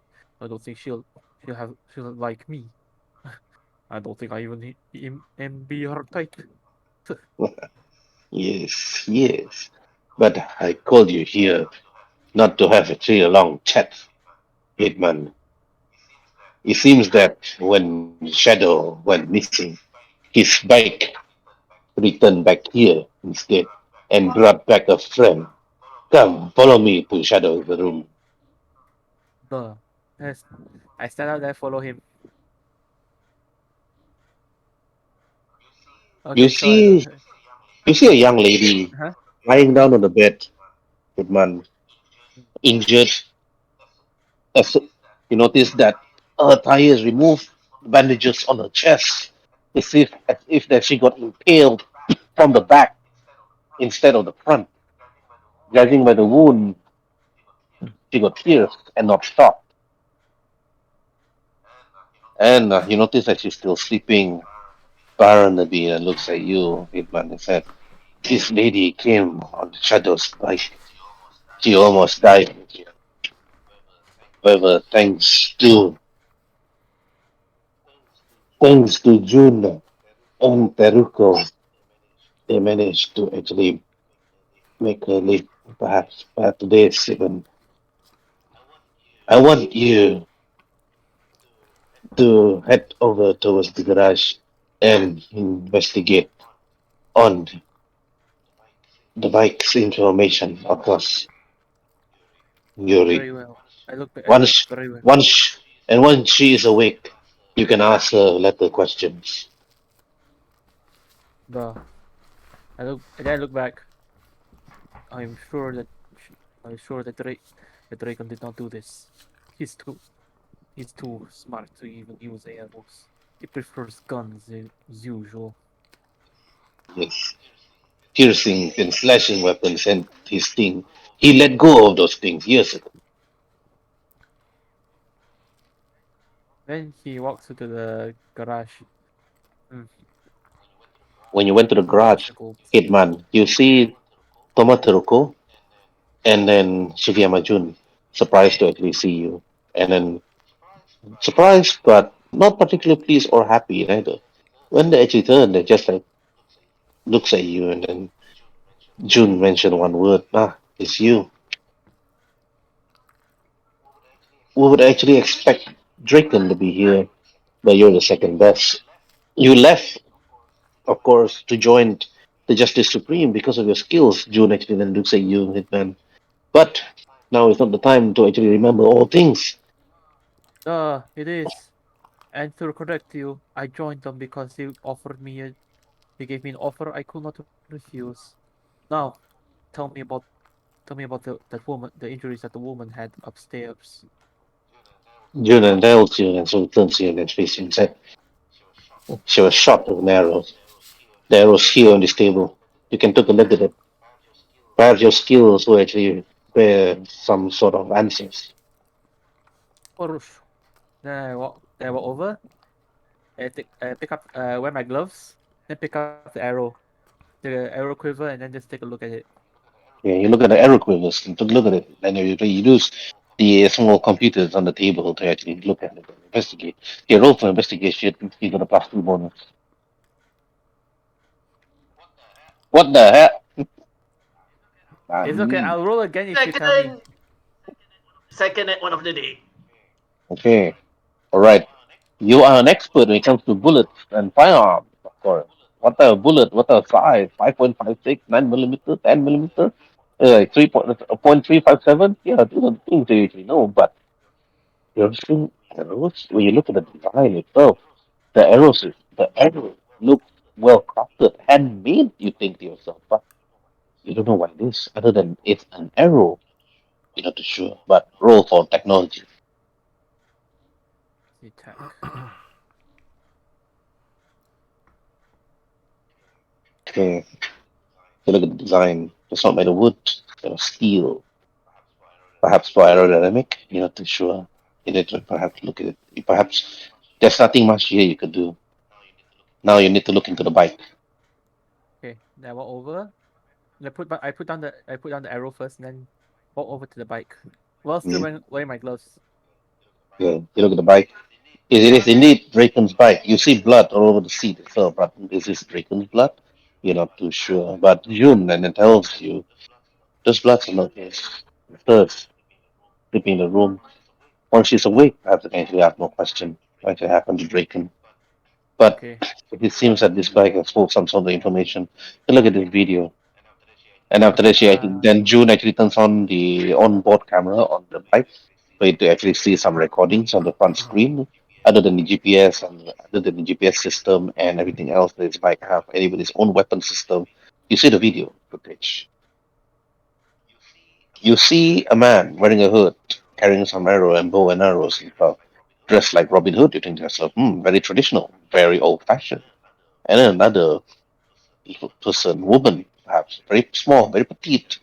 she'll like me. I don't think I even am be her type. Yes, yes. But I called you here not to have a 3 long chat, Hitman. It seems that when Shadow went missing, his bike returned back here instead and brought back a friend. Come, follow me to Shadow's room. Duh. Yes. I stand out there, follow him. You Okay, so see, you see a young lady huh? lying down on the bed, Hitman, injured. As you notice that her tires removed, bandages on her chest, as if that she got impaled from the back instead of the front. Judging by the wound, she got pierced and not shot. And you notice that she's still sleeping. Barnaby looks at you, Hitman, and said, "This lady came on the Shadow's bike. She almost died. However, thanks to June and Teruko, they managed to actually make her live. Perhaps today is even. I want you to head over towards the garage and investigate on the bike's information, of course, Yuri. Very well. I look Once, very well. once she is awake, you can ask her letter questions. Duh. And I look back. I'm sure that I'm sure that Dragon did not do this. He's too he's too smart to even use arrows. He prefers guns as usual. Yes, piercing and slashing weapons and his thing. He let go of those things years ago. Then he walks into the garage. Hmm, When you went to the so garage, difficult. Hitman, you see Tomateruko and then Sugiyama Jun, surprised to actually see you. And then Surprised, but not particularly pleased or happy either. When they actually turn, they just like looks at you, and then June mentioned one word. Ah, it's you. We would actually expect Draken to be here, but you're the second best. You left, of course, to join the Justice Supreme because of your skills. June actually then looks at you, Hitman. But now is not the time to actually remember all things. It is. And to correct you, I joined them because they gave me an offer I could not refuse. Now, tell me about tell me about the injuries that the woman had upstairs. June and tells you, and so turns to you and then faces you and said, she was shot with an arrow. The arrow's here on this table. You can take a look at it. Perhaps your skills will actually bear some sort of answers. Or then I walk over, pick up wear my gloves, then pick up the arrow quiver, and then just take a look at it. Yeah, you look at the arrow quivers and take a look at it. Then you use the small computers on the table to actually look at it and investigate. You roll for investigation, you got a +2 bonus. What the heck? It's okay. I'll roll again if you tell me. Second at one of the day. Okay, alright. You are an expert when it comes to bullets and firearms, of course. What type of bullet? What type of size? 5.56, 9 millimeter, 10 millimeter, 3.357. Yeah, these are the things you usually know. But you're seeing arrows. When you look at the design itself, the arrows look well crafted, handmade. You think to yourself, but you don't know what it is, other than it's an arrow. You're not too sure. But roll for technology. The attack. Okay, you look at the design. It's not made of wood. It's made of steel. Perhaps for aerodynamic. You're not too sure. You need to perhaps look at it. Perhaps there's nothing much here you could do. Now you need to look into the bike. Okay, then I walk over. And I put down the arrow first, and then walk over to the bike while still Mm. wearing my gloves. Yeah, you look at the bike. It is indeed Draken's bike. You see blood all over the seat itself, but is this Draken's blood? You're not too sure. But June and it tells you those bloods are not his. First, sleeping in the room. Once she's awake, perhaps I can actually ask more question. What actually happened to Draken? But Okay. it seems that this bike has pulled some sort of information. You look at this video. And after Okay. that, then June actually turns on the onboard camera on the bike for you to actually see some recordings on the front screen, other than the GPS and other than the GPS system and everything else that this bike have, and even its own weapon system. You see the video footage. You see a man wearing a hood, carrying some arrow and bow and arrows and stuff, dressed like Robin Hood. You think to yourself, very traditional, very old-fashioned. And then another person, woman, perhaps very small, very petite,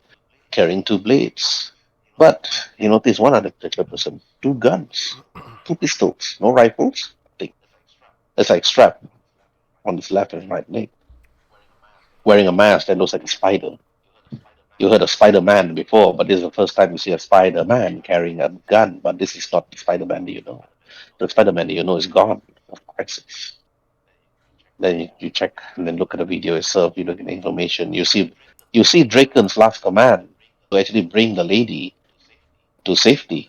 carrying two blades. But you notice one other particular person, two guns, two pistols, no rifles. I think it's like strap on his left and right leg, wearing a mask that looks like a spider. You heard of Spider-Man before, but this is the first time you see a Spider-Man carrying a gun. But this is not the Spider-Man that you know. The Spider-Man that you know is gone of crisis. Then you check and then look at the video itself. You look at the information. You see Draken's last command to actually bring the lady to safety,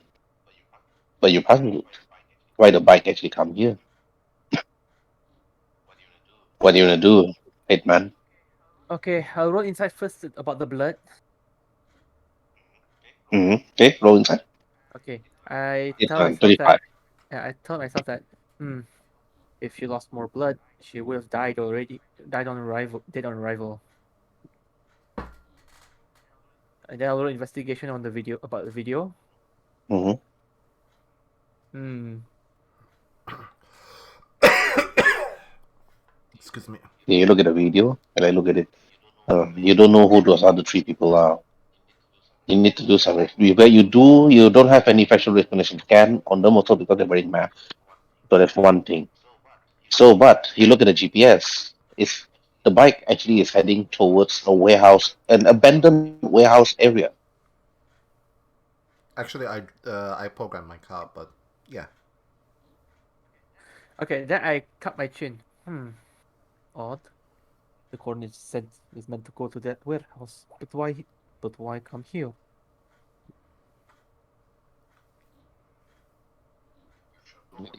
but you're puzzled why the bike actually come here. What are you gonna do, Hitman? Okay, I'll roll inside first about the blood. Okay, roll inside. Okay, I tell Hitman, myself that 25. yeah, I tell myself that if she lost more blood, she would have died already, dead on arrival. And then I'll roll investigation on the video about the video. Mm-hmm. Hmm. Excuse me. Yeah, you look at the video, and I look at it. You don't know who those other three people are. You need to do something. You don't have any facial recognition scan on them also because they're wearing masks. So that's one thing. So, but you look at the GPS. It's the bike actually is heading towards a warehouse, an abandoned warehouse area. Actually, I programmed my car, but yeah. Okay, then I cut my chin. Odd. The coordinates said is meant to go to that warehouse, but why? But why come here?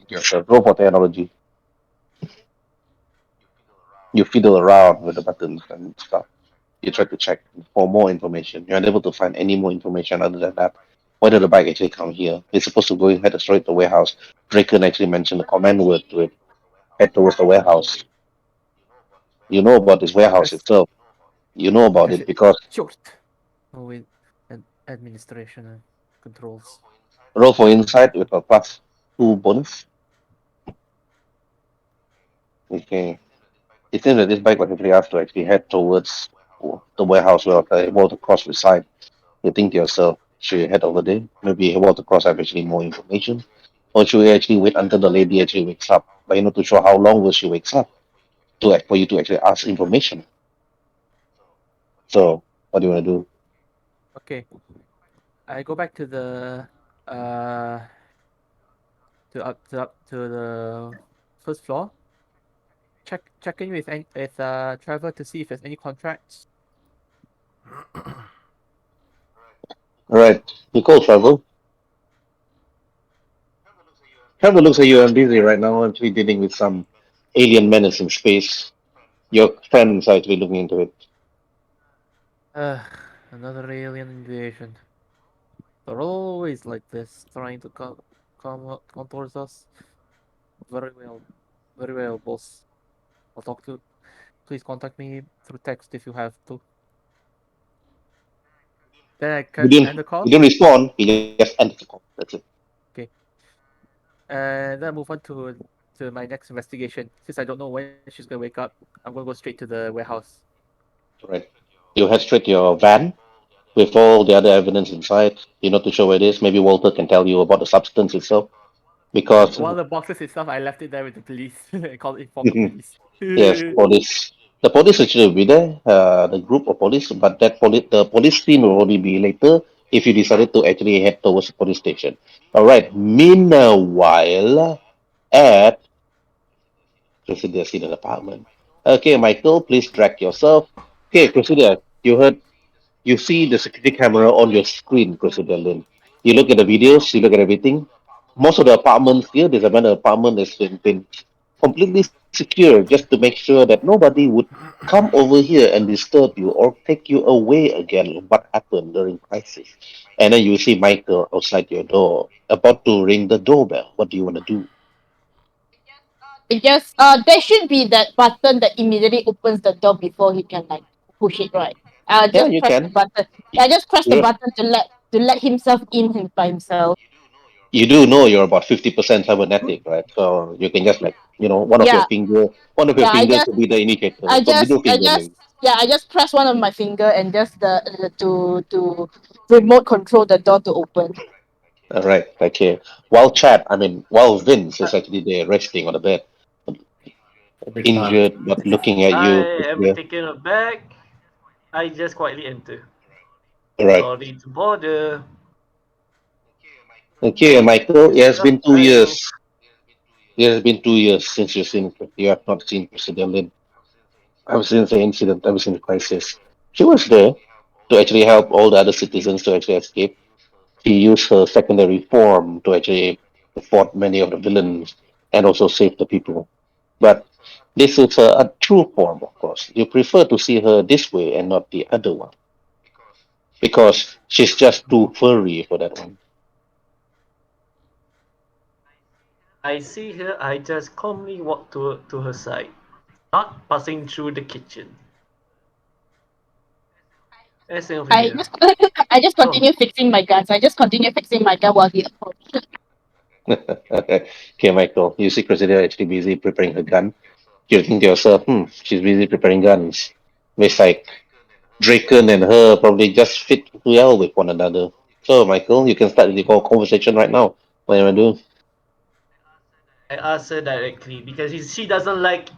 Yourself. Roll for technology. You fiddle around with the buttons and stuff. You try to check for more information. You're unable to find any more information other than that. Why did the bike actually come here? It's supposed to go head straight to the warehouse. Draken actually mentioned the command word to it. Head towards the warehouse. You know about this warehouse Because itself. You know about because it it's because short. Oh wait, and administration and controls. roll for insight with a +2 bonus. Okay. It seems that this bike was actually asked to actually head towards the warehouse where the water cross reside. You think to yourself, should you head over there? Maybe water cross have actually more information. Or should we actually wait until the lady actually wakes up? But you're not too sure how long will she wakes up for you to actually ask information. So what do you want to do? Okay, I go back to the uh to the first floor. Check in with Trevor to see if there's any contracts. Alright, you call Trevor. Trevor looks at you. I'm busy right now. I'm actually dealing with some alien menace in space. Your friends are actually looking into it. Uh, another alien invasion. They're always like this, trying to come towards us. Very well, very well, boss. I'll talk to. Please contact me through text if you have to. Then I You can didn't end the call. you didn't respond, you just ended the call. That's it. Okay, and then I move on to my next investigation. Since I don't know when she's gonna wake up, I'm gonna go straight to the warehouse. Right. You head straight to your van with all the other evidence inside. You're not too sure where it is. Maybe Walter can tell you about the substance itself. Because While the boxes itself, I left it there with the police. I called inform the police. yes, police. The police actually will be there, the group of police, but the police scene will only be later if you decided to actually head towards the police station. All right. Meanwhile, at Presidia's in an apartment. Okay, Michael, please drag yourself. Okay, Presidia, you see the security camera on your screen, Presidia Lin. You look at the videos, you look at everything. Most of the apartments here, there's another apartment that's been completely secure just to make sure that nobody would come over here and disturb you or take you away again. What happened during crisis? And then you see Michael outside your door, about to ring the doorbell. What do you want to do? It just there should be that button that immediately opens the door before he can like push it, right? Yeah, Just you press the can. button. Yeah, just press the You button to let himself in by himself. you do know you're about 50% cybernetic, right? So you can just like, Yeah, one of your yeah. fingers will be the indicator. I So just, middle I finger just, maybe. yeah, I just press one of my finger and just to remote control the door to open. All right, okay. While Vince is actually there resting on the bed, Every time. injured but looking at I you. am Yeah. taken aback. I just quietly enter. All right. Sorry to bother. Okay, Michael. It This has been two years. subtitle. It has been 2 years since you have not seen President Lin. Ever since the incident, ever since the crisis. She was there to actually help all the other citizens to actually escape. She used her secondary form to actually fought many of the villains and also save the people. But this is a true form, of course. You prefer to see her this way and not the other one because she's just too furry for that one. I see her. I just calmly walk to her side, not passing through the kitchen. As over I here. just, I just Oh, continue fixing my guns. I just continue fixing my gun while he approached. Okay, Michael, you see Cressida actually busy preparing her gun. You think to yourself, she's busy preparing guns. It's like Draken and her probably just fit well with one another. So, Michael, you can start the conversation right now. What do you want to do? I asked her directly because she doesn't like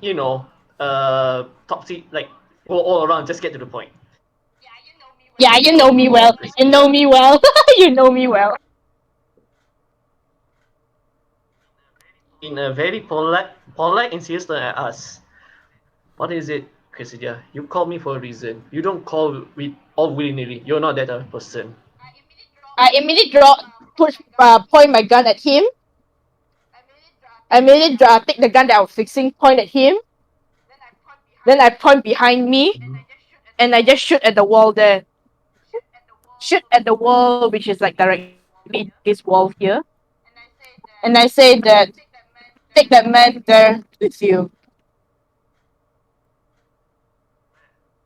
toxic like go all around. Just get to the point. Yeah, you know me Oh, well. You know Priscilla. me well. You know me well. in a very polite and serious tone, I asked, "What is it, Cressidia? You called me for a reason. You don't call with all willy-nilly. You're not that type of person." I immediately point my gun at him. I immediately take the gun that I was fixing, point at him. Then I point behind me, and I just shoot at the wall there. Shoot at the wall, which is like directly this wall here. And I say that, take that man there with you.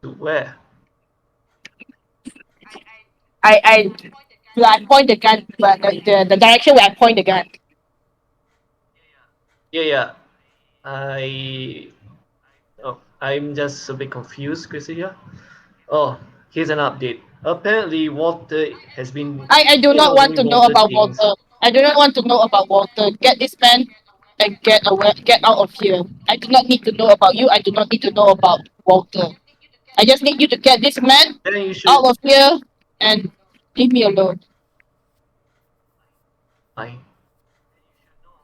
To where? I point the gun, but the direction where I point the gun. Yeah. I'm just a bit confused, Cressidia. Oh, here's an update. Apparently, Walter has been, I do not want doing to know Walter about things. Walter. I do not want to know about Walter. Get this man and get away, get out of here. I do not need to know about you. I do not need to know about Walter. I just need you to get this man Then you should. out of here and leave me alone. Fine.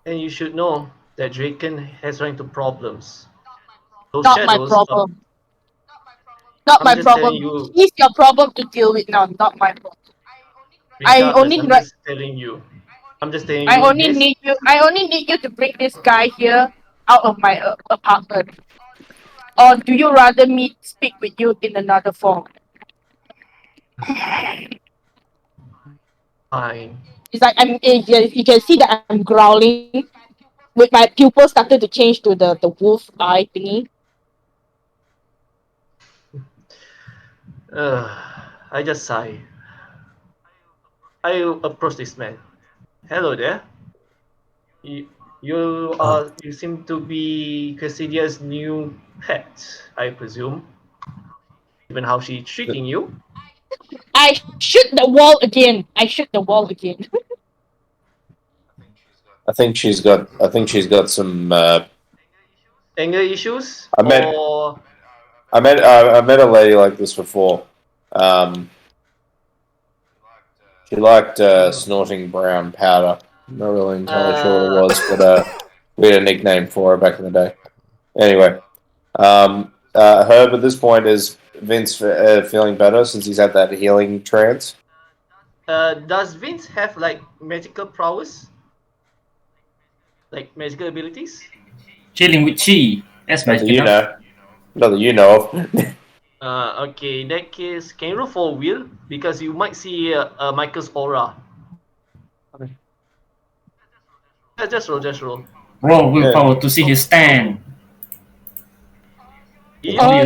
And you should know that Draken has run into problems. Those Not my shadows. problem. Not I'm my just telling problem. you. He's your problem to deal with now. Not my problem. Regardless, I'm just telling you. I'm just telling I you only this. need you. I only need you to bring this guy here out of my apartment. Or do you rather me speak with you in another form? Fine. It's like you can see that I'm growling. With my pupils started to change to the wolf eye thingy. I just sigh. I approach this man. Hello there. You seem to be Cassidia's new pet, I presume. Given how she's treating you. I shoot the wall again. I think she's got some. Anger issues? I met a lady like this before. She liked snorting brown powder. Not really entirely sure what it was, but we had a nickname for her back in the day. Anyway, Herb at this point is Vince feeling better since he's had that healing trance. Does Vince have like magical prowess? Like magical abilities? Chilling with Chi. That's Not that magic you enough. know. Not that you know of. Okay, in that case, can you roll for will? Because you might see Michael's aura. Okay. Just roll. Roll willpower to see his stand. Yeah. I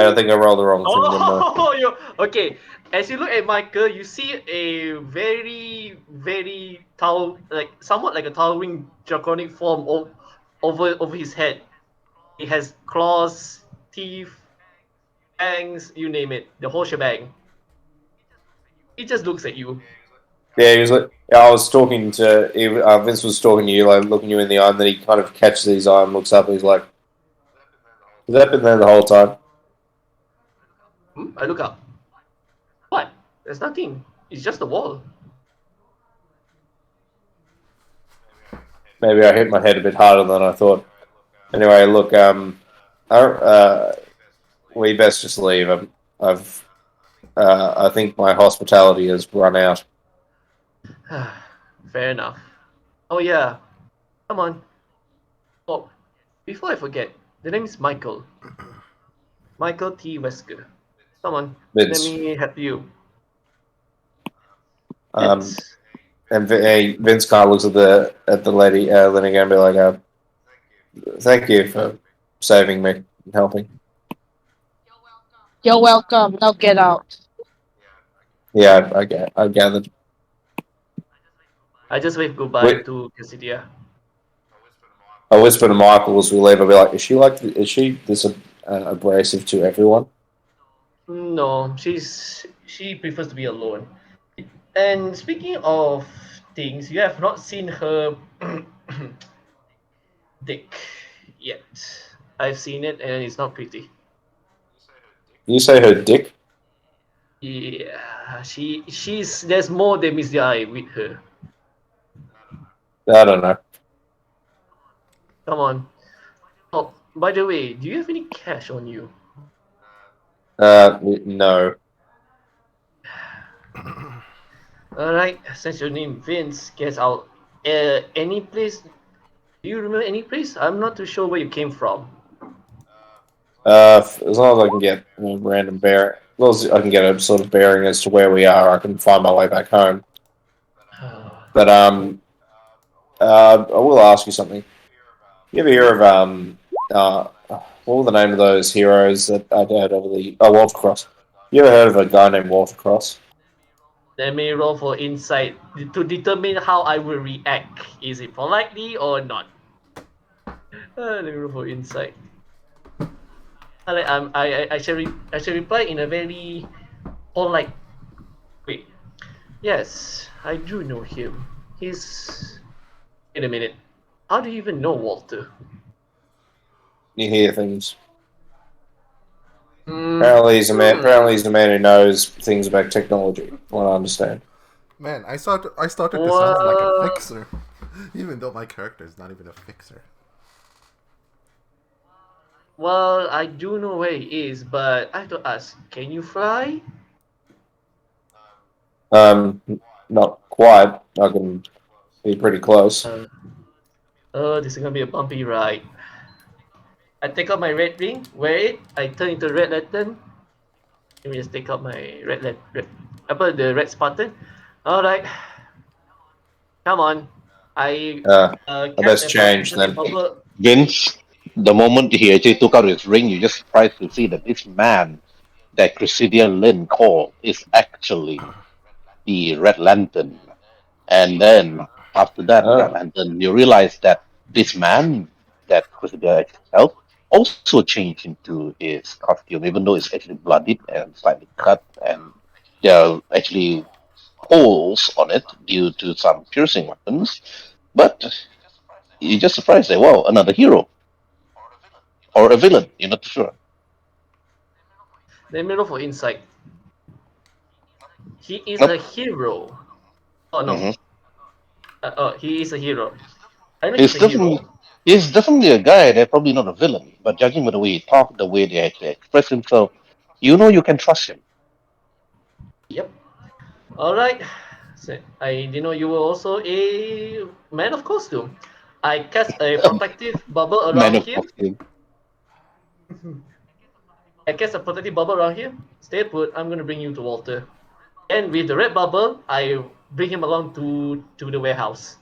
don't think I rolled the wrong thing. Didn't I? Oh, okay. As you look at Michael, you see a very, very somewhat like a towering draconic form over his head. He has claws, teeth, fangs, you name it, the whole shebang. He just looks at you. Yeah, he was like, I was talking to Vince was talking to you, like looking you in the eye, and then he kind of catches his eye and looks up. And he's like, "Has that been there the whole time?" I look up. What? There's nothing. It's just a wall. Maybe I hit my head a bit harder than I thought. Anyway, look, we best just leave. I think my hospitality has run out. Fair enough. Oh yeah. Come on. Oh, before I forget, the name is Michael. Michael T. Wesker. Come on. Vince. Let me help you. And Vince kind of looks at the lady, Lenny, and be like, "Thank you for saving me and helping." You're welcome. Now get out. Yeah, I gathered. I just wave goodbye to Cassidia. I whisper to Michael as we leave. I'll be like, "Is she this abrasive to everyone?" No, she prefers to be alone. And speaking of things, you have not seen her dick yet. I've seen it and it's not pretty. You say her dick? Yeah, she's there's more than meets the eye with her. I don't know. Come on. Oh, by the way, do you have any cash on you? No. Alright, since your name Vince, guess I'll. Any place? Do you remember any place? I'm not too sure where you came from. As long as I can get random bearing, as long as I can get a sort of bearing as to where we are, I can find my way back home. But I will ask you something. You ever hear of what were the name of those heroes that I'd heard over the Walter Cross? You ever heard of a guy named Walter Cross? Let me roll for insight to determine how I will react. Is it politely or not? Let me roll for insight. I shall reply in a very polite way. Yes, I do know him. He's. Wait a minute. How do you even know Walter? You hear things. Mm, Apparently, he's a man. Apparently, he's a man who knows things about technology. What I understand. Man, I started to sound like a fixer, even though my character is not even a fixer. Well, I do know where he is, but I have to ask, can you fly? Not quite. I can be pretty close. This is gonna be a bumpy ride. I take out my red ring, wear it, I turn into a red lantern. Let me just take out my the red Spartan. Alright. Come on. I I cast best a change protective then. bubble. Vince, the moment he actually took out his ring, you just surprised to see that this man that Cressidia Lynn called is actually the Red Lantern. And then after that, Red Lantern, you realize that this man that Cressidia helped also changed into his costume, even though it's actually bloodied and slightly cut, and there are actually holes on it due to some piercing weapons. But you're just surprised that, wow, another hero or a villain, you're not sure. Let me roll for insight. He is Nope. a hero. Oh no. hmm He is a hero. I know He's he's a definitely hero. he's definitely a guy that's probably not a villain, but judging by the way he talk, the way they actually express himself, you know you can trust him. Yep. Alright. So, I didn't know you were also a man of costume. I cast a protective bubble Man around of him. costume. I cast a protective bubble around him. Stay put, I'm gonna bring you to Walter. And with the red bubble, I bring him along to the warehouse.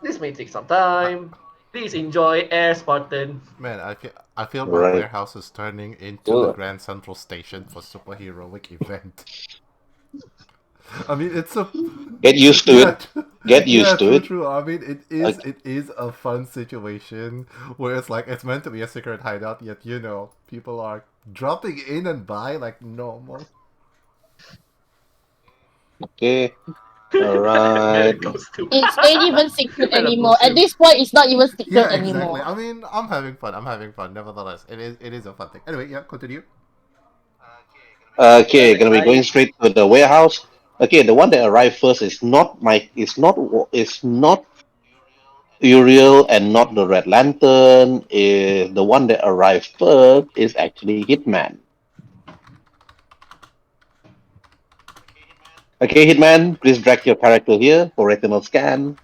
This may take some time. Please enjoy Air Spartan. Man, I feel my Right. warehouse is turning into the Grand Central Station for superheroic event. I mean, it's a Get used to it. Get used to it. true. I mean, Like, it is a fun situation where it's like it's meant to be a secret hideout, yet people are dropping in and by like normal. okay. Man Alright. of costume. It's ain't even secret Man of anymore. At costume. this point, it's not even secret Yeah, anymore. exactly. I mean, I'm having fun. Nevertheless, it is a fun thing. Anyway, yeah, continue. Okay, gonna be I going straight to the warehouse. Okay, the one that arrived first is not it's not Uriel and not the Red Lantern. The one that arrived first is actually Hitman. Okay, Hitman, please drag your character here for retinal scan.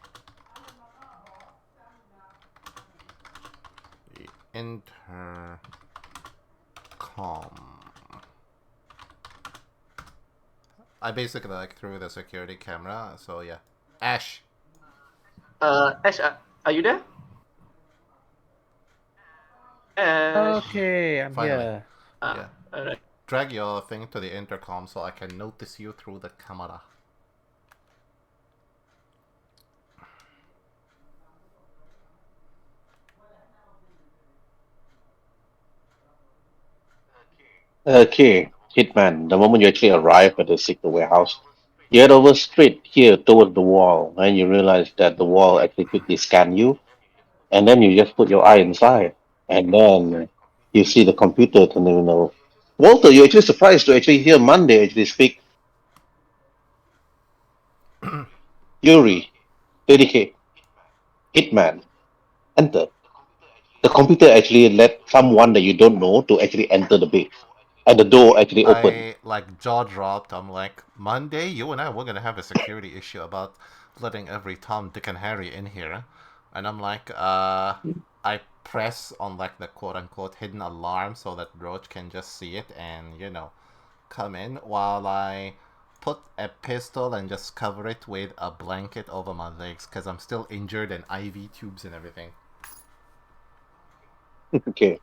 Intercom. I basically like threw the security camera, so yeah. Ash. Ash, are you there? Ash. Okay, I'm Finally. here. Yeah. Alright. Drag your thing to the intercom so I can notice you through the camera. Okay, Hitman, the moment you actually arrive at the secret warehouse, you head over straight here towards the wall, and you realize that the wall actually quickly scan you, and then you just put your eye inside, and then you see the computer terminal. Walter, you're actually surprised to actually hear Monday actually speak. Yuri, 30K. Hitman, enter. The computer actually let someone that you don't know to actually enter the base. And the door actually opened. I like jaw dropped. I'm like, Monday, you and I, we're gonna have a security issue about letting every Tom, Dick, and Harry in here. And I'm like, I press on like the quote unquote hidden alarm so that Roach can just see it and, come in while I put a pistol and just cover it with a blanket over my legs because I'm still injured and IV tubes and everything. Okay.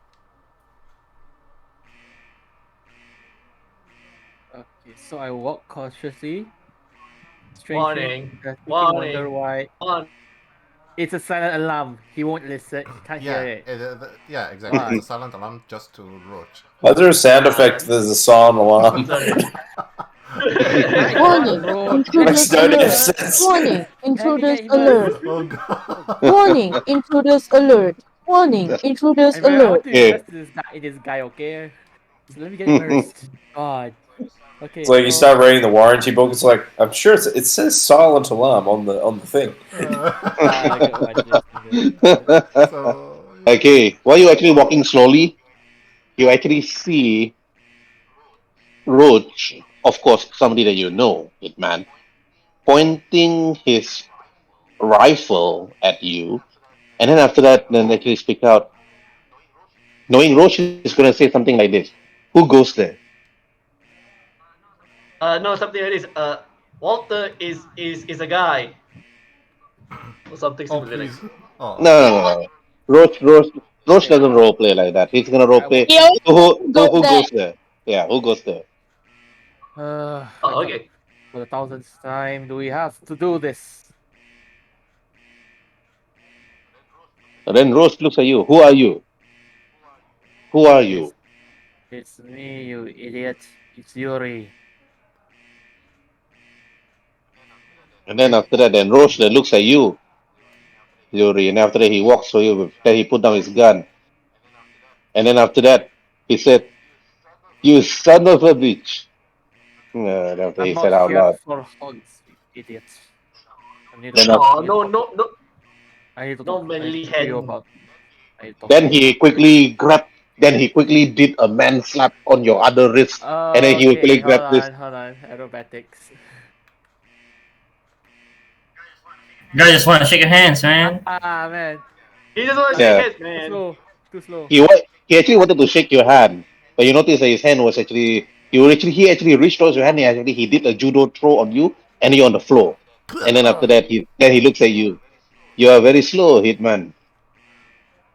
Okay, so I walk cautiously, strangely, Warning. making wonder Warning. why. Warning. It's a silent alarm. He won't listen. He can't hear Yeah, it. yeah, exactly. It's Why? a silent alarm just to Roach. Why is there a sound effect? There's a silent alarm. Sorry. My God, Warning, bro! Makes intruders no damn alert. sense. Warning, Have you intruders get alert. Oh Oh god. God! Warning, intruders alert. Warning, intruders I want alert. to Okay. invest in this guy. Okay, so let me get immersed. God. It's Okay, like you so start reading the warranty book. It's like I'm sure it says silent alarm on the thing. I get what it is. I get it. So Okay. While you're actually walking slowly, you actually see Roach, of course, somebody that you know, Hitman, pointing his rifle at you. And then after that, then actually speak out, knowing Roach is going to say something like this. Who goes there? No, something like this. Walter is a guy or something oh similar. Like. please. Oh No, okay. no, no, no. Roach Okay, doesn't role play like that. He's going to role I play. walk Yo, in. Who go there. goes there? Yeah, who goes there? My Oh, God, okay. for the thousandth time, do we have to do this? And then Roach looks at you. Who are you? Who are It's you? it's me, you idiot. It's Yuri. And then after that, then Roach then looks at you, Yuri. And after that, he walks for you. Then he put down his gun. And then after that, he said, "You son of a bitch." And after I'm he not said out here loud. for hugs, you idiot. I need to Then, talk. Oh no no no I need to no talk. I need to manly talk to you hand. about. I need to talk to then you about. he quickly grabbed. Then he quickly did a man slap on your other wrist, and then he quickly Okay, grabbed this. hold on. Aerobatics. Guys, just want to shake your hands, man. Man. He just want to shake Yeah, hands, Too man. slow. Too slow. he actually wanted to shake your hand, but you notice that his hand was actually he actually reached towards your hand. And actually, he did a judo throw on you, and you're on the floor. And then after that, he looks at you. You are very slow, Hitman.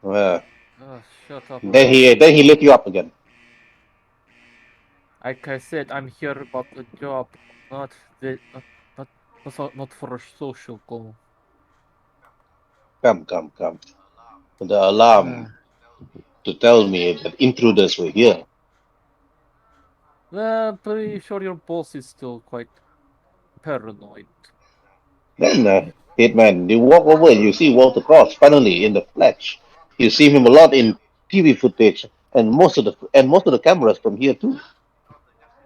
Uh, Oh, shut up, then bro. he lift you up again. Like I said, I'm here about a job, not the not for a social goal. Come. The alarm to tell me that intruders were here. Well, pretty sure your boss is still quite paranoid. Then, Hitman, you walk over and you see Walter Cross finally in the flesh. You see him a lot in TV footage and most of the cameras from here too.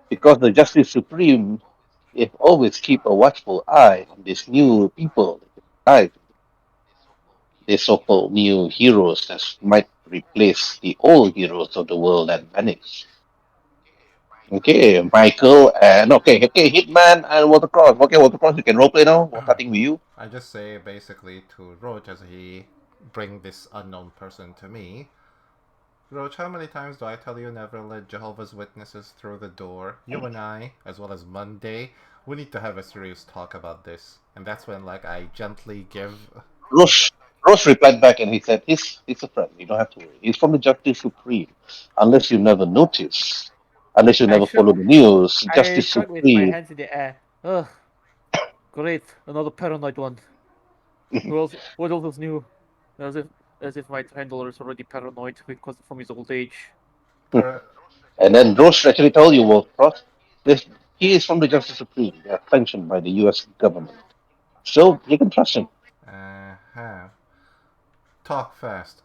Because the Justice Supreme it always keep a watchful eye on these new people, right? These so-called new heroes that might replace the old heroes of the world that vanished. Okay, Michael and okay, Hitman and Walter Cross. Okay, Walter Cross, you can roleplay now. We're starting with you. I just say basically to Roach as he bring this unknown person to me. Roach, how many times do I tell you never let Jehovah's Witnesses through the door? You and I, as well as Monday, we need to have a serious talk about this. And that's when like I gently give Roche Roche replied back and he said, he's a friend, you don't have to worry. He's from the Justice Supreme. Unless you never notice. Unless you I never shrug. follow the news. I Justice shrug with my Supreme. hands in the air. Ugh, great, another paranoid one. Who else knew? As if my handler is already paranoid because from his old age. per And then Roche actually told you, Wolf Cross, this he is from the Justice Supreme. They are sanctioned by the US government. So you can trust him. uh-huh. Talk fast.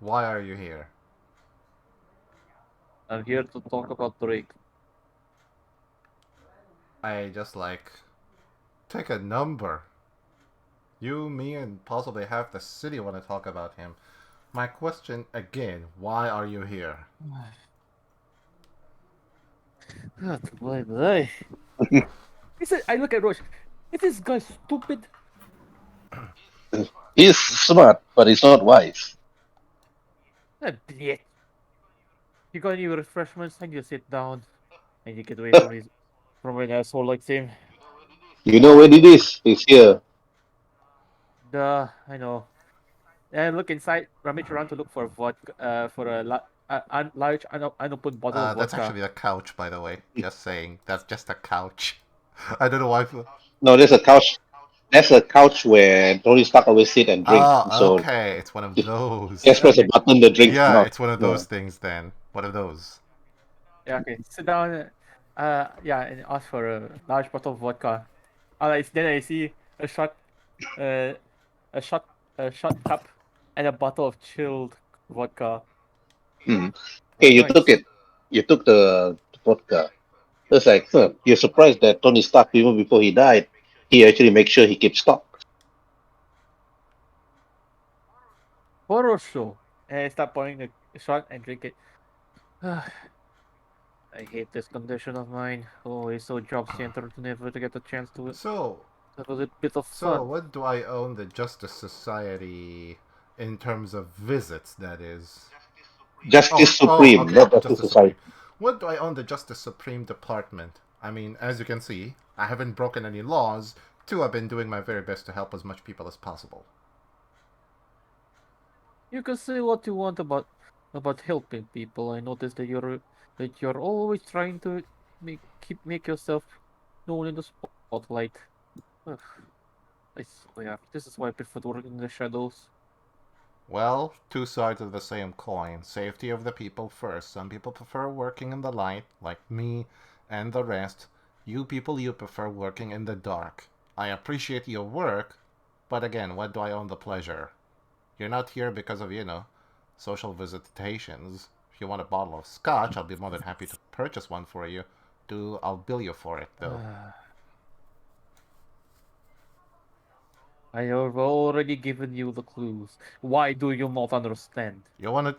Why are you here? I'm here to talk about Drake. I just like take a number. You, me, and possibly half the city want to talk about him. My question again, why are you here? Boy. I look at Roche. Is this guy stupid? He's smart, but he's not wise. Blech. You got any refreshments? And you sit down and you get away from an asshole like him. You know where it is? He's here. Duh, I know. And look inside, rummage around to look for vodka, for a large unopened bottle of That's vodka. actually a couch, by the way. Just saying. That's just a couch. I don't know why. No, there's a couch. There's a couch where Tony Stark always sit and drink. Ah, So okay. It's one of those. just press a Okay, button, the drink come Yeah, out. it's one of Yeah. those things then. One of those. yeah, okay. Sit down, yeah, and ask for a large bottle of vodka. Then I see a shot, uh, a shot, a shot cup, and a bottle of chilled vodka. Hmm. Okay, Very you took nice. it. You took the vodka. It's like, you're surprised that Tony Stark, even before he died, he actually makes sure he keeps stock. Horror show. And I start pouring the shot and drink it. I hate this condition of mine. Always so job centered, never to get a chance to So, have a little bit of so fun. what do I own the Justice Society in terms of visits, that is? Justice Oh, Supreme, okay, not Justice Justice Supreme. Society. What do I own the Justice Supreme Department? I mean, as you can see, I haven't broken any laws. Two, I've been doing my very best to help as much people as possible. You can say what you want about helping people. I noticed that you're always trying to make yourself known in the spotlight. Ugh, I swear, this is why I prefer to work in the shadows. Well, two sides of the same coin. Safety of the people first. Some people prefer working in the light, like me and the rest. You people, you prefer working in the dark. I appreciate your work, but again, what do I own the pleasure? You're not here because of, social visitations. If you want a bottle of scotch, I'll be more than happy to purchase one for you. I'll bill you for it, though. I have already given you the clues. Why do you not understand? You wanna...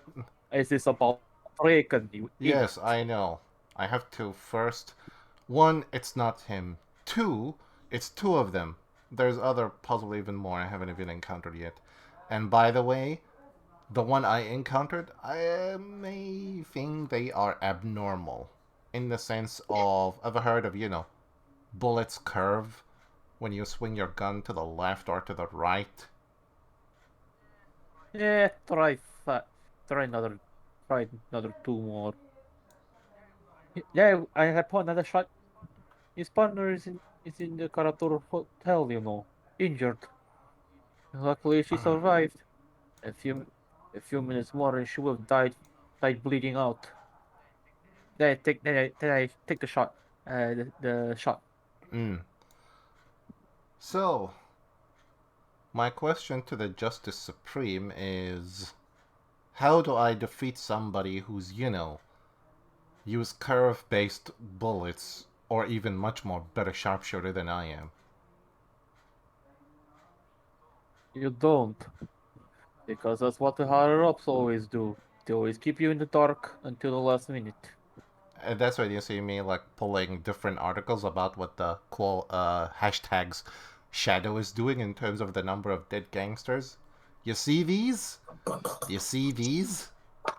Is this about Reagan, you Yes, idiot? I know. I have to first... One, it's not him. Two, it's two of them. There's other, possibly even more, I haven't even encountered yet. And by the way, the one I encountered, I may think they are abnormal. In the sense of, I've heard of, bullets curve when you swing your gun to the left or to the right. Yeah, try another, try another two more. Yeah, I have another shot. His partner is in the Karator hotel, injured. Luckily, she survived. A few a few minutes more, and she would have died bleeding out. Then I take the shot. The shot. Mm. So, my question to the Justice Supreme is, how do I defeat somebody who's, use curve-based bullets, or even much more better sharpshooter than I am? You don't, because that's what the higher ups always do. They always keep you in the dark until the last minute. And that's why you see me like pulling different articles about what the hashtags Shadow is doing in terms of the number of dead gangsters. You see these? You see these?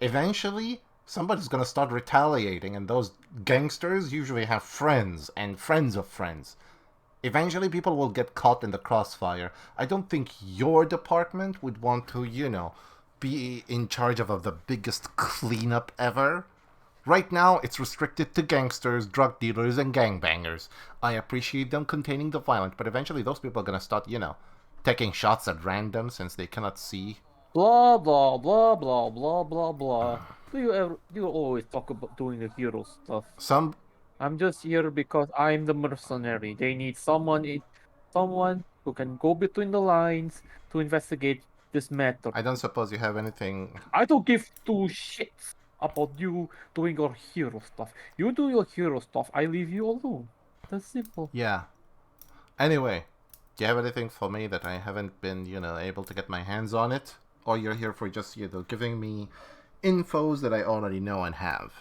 Eventually, somebody's gonna start retaliating, and those gangsters usually have friends and friends of friends. Eventually, people will get caught in the crossfire. I don't think your department would want to, be in charge of the biggest cleanup ever. Right now, it's restricted to gangsters, drug dealers, and gangbangers. I appreciate them containing the violence, but eventually those people are gonna start, taking shots at random since they cannot see. Blah blah blah blah blah blah blah. Do you always talk about doing the hero stuff? Some... I'm just here because I'm the mercenary. They need someone who can go between the lines to investigate this matter. I don't suppose you have anything... I don't give two shits about you doing your hero stuff. You do your hero stuff, I leave you alone. That's simple. Yeah. Anyway, Do you have anything for me that I haven't been, able to get my hands on it? Or you're here for just, giving me infos that I already know and have?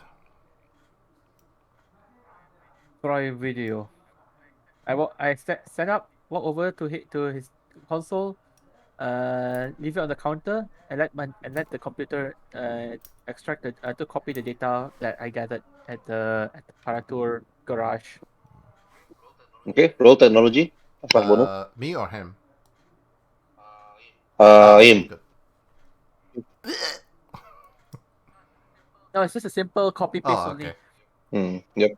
Try video. I set up, walk over to his console, leave it on the counter, and let the computer extract to copy the data that I gathered at the Paratur garage. Okay, roll technology. Plus bonus. Me or him? Okay, Him. good. No, it's just a simple copy paste Oh, only. okay. Yep.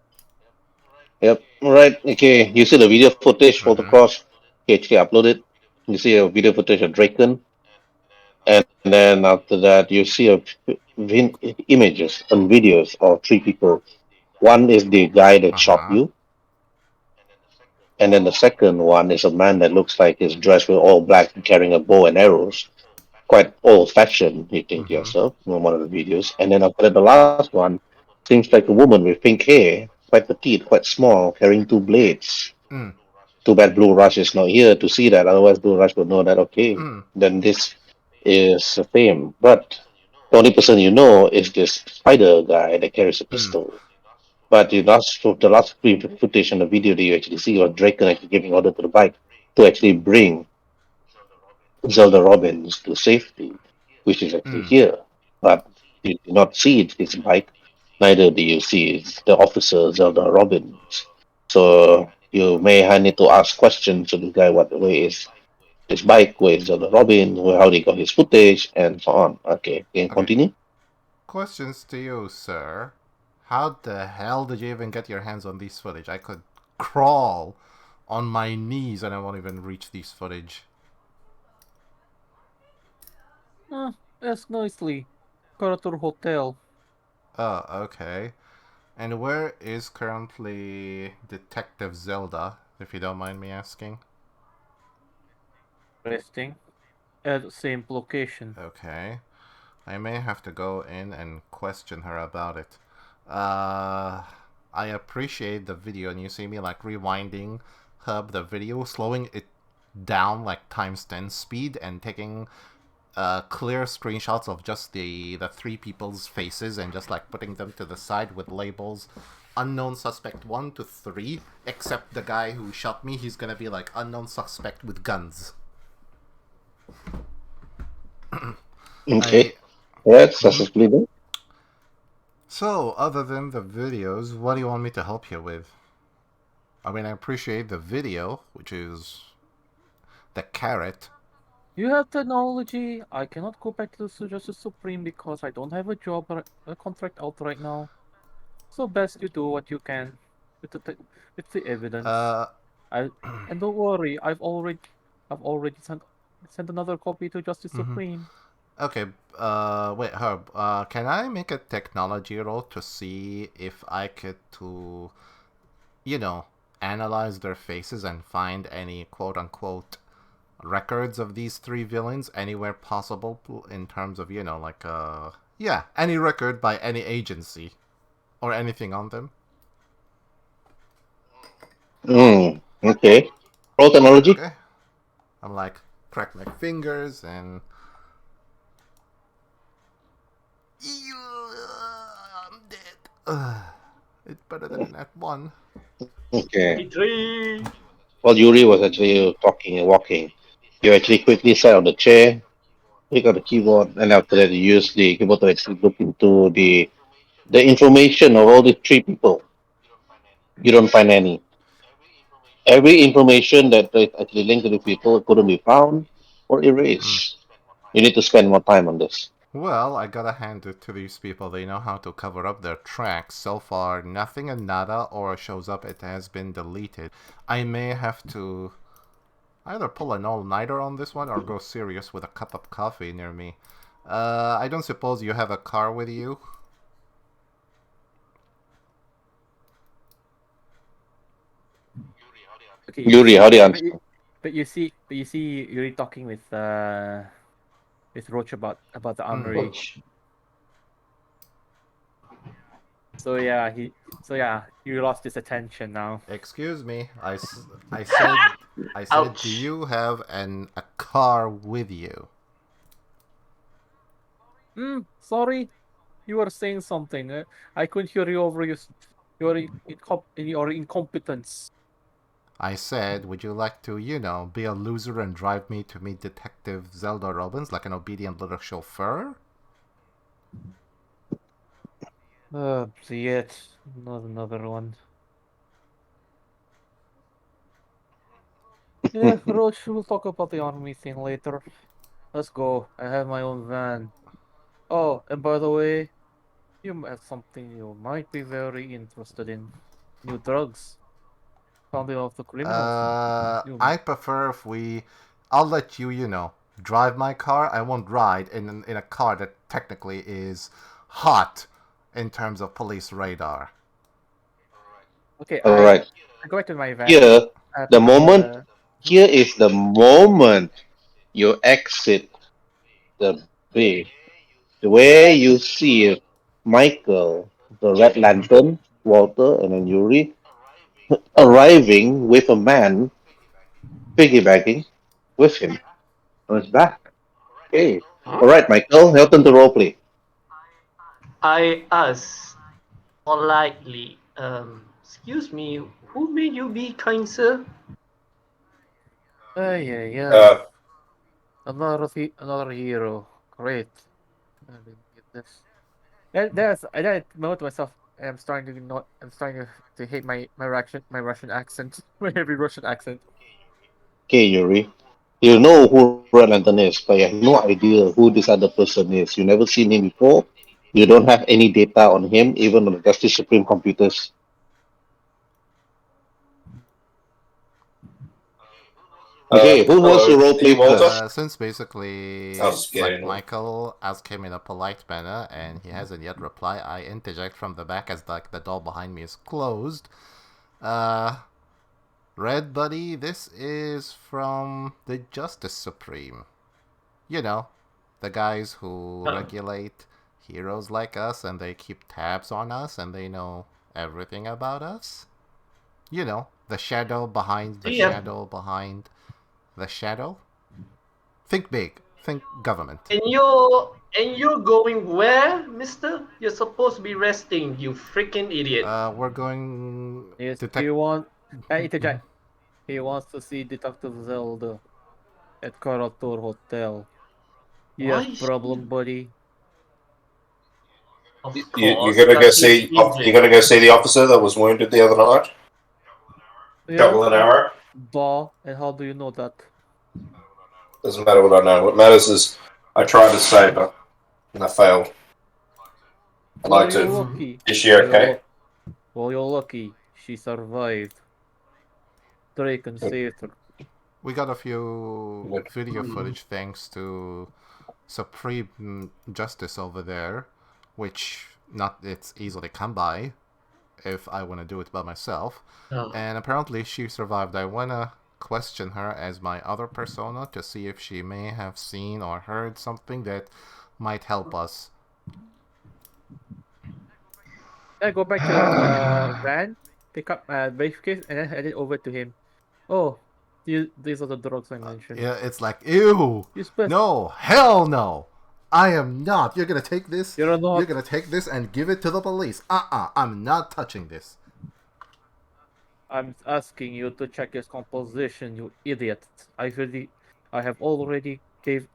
Yep. All right. Okay. You see the video footage for the Mm-hmm. cross. Okay, actually uploaded. You see a video footage of Draken, and then after that, you see images and videos of three people. One is the guy that shot Uh-huh. you, and then the second one is a man that looks like he's dressed with all black and carrying a bow and arrows. Quite old fashioned, you think to Mm-hmm. yourself, in one of the videos. And then after that, the last one seems like a woman with pink hair, quite petite, quite small, carrying two blades. Mm. Too bad Blue Rush is not here to see that, otherwise, Blue Rush would know that, okay, Mm. then this is a fame. But the only person you know is this spider guy that carries a Mm. pistol. But the last footage on the video that you actually see was Draken actually giving order to the bike to actually bring Zelda Robbins to safety, which is actually Mm. here. But you do not see his bike, neither do you see the officer Zelda Robbins. So you may need to ask questions to the guy where is his bike, where is Zelda Robbins, how he got his footage, and so on. Okay, can you Okay. continue? Questions to you, sir. How the hell did you even get your hands on these footage? I could crawl on my knees and I won't even reach these footage. Ask nicely. Paratur Hotel. Oh, okay. And where is currently Detective Zelda, if you don't mind me asking? Resting at the same location. Okay. I may have to go in and question her about it. I appreciate the video, and you see me like rewinding the video, slowing it down like times 10 speed, and taking clear screenshots of just the three people's faces and just like putting them to the side with labels unknown suspect 1 to 3, except the guy who shot me, he's gonna be like unknown suspect with guns. Okay, that's successfully done. So, other than the videos, what do you want me to help you with? I mean, I appreciate the video, which is the carrot. You have technology. I cannot go back to the Justice Supreme because I don't have a job or a contract out right now. So best you do what you can with the evidence. Uh, And don't worry, I've already sent another copy to Justice Supreme. okay, wait, Herb, can I make a technology roll to see if I could you know, analyze their faces and find any quote-unquote records of these three villains anywhere possible in terms of, yeah, any record by any agency or anything on them? Okay. Roll technology. Okay. I'm like, crack my fingers and... I'm dead. It's better than that one. Okay. E3. While Yuri was actually talking and walking, you actually quickly sat on the chair, pick up the keyboard, and after that you use the keyboard to actually look into the information of all the three people. You don't find any. Every information that is actually linked to the people couldn't be found or erased. You need to spend more time on this. Well, I gotta hand it to these people. They know how to cover up their tracks. So far, nothing and nada or shows up it has been deleted. I may have to either pull an all-nighter on this one or go serious with a cup of coffee near me. I don't suppose you have a car with you? Okay, Yuri, how do you answer? but you see Yuri talking with Roach about the armory. So yeah, you lost his attention now. Excuse me, I said I said, do Ouch. you have a car with you? Sorry, you were saying something. I couldn't hear you over your incompetence. I said, would you like to, be a loser and drive me to meet Detective Zelda Robbins like an obedient little chauffeur? Yet not another one. Yeah, Roach, we'll talk about the army thing later. Let's go. I have my own van. Oh, and by the way, you have something you might be very interested in. New drugs. Found it off the criminals. I prefer if I'll let you, drive my car. I won't ride in a car that technically is hot in terms of police radar. Okay, All I right. go back to my van. Here, the Pick up moment. the. Here is the moment you exit the bay. The way you see Michael, the Red Lantern, Walter, and then Yuri arriving with a man piggybacking with him on his back. Okay. Huh? All right, Michael, your turn to roleplay. I asked politely, excuse me, who made you be kind, sir? Yeah. Uh, Another hero. Great. I didn't get this. I then moment to myself. I'm starting to hate my Russian accent, my heavy Russian accent. Okay, Yuri. You know who Red Lantern is, but you have no idea who this other person is. You never seen him before. You don't have any data on him, even on the Justice Supreme computers. Okay, who wants to hello, are you roleplay Walter? first? Since basically, I'll just get in. Michael asked him in a polite manner and he hasn't yet replied, I interject from the back as the door behind me is closed. Uh, Red Buddy, this is from the Justice Supreme. You know, the guys who Uh, regulate heroes like us and they keep tabs on us and they know everything about us. You know, the shadow behind do the you have, shadow behind the shadow. Think big. Think government. and you're going where, mister? You're supposed to be resting, you freaking idiot. We're going Yes, to he tech. want. Interject. He wants to see Detective Zelda at Karator Hotel. You Why have is she? problem, buddy? Of You're course, gonna go because he's see. You're injured. gonna go see the officer that was wounded the other night. Yeah. Couple an hour. And how do you know that? Doesn't matter what I know. What matters is I tried to save her and I failed. I'd Well, like you're to. lucky. Is she okay? You're lucky. She survived. Draken saved her. We got a few Good. video footage thanks to Supreme Justice over there, which not it's easily come by if I want to do it by myself. Oh. And apparently she survived. I wanna question her as my other persona to see if she may have seen or heard something that might help us. I go back to the van, pick up briefcase, and then head it over to him. Oh, these are the drugs I mentioned. Yeah, it's like, ew, You spent. no, hell no. I am not. You're gonna take this. You're You're not. gonna take this and give it to the police. I'm not touching this. I'm asking you to check his composition, you idiot. I have already gave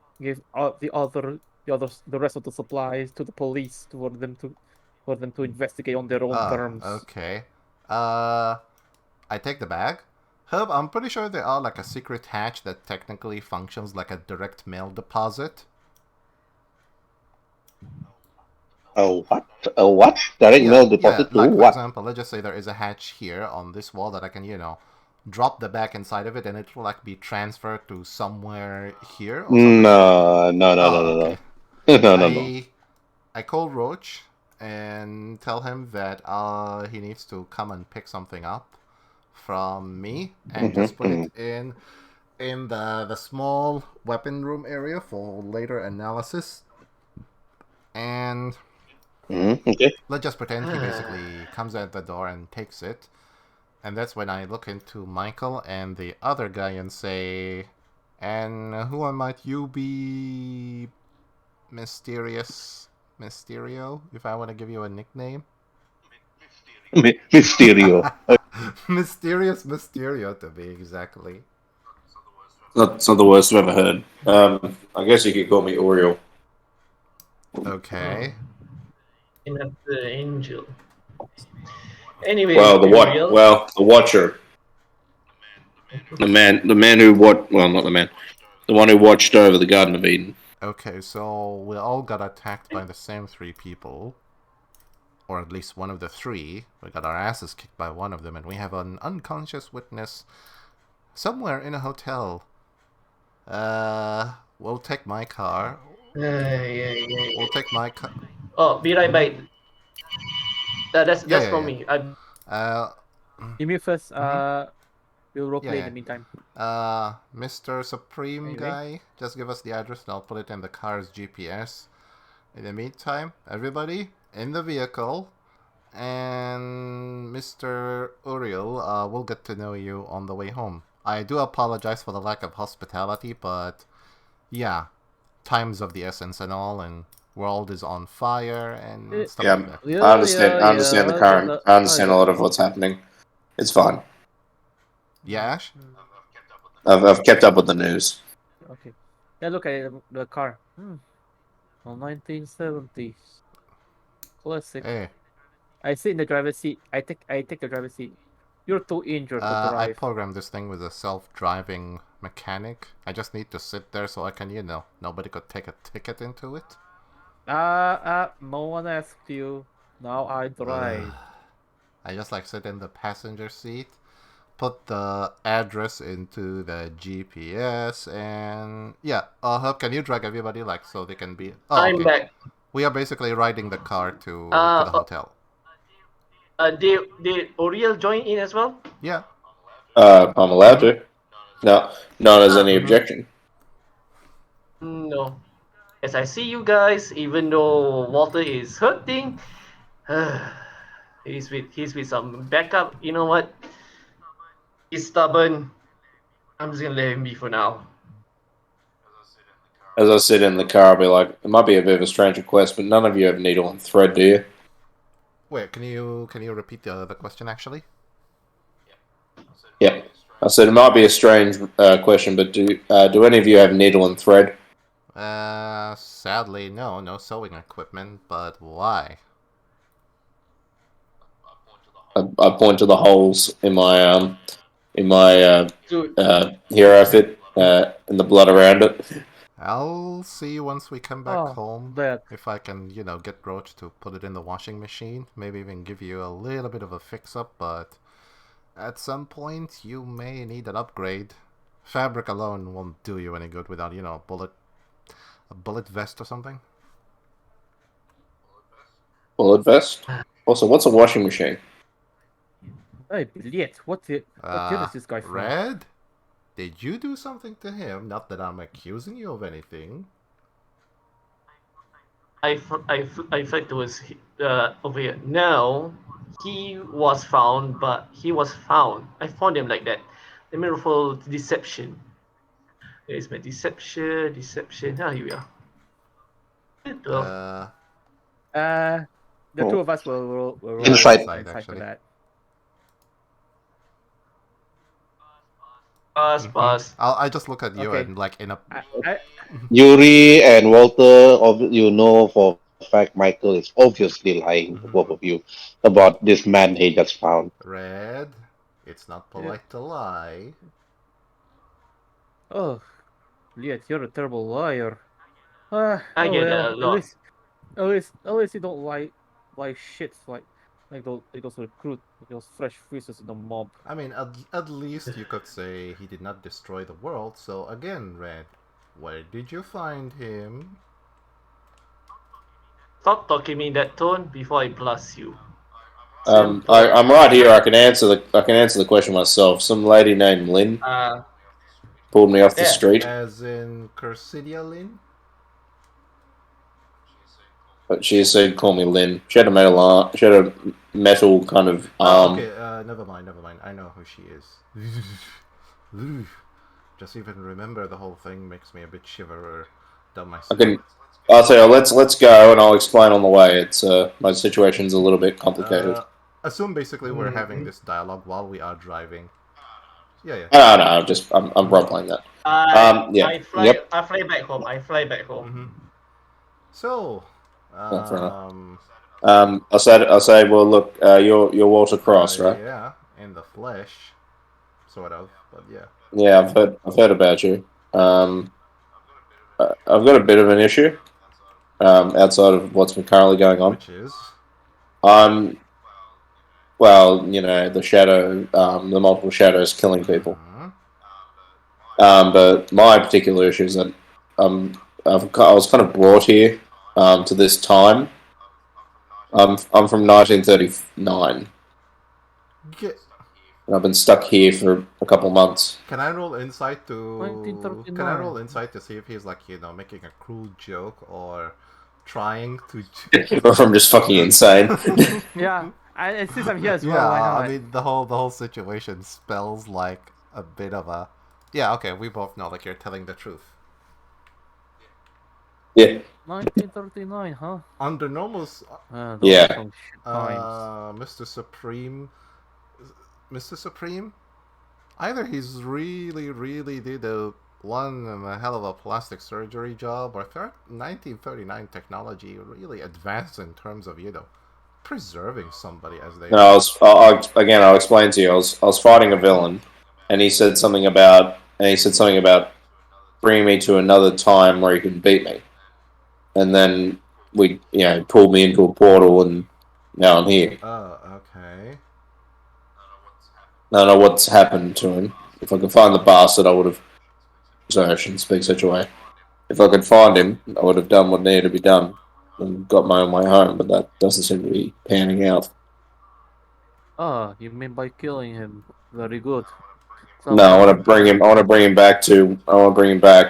out the rest of the supplies to the police for them to investigate on their own terms. Okay. Uh, I take the bag. Herb, I'm pretty sure there are like a secret hatch that technically functions like a direct mail deposit. A what? A what? Direct mail Yeah, deposit to like for what? example, let's just say there is a hatch here on this wall that I can, drop the bag inside of it and it will like be transferred to somewhere here or something. No, no, no, no, Oh, no, okay. no, no, no, no. I call Roach and tell him that he needs to come and pick something up from me and just put it in the small weapon room area for later analysis. And Okay. let's just pretend he basically comes at the door and takes it. And that's when I look into Michael and the other guy and say, and who might you be, Mysterio, if I want to give you a nickname? Mysterio. Mysterious Mysterio, to be exactly. It's not the worst I've ever heard. I guess you could call me Oriole. Okay. In the angel. Anyway, Well, the Uriel. the Watcher. The man who not the man. The one who watched over the Garden of Eden. Okay, so we all got attacked by the same three people. Or at least one of the three. We got our asses kicked by one of them, and we have an unconscious witness somewhere in a hotel. We'll take my car. Yeah. We'll take my car. Oh, be right back. That's for me. Give me first. We'll roleplay in Yeah. the meantime. Mr. Supreme Anyway. guy, just give us the address and I'll put it in the car's GPS. In the meantime, everybody in the vehicle, and Mr. Uriel, we'll get to know you on the way home. I do apologize for the lack of hospitality, but yeah, time's of the essence and all, and world is on fire and stuff like that. Yeah, I understand. I understand the current. I understand a lot of okay. what's happening. It's fine. Yeah, Ash? I've kept up with the news. Okay. Yeah, look at the car. Well, 1970s. Classic. Hey, I sit in the driver's seat. I take the driver's seat. You're too injured to I drive. programmed this thing with a self-driving mechanic. I just need to sit there so I can, nobody could take a ticket into it. No one asked you. Now I drive. I just sit in the passenger seat, put the address into the GPS, and yeah. Herb, can you drag everybody so they can be? Oh, I'm okay. back. We are basically riding the car to the hotel. Did Uriel join in as well? Yeah. I'm allowed to. No, there's any objection. No. As I see you guys, even though Walter is hurting, he's with some backup. You know what? He's stubborn. I'm just gonna let him be for now. As I sit in the car, I'll be like, it might be a bit of a strange request, but none of you have needle and thread, do you? Wait, can you repeat the question actually? Yeah. I said it might be a strange question, but do any of you have needle and thread? Sadly, no sewing equipment, but why? I point to the holes in my Dude, hero outfit and the blood around it. I'll see once we come back home that. if I can, get Roach to put it in the washing machine. Maybe even give you a little bit of a fix-up, but at some point you may need an upgrade. Fabric alone won't do you any good without, a bullet vest or something. Bullet vest? Also, what's a washing machine? Hey, Bliet, what is this guy from? Red? Did you do something to him? Not that I'm accusing you of anything. I thought it was over here. No, he was found, but he was found. I found him like that. The miracle deception. There is my deception. Here we are. The two of us will roll Inside. for that. Pass. I just look at you Okay. and in a. Yuri and Walter, for a fact Michael is obviously lying to both of you about this man he just found. Red, it's not polite to lie. Oh, Bliet, you're a terrible liar. I get that a lot. At least you don't lie shit like those recruit those fresh faces in the mob. I mean, at least you could say he did not destroy the world. So again, Red, where did you find him? Stop talking me in that tone before I blast you. I'm right here. I can answer the question myself. Some lady named Lynn pulled me off the street. As in Cursidia Lynn? But she said, "Call me Lynn." She had a metal arm. She had a metal kind of arm. Okay, never mind. I know who she is. Just even remember the whole thing makes me a bit shiver down my spine. I'll tell you. Let's go, and I'll explain on the way. It's my situation's a little bit complicated. Assume basically we're having this dialogue while we are driving. Yeah. No, I'm role playing that. Yeah. I fly back home. Mm-hmm. So, I'll say. Well, look, you're Walter Cross, right? Yeah, in the flesh, sort of, but yeah. Yeah, I've heard about you. I've got a bit of an issue. Outside of what's been currently going on. Which is? Well, the shadow, the multiple shadows killing people. But my particular issue is that I was kind of brought here to this time. I'm from 1939. And I've been stuck here for a couple months. Can I roll insight to? 1939. Can I roll insight to see if he's like making a cruel joke or trying to? Or if I'm just fucking insane. Yeah, since I'm here as well, Yeah, why not? I mean the whole situation spells like a bit of a. Yeah, okay, we both know like you're telling the truth. Yeah. 1939, huh? Under normal. Yeah. Mr. Supreme. Either he's really did one hell of a plastic surgery job, or 1939 technology really advanced in terms of preserving somebody as they. No, I'll explain to you. I was fighting a villain, and he said something about bringing me to another time where he can beat me, and then we pulled me into a portal, and now I'm here. Oh, okay. I don't know what's happened to him. If I could find the bastard, I would have. Sorry, I shouldn't speak such a way. If I could find him, I would have done what needed to be done and got my own way home, but that doesn't seem to be panning out. You mean by killing him? Very good. No, I want to bring him back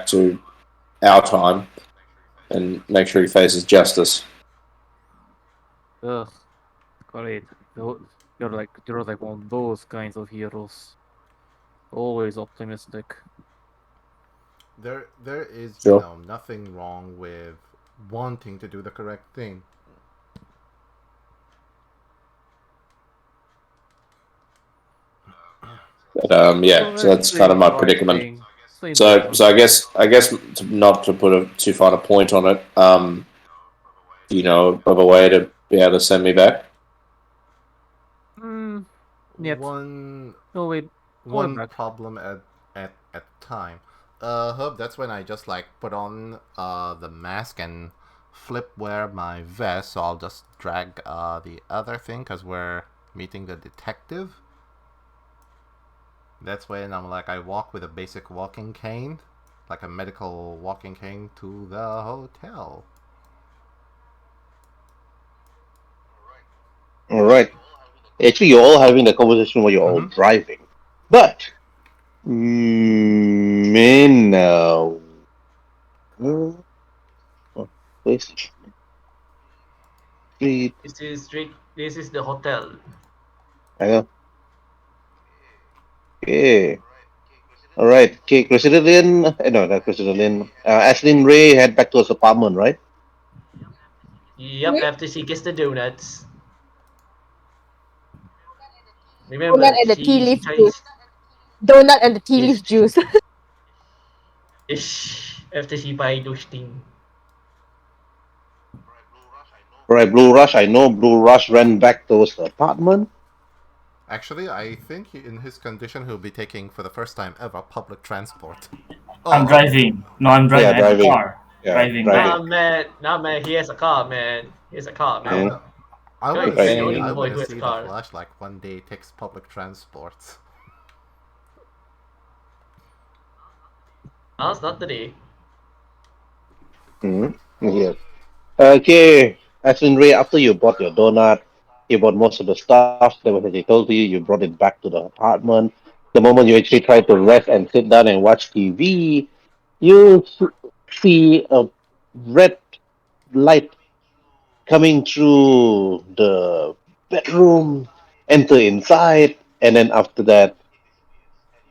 to our time and make sure he faces justice. Ugh, great. You're like one of those kinds of heroes. Always optimistic. There is nothing wrong with wanting to do the correct thing. But, so that's kind of my predicament. So I guess not to put too fine a point on it. Of a way to be able to send me back. Yep. One problem at a time. Herb, that's when I just put on the mask and wear my vest. So I'll just drag the other thing because we're meeting the detective. That's when I walk with a basic walking cane, like a medical walking cane, to the hotel. All right. Actually, you're all having the conversation while you're all driving. But, now. Where's the street? This is the hotel. I know. Okay. All right. Okay, Cressida Lynn. No, not Cressida Lynn. Ashlyn Ray head back to his apartment, right? Yep, after she gets the donuts. Remember, donut and the tea she leaf tries. juice. Donut and the tea leaf juice. After she buy those things. Right, Blue Rush. I know Blue Rush ran back to his apartment. Actually, I think in his condition, he'll be taking, for the first time ever, public transport. I'm driving. No, I'm driving. Yeah, I have a driving. car. Yeah, driving. Nah, man, he has a car, man. He has a car, man. I want to see the Flash one day takes public transport. It's not today. Yes. Okay, Ashlyn Ray, after you bought your donut, you bought most of the stuff that was they told you brought it back to the apartment. The moment you actually try to rest and sit down and watch TV, you see a red light coming through the bedroom, enter inside, and then after that,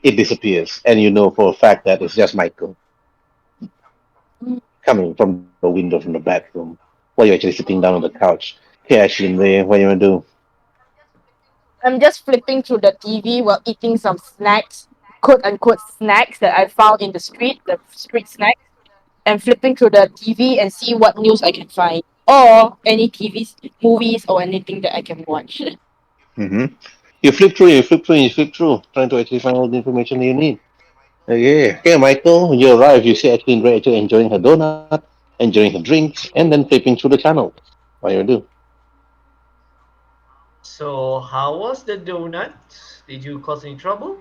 it disappears. And you know for a fact that it's just Michael coming from the window from the bedroom while you're actually sitting down on the couch. Hey, Ashley, Ray, what you want to do? I'm just flipping through the TV while eating some snacks, quote unquote snacks that I found in the street snacks, and flipping through the TV and see what news I can find, or any TVs, movies, or anything that I can watch. Mm-hmm. You flip through, you flip through, you flip through, trying to actually find all the information that you need. Okay, Michael, when you arrive, you see Ashley Ray actually enjoying her donut, enjoying her drinks, and then flipping through the channel. What you do? So, how was the donut? Did you cause any trouble?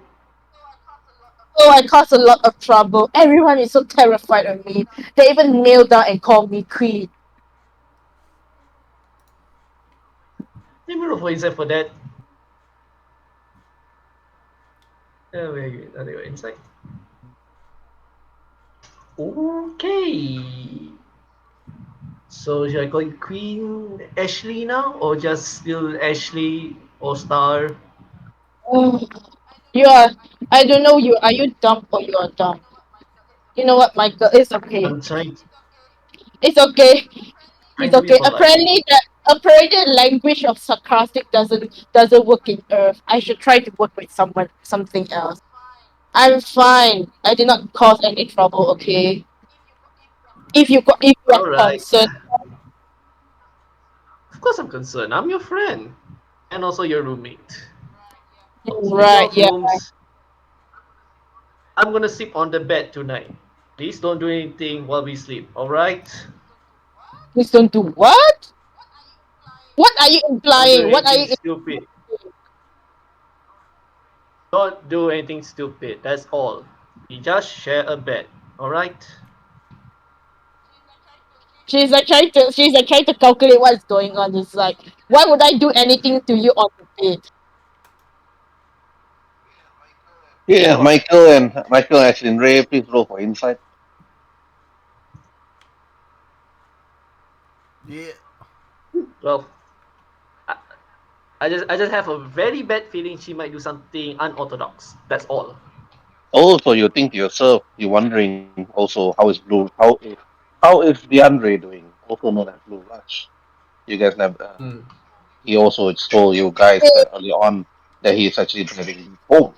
Oh, I caused a lot of trouble. Everyone is so terrified of me. They even kneeled down and called me queen. Let me roll for insight for that. Very good. Anyway, insight. Okay. So should I call you Queen Ashley now, or just still Ashley or Star? Oh, you are. I don't know you. Are you dumb or you are dumb? You know what, Michael? It's okay. I'm trying, It's okay. trying It's to be okay. polite. Apparently the language of sarcastic doesn't work in Earth. I should try to work with something else. I'm fine. I did not cause any trouble. Okay. If you All are right. concerned, Of course, I'm concerned. I'm your friend, and also your roommate. Well, speaking right? of Yeah. rooms, I'm gonna sleep on the bed tonight. Please don't do anything while we sleep. All right? Please don't do what? What are you Don't do implying? What are anything you? stupid. Don't do anything stupid. That's all. We just share a bed. All right? She's like trying to calculate what's going on. It's like, why would I do anything to you on the bed? Yeah, Well, Michael, Ashley, and Ray, please roll for insight. Yeah. well, I, I just have a very bad feeling she might do something unorthodox. That's all. Also, you think to yourself, you're wondering also how is DeAndre doing? Also known as Blue Rush. You guys never. Hmm. He also told you guys that early on that he's actually been living home.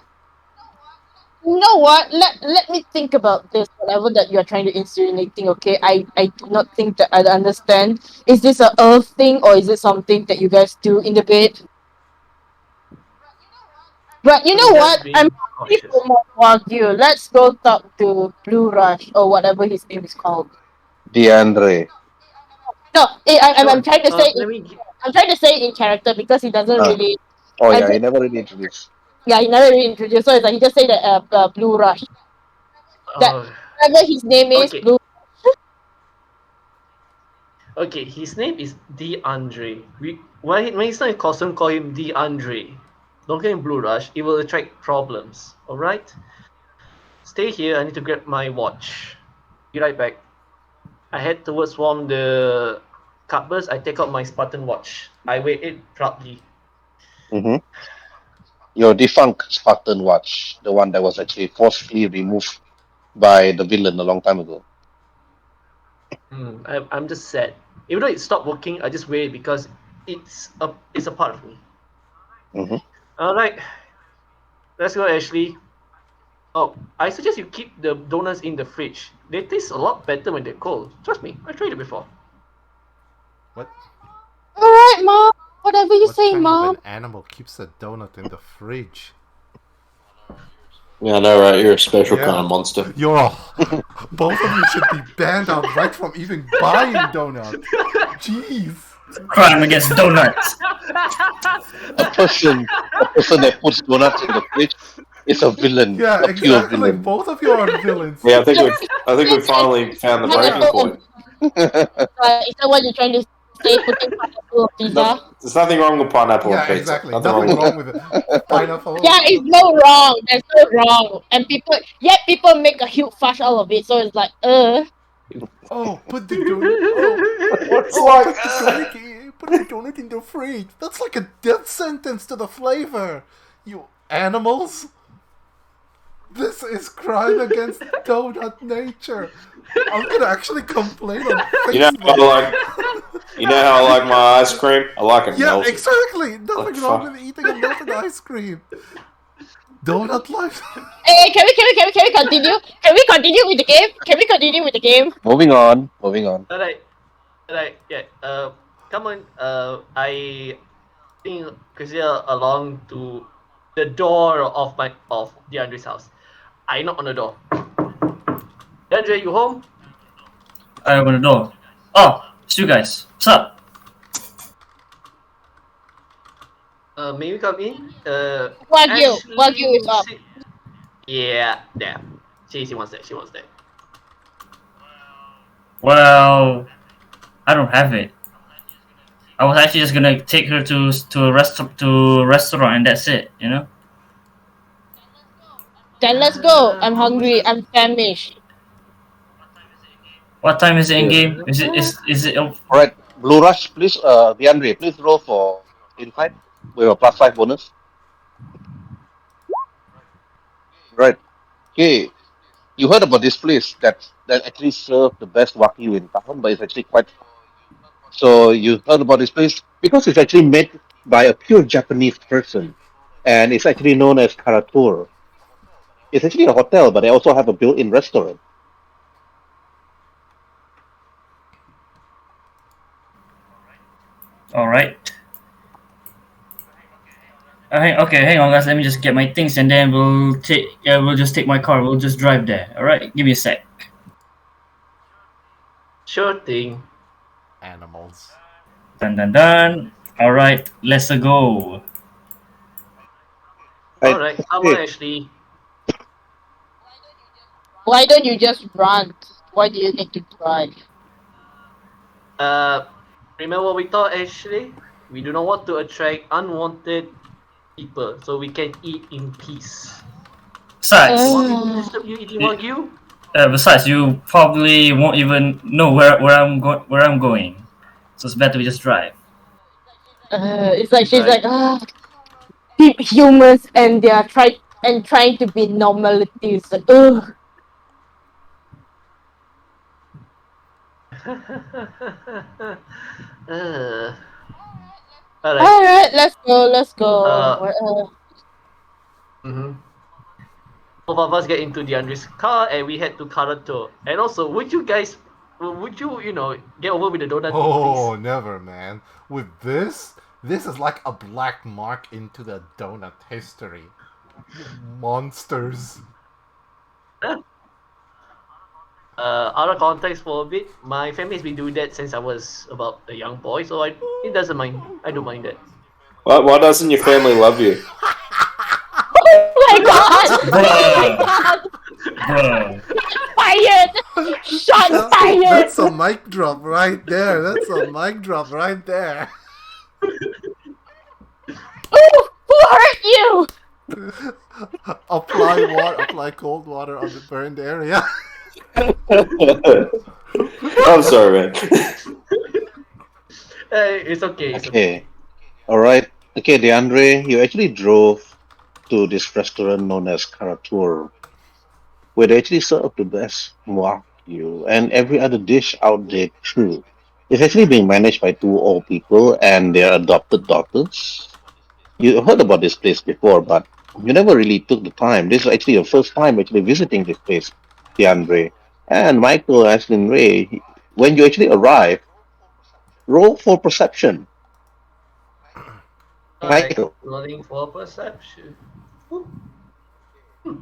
You know what? Let me think about this. Whatever that you're trying to insinuating, okay? I do not think that I understand. Is this a Earth thing or is it something that you guys do in the bed? But you I'm know just what? I'm being ready cautious. for more argue. Let's go talk to Blue Rush or whatever his name is called. DeAndre. No, I'm Sure. trying to say Let me. I'm trying to say it in character because he doesn't Uh, really. oh I yeah, he just never really introduced. Yeah, he never really introduced. So it's like he just say that Blue Rush. That Uh, whatever his name is, okay. Blue. Okay. His name is DeAndre. When he's not in costume, call him DeAndre. Don't call him Blue Rush. It will attract problems. All right. Stay here. I need to grab my watch. Be right back. I head towards one of the cupboards. I take out my Spartan watch. I wear it proudly. Mm-hmm. Your defunct Spartan watch, the one that was actually forcefully removed by the villain a long time ago. I'm just sad. Even though it stopped working, I just wear it because it's a part of me. Mm-hmm. All right, let's go, Ashley. Oh, I suggest you keep the donuts in the fridge. They taste a lot better when they're cold. Trust me, I tried it before. What? All right, mom. Whatever you What say, kind of mom. an animal keeps a donut in the fridge? Yeah, I know, right? You're a special kind Yeah. of monster. You're both of you should be banned outright from even buying donuts. Jeez. Crime against donuts. A person that puts donuts in the fridge is a villain, Yeah, a pure exactly. villain. Both of you are villains. Yeah, I think we finally found the breaking point. Is that what you're trying to say? Putting pineapple on pizza? There's nothing wrong with pineapple on Yeah, pizza. exactly. Nothing wrong with Nothing it. wrong with it. Pineapple. Yeah, it's no wrong. There's no wrong. And people make a huge fuss out of it. So it's like. Oh, put the donut. It's Oh, like put the donut in the fridge. That's like a death sentence to the flavor. You animals. This is crime against donut nature. I'm gonna actually complain on you know how Facebook. I like you know how I like my ice cream? I like it Yeah, melted. exactly. Nothing Like, wrong fuck. with eating a melted ice cream. Donut life. Hey, can we continue? Can we continue with the game? Can we continue with the game? Moving on. Moving on. Alright, yeah. Come on. I think Chrisia along to the door of DeAndre's house. I knock on the door. DeAndre, you home? I open the door. Oh, it's you guys. What's up? May we come in? Wagyu is up. Yeah, there. She wants that. She wants that. Well, I don't have it. I was actually just gonna take her to a restaurant and that's it. You know. Then let's go. I'm hungry. I'm famished. What time is it in Yeah. game? Is it? All right, Blue Rush, please, DeAndre, please roll for invite with a +5 bonus. Right. Okay. You heard about this place that actually served the best wagyu in town, but it's actually quite. So you heard about this place because it's actually made by a pure Japanese person, and it's actually known as Karator. It's actually a hotel, but they also have a built-in restaurant. All right. Okay, hang on, guys. Let me just get my things, and then we'll take. We'll just take my car. We'll just drive there. All right. Give me a sec. Sure thing. Animals. Dun dun dun. All right. Let's go. Right. Alright, come on, Ashley. Why don't you just run? Why do you need to drive? Remember what we thought, Ashley? We do not want to attract unwanted people, so we can eat in peace. Besides, Want me to disturb you eating wagyu? besides, you probably won't even know where I'm going. So it's better we just drive. It's like she's Right. like humans and they are trying to be normalities. Like, ugh. Alright. Alright, let's go. Mm-hmm. Both of us get into DeAndre's car and we head to Karato. And also, would you, get over with the donut thing, Oh, please? never, man. With this is like a black mark into the donut history. You monsters. Out of context for a bit, my family has been doing that since I was about a young boy, so it doesn't mind. I don't mind that. Why doesn't your family love you? Oh my god! Bruh. Bruh. Fired! Shot fired! That's a mic drop right there. That's a mic drop right there. Ooh, who hurt you? Apply cold water on the burned area. I'm sorry, man. It's okay. Okay. All right. Okay, DeAndre, you actually drove to this restaurant known as Karatur, where they actually serve the best wagyu and every other dish out there too. It's actually being managed by two old people and their adopted daughters. You heard about this place before, but you never really took the time. This is actually your first time actually visiting this place, DeAndre. And Michael, Ashley, and Ray, when you actually arrive, roll for perception. Alright, Michael. rolling for perception. Ooh.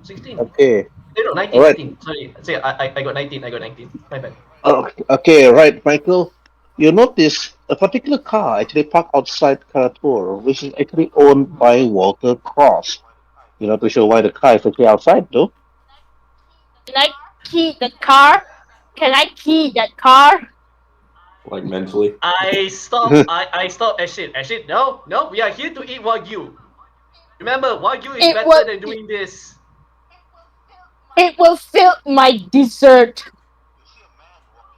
16. Okay. No, 19. All right. 19. Sorry, I got 19. My bad. Okay, right, Michael. You notice a particular car actually parked outside Karatur, which is actually owned by Walter Cross. You know, to show why the car is actually outside, though. Can I key the car? Can I key that car? Like mentally. I stop. I stop. Ashit, no. We are here to eat wagyu. Remember, wagyu is better than doing this. It will fill my dessert.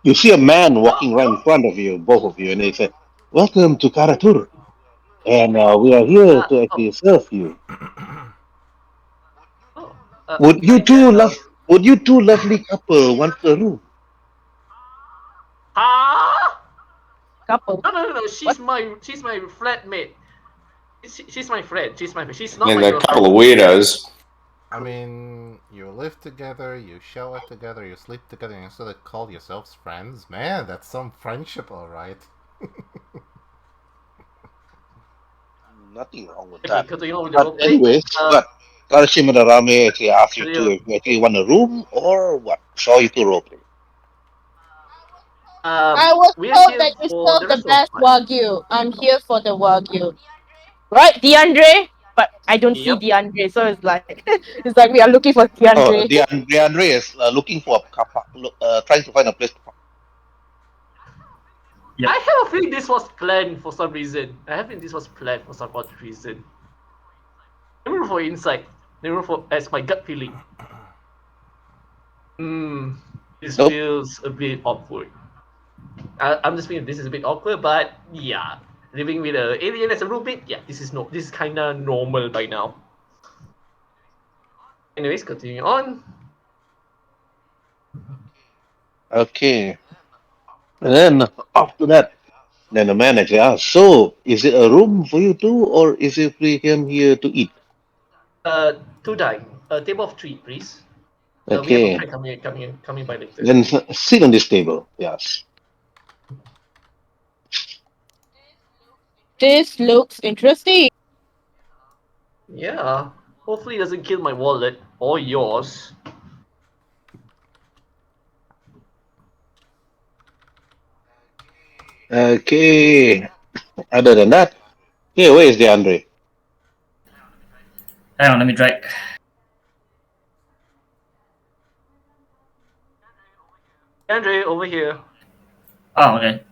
You see a man walking right in front of you, both of you, and they say, "Welcome to Karatur, and we are here to actually serve you. Oh, Would you Would you two lovely couple want a room?" Couple. No. She's my flatmate. She's my friend. She's I not mean, my they're a couple girlfriend. of weirdos. I mean, you live together, you shower together, you sleep together, and you sort of call yourselves friends. Man, that's some friendship, alright. Nothing wrong with Okay, that. continuing with the But role play. anyways, but Karashima Rame actually asked you to if you actually want a room or what? So you to roleplay. I was We're told here that you for serve the the rest of best fun. wagyu. I'm here for the wagyu. Right, DeAndre? But I don't see Yep. DeAndre, so it's like it's like we are looking for DeAndre. DeAndre is looking for a car park, trying to find a place to park. Yep. I have a feeling this was planned for some reason. Never for insight. Never for as my gut feeling. This Nope. feels a bit awkward. I'm just feeling this is a bit awkward, but yeah, living with an alien as a roommate, yeah, this is kind of normal by now. Anyways, continuing on. Okay. And then after that, then the man actually asks, "So, is it a room for you two, or is it we came here to eat?" To dine. A table of three, please. We have a Okay. friend coming by later. Then sit on this table. Yes. This looks interesting. Yeah. Hopefully it doesn't kill my wallet or yours. Okay. Other than that, where is DeAndre? Hang on, let me drag. Andre, over here. Oh, okay.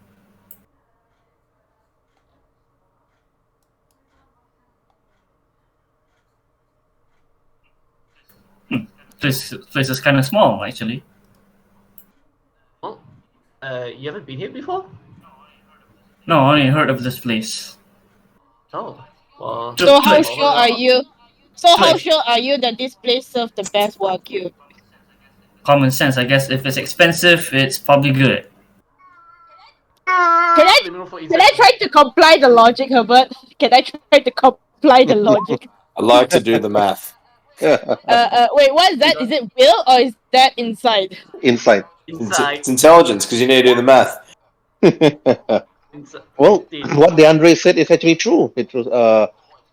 This place is kind of small, actually. Oh, you haven't been here before? No, I only heard of this place. Oh, well. So how sure are you? How sure are you that this place serves the best wagyu? Common sense, I guess. If it's expensive, it's probably good. Can I try to comply the logic, Herbert? Can I try to comply the logic? I'd like to do the math. Wait, what is that? Is it will or is that inside? Inside. It's intelligence because you need to do the math. Well, what DeAndre said is actually true. It was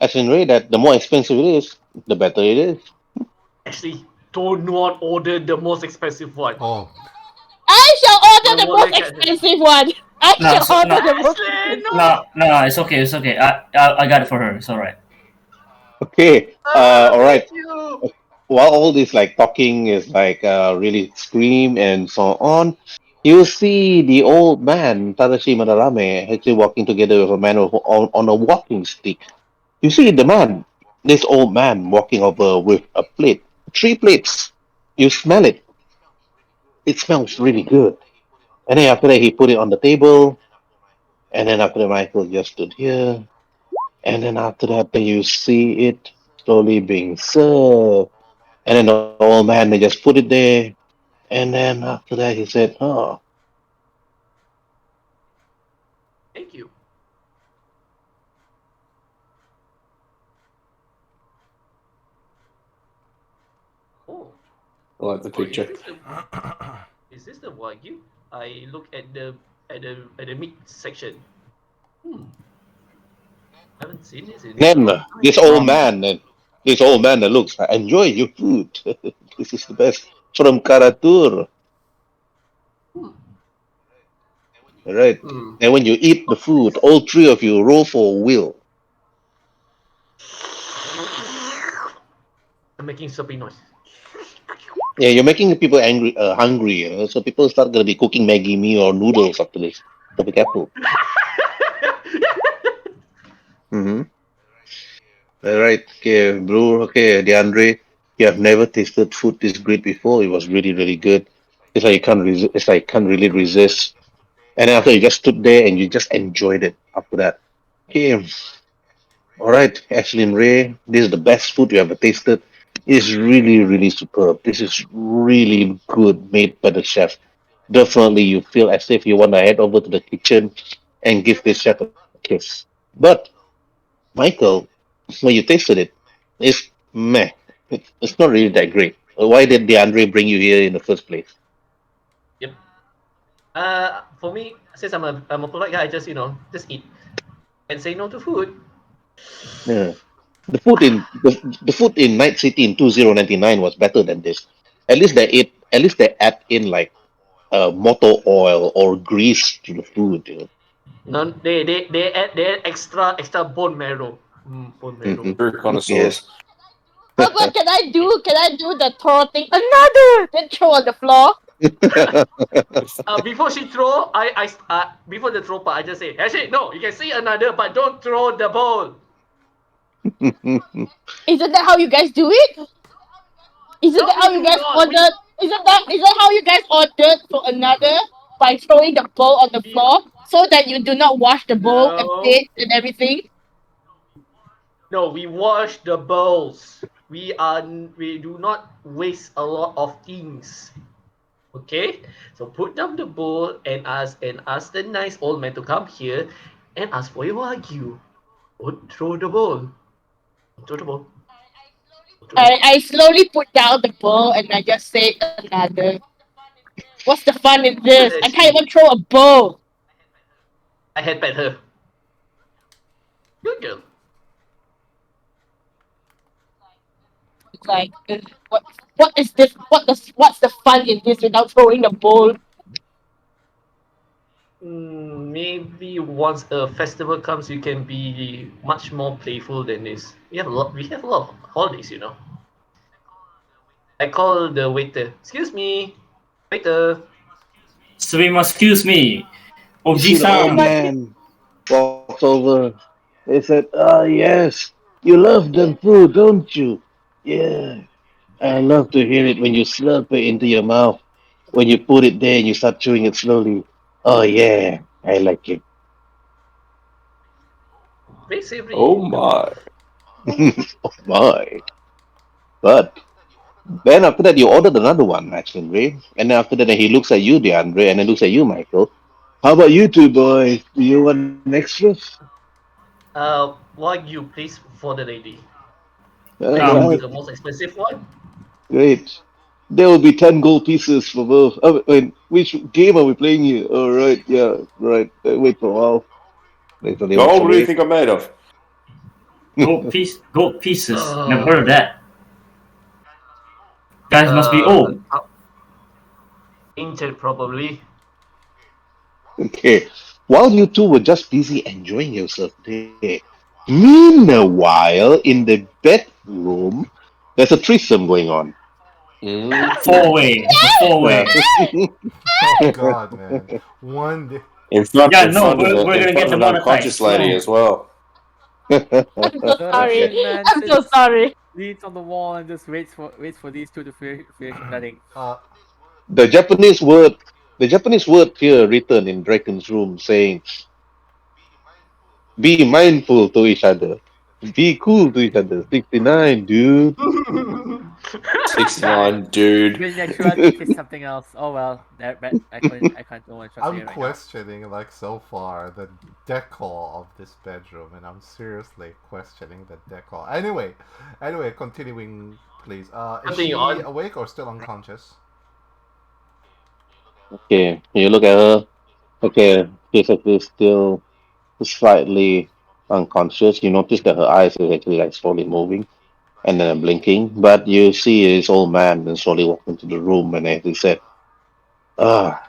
as in Ray that the more expensive it is, the better it is. Actually, do not order the most expensive one. Oh. I shall order the most expensive one. I shall order the most expensive one. No, it's okay, it's okay. I got it for her. It's all right. Okay. All right. While all this like talking is like really scream and so on, you see the old man Tadashi Madarame actually walking together with a man on a walking stick. You see the man, this old man walking over with a plate, 3 plates. You smell it. It smells really good. And then after that, he put it on the table. And then after that, Michael just stood here. And then after that, then you see it slowly being served. And then the old man, they just put it there. And then after that, he said, "Oh, Thank you. Oh. I like the picture. Is this the wagyu? I look at the meat section. I haven't seen this in then this old man that looks, enjoy your food. This is the best from Karatur." Right. And when you eat the food, all three of you roll for will. I'm making soapy noise. Yeah, you're making people hungry. So people start gonna be cooking Maggie mee or noodles after this. So be careful. Mm-hmm. All right. Okay, Blue. Okay, DeAndre. You have never tasted food this great before. It was really, really good. It's like you can't resist. It's like you can't really resist. And then after you just stood there and you just enjoyed it. After that, okay, all right, Ashley and Ray, this is the best food you ever tasted. It's really, really superb. This is really good, made by the chef. Definitely, you feel as if you want to head over to the kitchen and give this chef a kiss. But Michael, when you tasted it, it's meh. It's not really that great. Why did DeAndre bring you here in the first place? Yep. For me, since I'm a polite guy, I just just eat and say no to food. Yeah. The food in Night City in 2099 was better than this. At least they add in like motor oil or grease to the food. You No, they add extra bone marrow. Bone know? marrow. True Yes. connoisseurs. What can I do? Can I do the throw thing? Another! Then throw on the floor. Before she throw, before the throw part, I just say, actually, no, you can see another, but don't throw the ball. Isn't that how you guys do it? Isn't No, that we how you do guys not. ordered? Isn't that how you guys ordered for another by throwing the bowl on the floor so that you do not wash the bowl and No, plate and everything? no, we wash the bowls. We do not waste a lot of things. Okay, so put down the bowl and ask the nice old man to come here and ask for your wagyu. Don't throw the bowl. Don't throw the bowl. Don't throw the bowl. I slowly put down the bowl and I just say another. What's the fun in Good this? I can't Ashley. even throw a bowl. I had pet her. Good girl. It's like what is this? What's the fun in this without throwing the bowl? Maybe once a festival comes, you can be much more playful than this. We have a lot of holidays. I call the waiter. Excuse me, waiter. So we must excuse me. You see the old Oji-san. man walks over. He said, "Ah, yes, you love them food, don't you? Yeah, I love to hear it when you slurp it into your mouth. When you put it there and you start chewing it slowly. Oh yeah, I like it." Very savory. Oh my. Oh my! But then after that, you ordered another one, actually, and then after that, he looks at you, DeAndre, and then looks at you, Michael. How about you two boys? Do you want extras? Wagyu, please, for the lady. All I want right, the most expensive one. great. There will be 10 gold pieces for both. Wait, which game are we playing here? All right, yeah, right. Wait for a while. Wait for the Oh, wait what for do you the. think I'm made of? Gold pieces. Never Uh, heard of that. Guys must be old. Ancient, probably. Okay. While you two were just busy enjoying yourself there, meanwhile, in the bedroom, there's a threesome going on. Mhm. Four-way. It's a four-way. Oh god, man. One day. In front, Yeah, in no, front of we're, a, we're in gonna get front of an unconscious demonetized. lady No. as well. I'm so The sorry. Russian man I'm so sits, sorry. leans on the wall and just waits for these two to finish nutting. the Japanese word, the Japanese word here written in Dragon's room saying, "Be mindful to each other, be cool to each other." 69, dude. 69, dude. Being neutrality is something else. Oh well, but I can't go on something I'm right now. questioning, like, so far, the decor of this bedroom, and I'm seriously questioning the decor. Anyway, continuing, please. Is she Continue on. awake or still unconscious? Okay, you look at her. Okay, she's actually still slightly unconscious. You notice that her eyes are actually like slowly moving and then blinking. But you see this old man then slowly walk into the room and as he said, "Ah,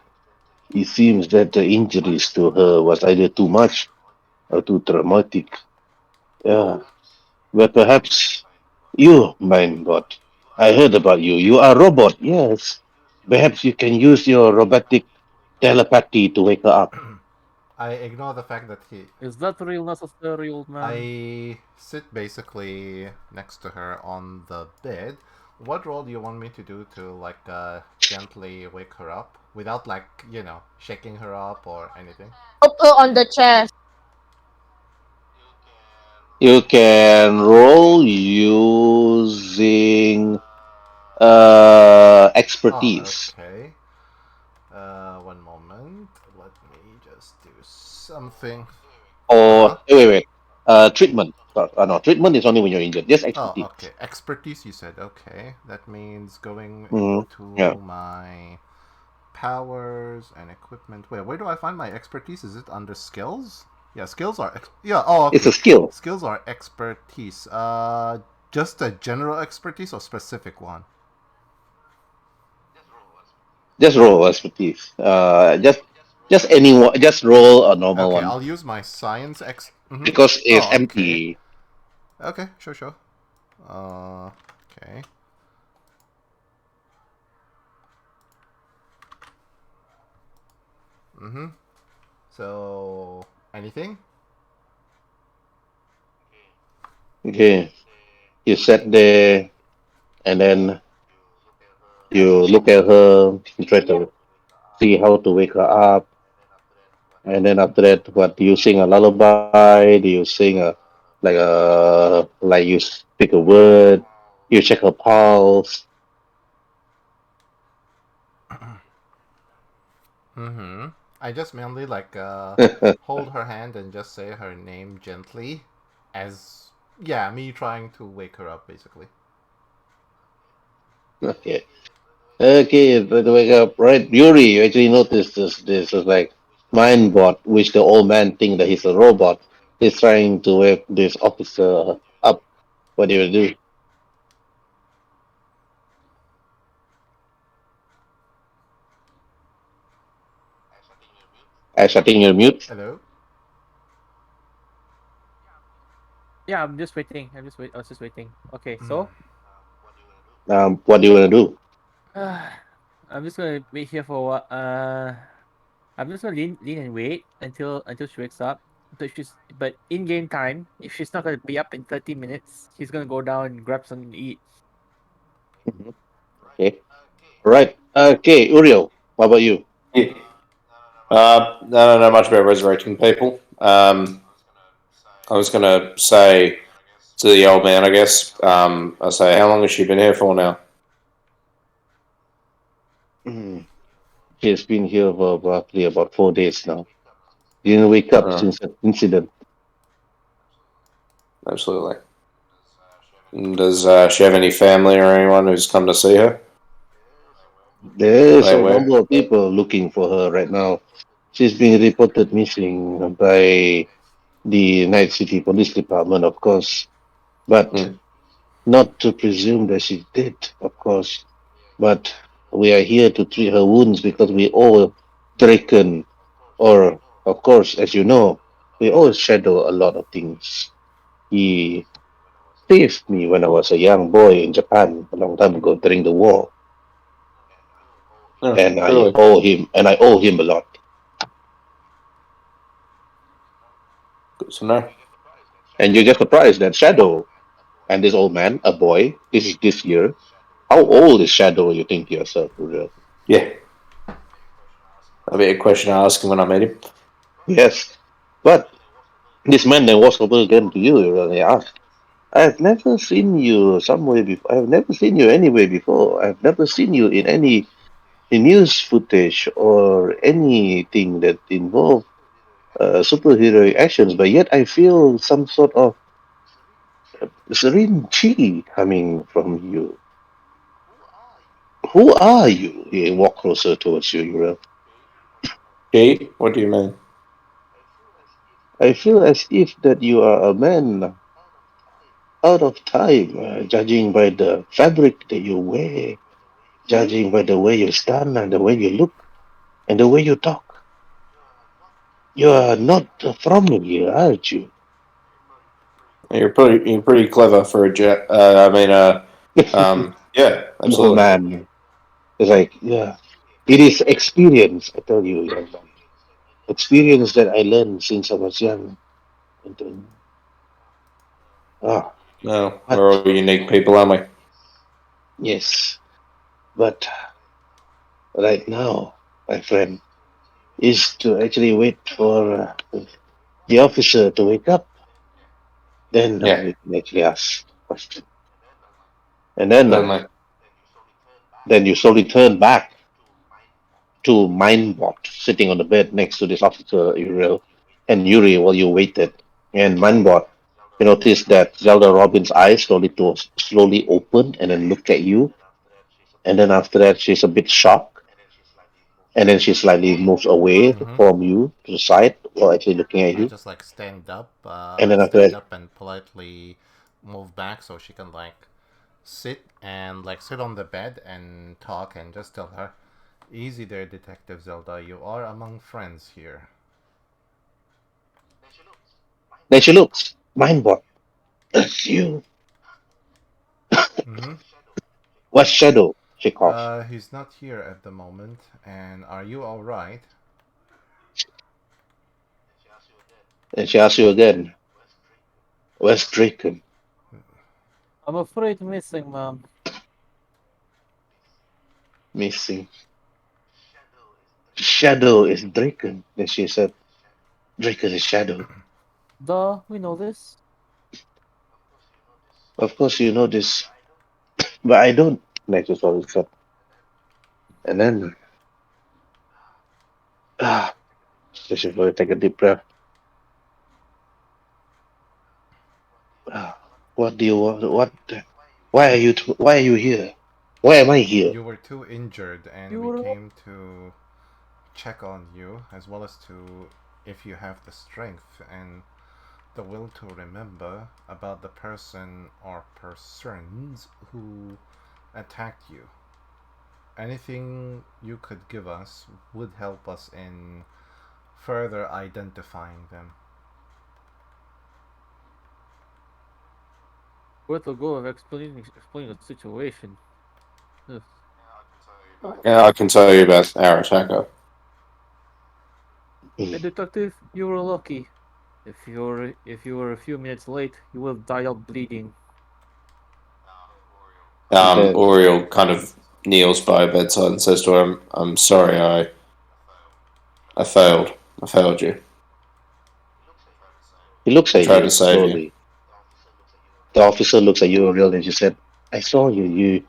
it seems that the injuries to her was either too much or too traumatic. Yeah, but perhaps you, mein God, I heard about you. You are a robot, yes. Perhaps you can use your robotic telepathy to wake her up." I ignore the fact that Is that real necessary, old man? I sit basically next to her on the bed. What role do you want me to do to, like, gently wake her up without, like, shaking her up or anything? Put her on the chest. You can roll using expertise. Okay. One moment. Let me just do something. Or Uh-huh. wait. Treatment. No, treatment is only when you're injured. Just Oh, expertise. okay. Expertise, you said. Okay. That means going to Yeah. my powers and equipment. Wait, where do I find my expertise? Is it under skills? Yeah, skills are. Yeah. Oh, It's okay. a skill. Skills are expertise. Just a general expertise or specific one? Just roll expertise. Just anyone. Just roll a normal Okay, one I'll use my science because it's Oh, okay. empty. Okay, sure. Okay. So, anything? Okay. You sit there and then you look at her. You try to see how to wake her up. And then after that, what do you sing a lullaby? Do you sing like you speak a word? You check her pulse. I just mainly hold her hand and just say her name gently, as yeah, me trying to wake her up basically. Okay. Okay, but wake up. Right, Yuri, you actually noticed this is like mind bot, which the old man think that he's a robot. He's trying to wake this officer up. What do you do? I think you're mute. Hello. Yeah, I'm just waiting. I was just waiting. Okay, so What do you wanna do? I'm just gonna wait here for a while. I'm just gonna lean and wait until she wakes up. But in game time, if she's not gonna be up in 30 minutes, she's gonna go down and grab something to eat. Mhm. Okay. Right. Okay, Uriel. What about you? Yeah. I don't know much about resurrecting people. I was going to say to the old man, I guess, I say, how long has she been here for now? She's been here for roughly about 4 days now. Didn't wake up since that incident. Absolutely. Does she have any family or anyone who's come to see her? There's a Where? number of people looking for her right now. She's being reported missing by the Night City Police Department, of course, but not to presume that she's dead, of course. But we are here to treat her wounds because we all Draken, or of course, as you know, we all shadow a lot of things. He saved me when I was a young boy in Japan a long time ago during the war, Oh, and I really? owe him a lot. Good to know. And you get surprised that Shadow and this old man, a boy, this is this year. How old is Shadow, you think to yourself, Uriel? Yeah. That'll be a question I ask him when I meet him. Yes. But this man then walks over again to you, Uriel, and he asks, I've never seen you somewhere before. I've never seen you anywhere before. I've never seen you in any news footage or anything that involves superhero actions, but yet I feel some sort of serene chi coming from you. Who are you? He walked closer towards you, Uriel. Gee, what do you mean? I feel as if that you are a man out of time, judging by the fabric that you wear, judging by the way you stand and the way you look and the way you talk. You are not from here, aren't you? You're pretty clever for a jet. Yeah, No, absolutely. man. It's like, yeah. It is experience, I tell you, young man. Experience that I learned since I was young. And then, ah, No, we're but all unique people, aren't we? yes, but right now, my friend, is to actually wait for the officer to wake up. Then Yeah. you can actually ask question. And then Certainly. then you slowly turn back to Mindbot sitting on the bed next to this officer Uriel and Yuri while you waited. And Mindbot, you notice that Zelda Robin's eyes slowly opened and then looked at you. And then after that, she's a bit shocked. And then she slightly moves away Mm-hmm. from you to the side while actually looking at I you. just like And then after stand that, up and politely move back so she can like sit on the bed and talk and just tell her, "Easy there, Detective Zelda. You are among friends here." then she looks. Mindbot, that's you. Mm-hmm. What shadow? She coughs. He's not here at the moment. And are you all right? And she asks you again, where's Draken? I'm afraid missing, ma'am. Missing. Shadow is Draken. Then she said, Draken is Shadow. Duh, we know this. Of course you know this, but I don't. Nexus always said. And then, ah, so she will take a deep breath. Ah, what do you want? Why are you here? Why am I here? You were too injured, and You we were came to check on you, as well as to if you have the strength and the will to remember about the person or persons who attacked you. Anything you could give us would help us in further identifying them. worth a go of explaining the situation. Ugh. Yeah, I can tell you about our attacker. Hey, detective, you were lucky. If you were a few minutes late, you would have died out bleeding. Then, Oriel kind of kneels by her bedside and says to her, I'm sorry, I failed. I failed you. he looks I at tried to you save you. slowly. The officer looks at you real and she said, I saw you. You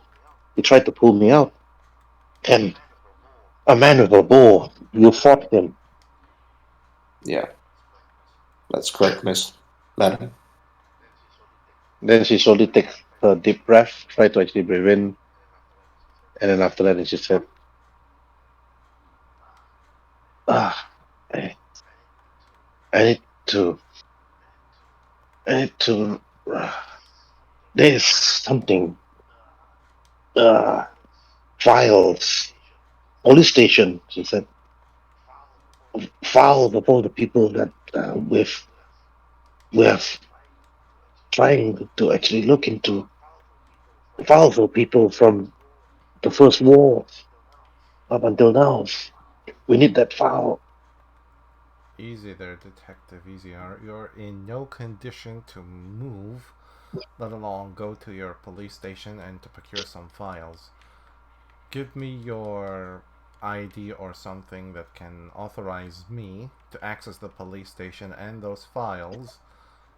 tried to pull me out. And a man with a bow. You fought him. Yeah, that's correct, Miss Madam. Then she slowly takes a deep breath, try to actually breathe in, and then after that, she said, "Ah, I, I need to, I need to. There's something. Uh, Files, police station." She said, "Files of all the people that we're trying to actually look into. Files of people from the first war up until now. We need that file." Easy there, Detective. Easy. You're in no condition to move, let alone go to your police station and to procure some files. Give me your ID or something that can authorize me to access the police station and those files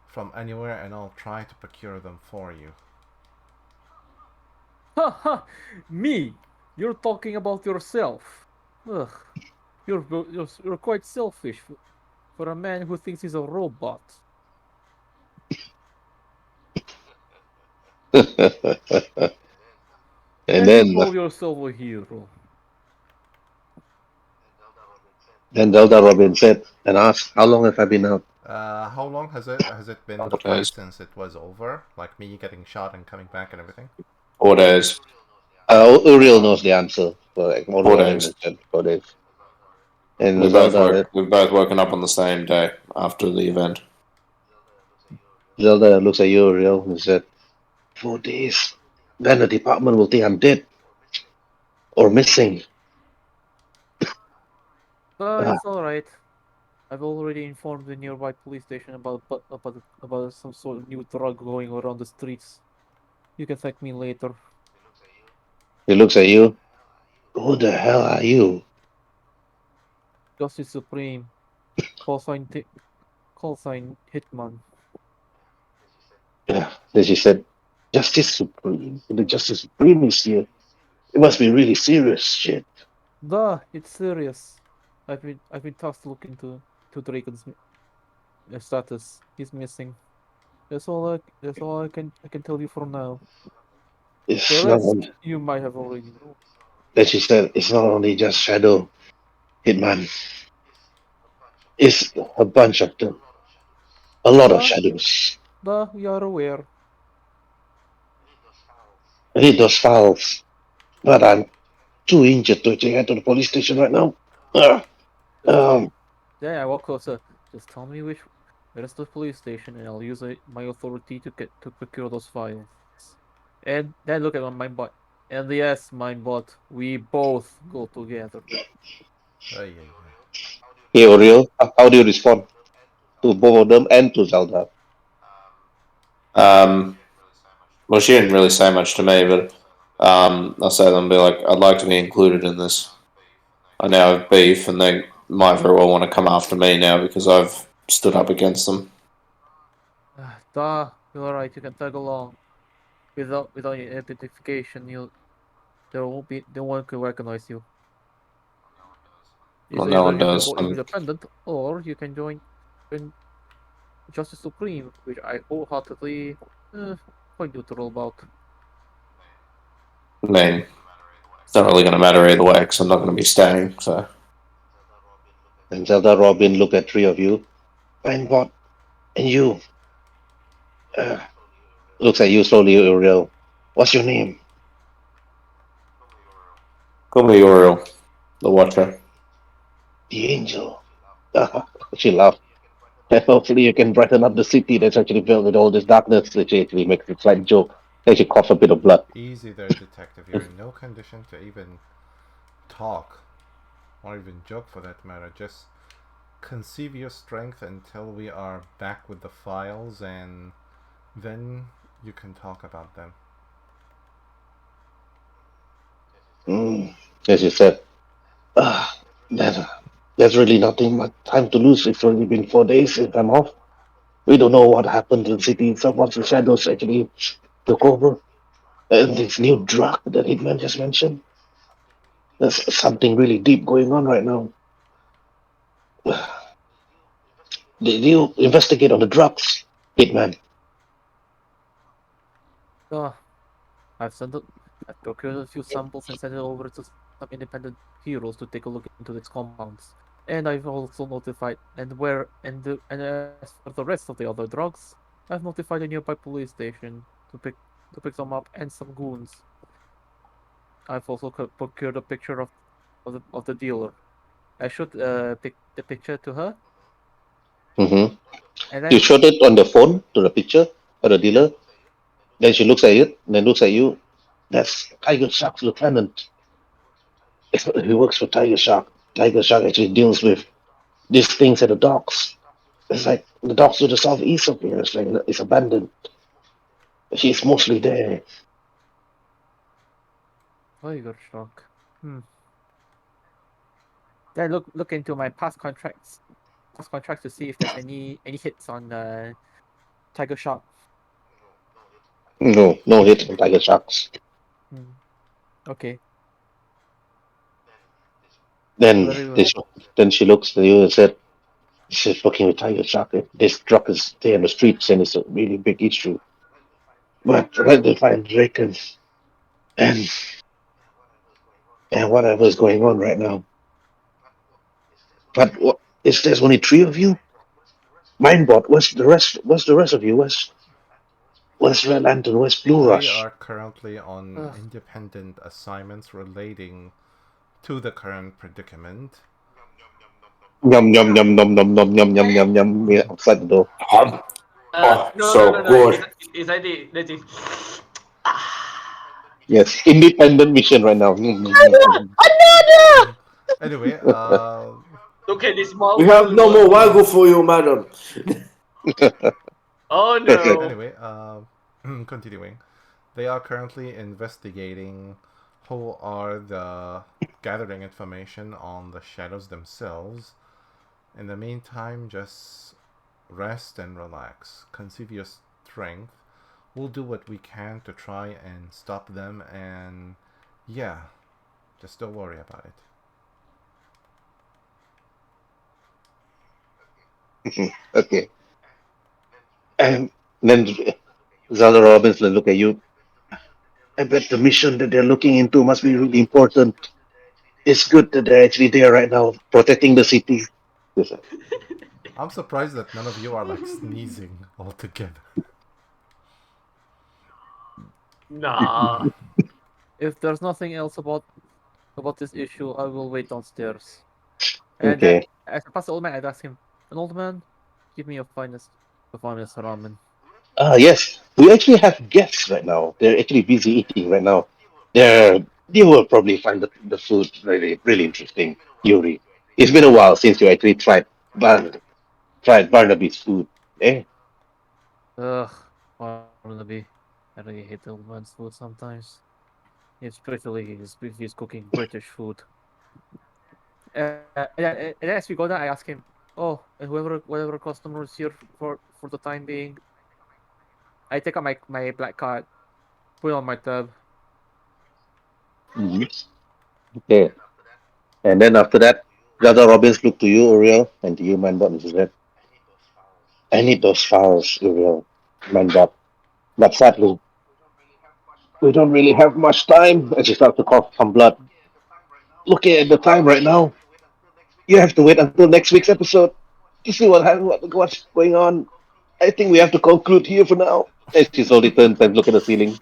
from anywhere, and I'll try to procure them for you. Ha ha! Me! You're talking about yourself. Ugh. You're quite selfish for a man who thinks he's a robot. And And you then call yourself a hero. then Delta Robin said and asked, "How long have I been out?" How long has it been the 4 fight days. since it was over? Like me getting shot and coming back and everything? 4 days. Uriel knows the answer. For like more 4 than days. 4 days. And We both Zelda, woke. We've both woken up on the same day after the event. Zelda looks at you, Uriel, and said, 4 days. Then the department will think I'm dead or missing. But Ah, it's alright. I've already informed the nearby police station about some sort of new drug going around the streets. You can thank me later. he looks at you. Who the hell are you? Justice Supreme. Call sign Hitman. Yeah. Then she said, Justice Supreme. The Justice Supreme is here. It must be really serious shit. Duh, it's serious. I've been tasked to look into Dragon's status. He's missing. That's all I can tell you for now. The It's not rest only, you might have already known. then she said, it's not only just Shadow, Hitman. It's a bunch of them. A lot of Duh, shadows. we are aware. I need those files, but I'm too injured to take her to the police station right now. Uh, Just um, I walk closer. Just tell me where is the police station, and I'll use my authority to procure those files. And then look at my bot. And yes, Mindbot, we both go together. Yeah. hey, Oriel, how do you respond to both of them and to Zelda? Well, she didn't really say much to me, but I'll say to them, be like, I'd like to be included in this. I now have beef, and they might very well want to come after me now because I've stood up against them. You're alright, you can tag along. Without your identification, no one can recognize you. Well, It's no either one you can does. go independent or you can join Justice Supreme, which I wholeheartedly quite neutral about. I mean, it's not really going to matter either way because I'm not going to be staying. So And Zelda, Robin, look at three of you. And what? And you. Uh, looks at you slowly, Oriel. What's your name? call me Uriel, the Watcher. The Angel. She laughed. And hopefully you can brighten up the city that's actually filled with all this darkness. She actually makes a slight joke. Then she coughs a bit of blood. Easy there, detective. You're in no condition to even talk, or even joke for that matter. Just conceive your strength until we are back with the files, and then you can talk about them. As she said, there's, there's really nothing much time to lose. It's only been 4 days since I'm off. We don't know what happened in the city. Some of the shadows actually took over. And this new drug that Hitman just mentioned. There's something really deep going on right now. Did you investigate on the drugs, Hitman? Uh, I've procured a few samples and sent it over to some independent heroes to take a look into its compounds. And I've also notified and as for the rest of the other drugs, I've notified a nearby police station to pick them up and some goons. I've also procured a picture of the dealer. I showed the picture to her, Mm-hmm. and You then showed it on the phone to the picture of the dealer. Then she looks at it, and then looks at you. That's Tiger Shark's lieutenant. He works for Tiger Shark. Tiger Shark actually deals with these things at the docks. It's like the docks to the southeast of here. It's like it's abandoned. She's mostly there. Tiger Shark. Then look into my past contracts to see if there's any hits on Tiger Shark. No hit on Tiger Sharks. Okay. Then, Very well. then she, then she looks at you and said, "She's working with Tiger Shark. This drug is there in the streets, and it's a really big issue. But when they find Draken and whatever is going on right now, but is there's only three of you? Mindbot, where's the rest? Where's the rest of you? Where's Red Lantern? Where's Blue They Rush? are currently on independent assignments relating to the current predicament. Yum yum yum yum yum yum yum yum yum yum. Yeah, outside the door. No. It's like the Yes, independent mission right now. Anyway, Look at this small We have no more waggle for you, madam. Oh no. anyway, continuing. They are currently investigating who are the gathering information on the shadows themselves. In the meantime, just rest and relax. Conceive your strength. We'll do what we can to try and stop them, and yeah, just don't worry about it. Okay. And then Zala Robbins will look at you. I bet the mission that they're looking into must be really important. It's good that they're actually there right now, protecting the city. Yes, sir. I'm surprised that none of you are like sneezing altogether. Nah. If there's nothing else about this issue, I will wait downstairs. And then, Okay. as I pass the old man, I'd ask him, "An old man, give me your finest ramen." Yes. We actually have guests right now. They're actually busy eating right now. You will probably find the food really, really interesting, Yuri. It's been a while since you actually tried Barnaby's food. Eh? Ugh, Barnaby. I really hate the old man's food sometimes. Especially if he's cooking British food. And then as we go down, I ask him, "Oh, and whatever customer is here for the time being." I take out my black card, put it on my tab. Mhm. Okay. And then after that, Gaza Robbins look to you, Uriel, and to you, Manbot, and said, I need those files, Uriel, Manbot. But sadly, we don't really have much time. And she starts to cough some blood. Looking at the time right now, you have to wait until next week's episode to see what's going on. I think we have to conclude here for now. And she slowly turns and look at the ceiling.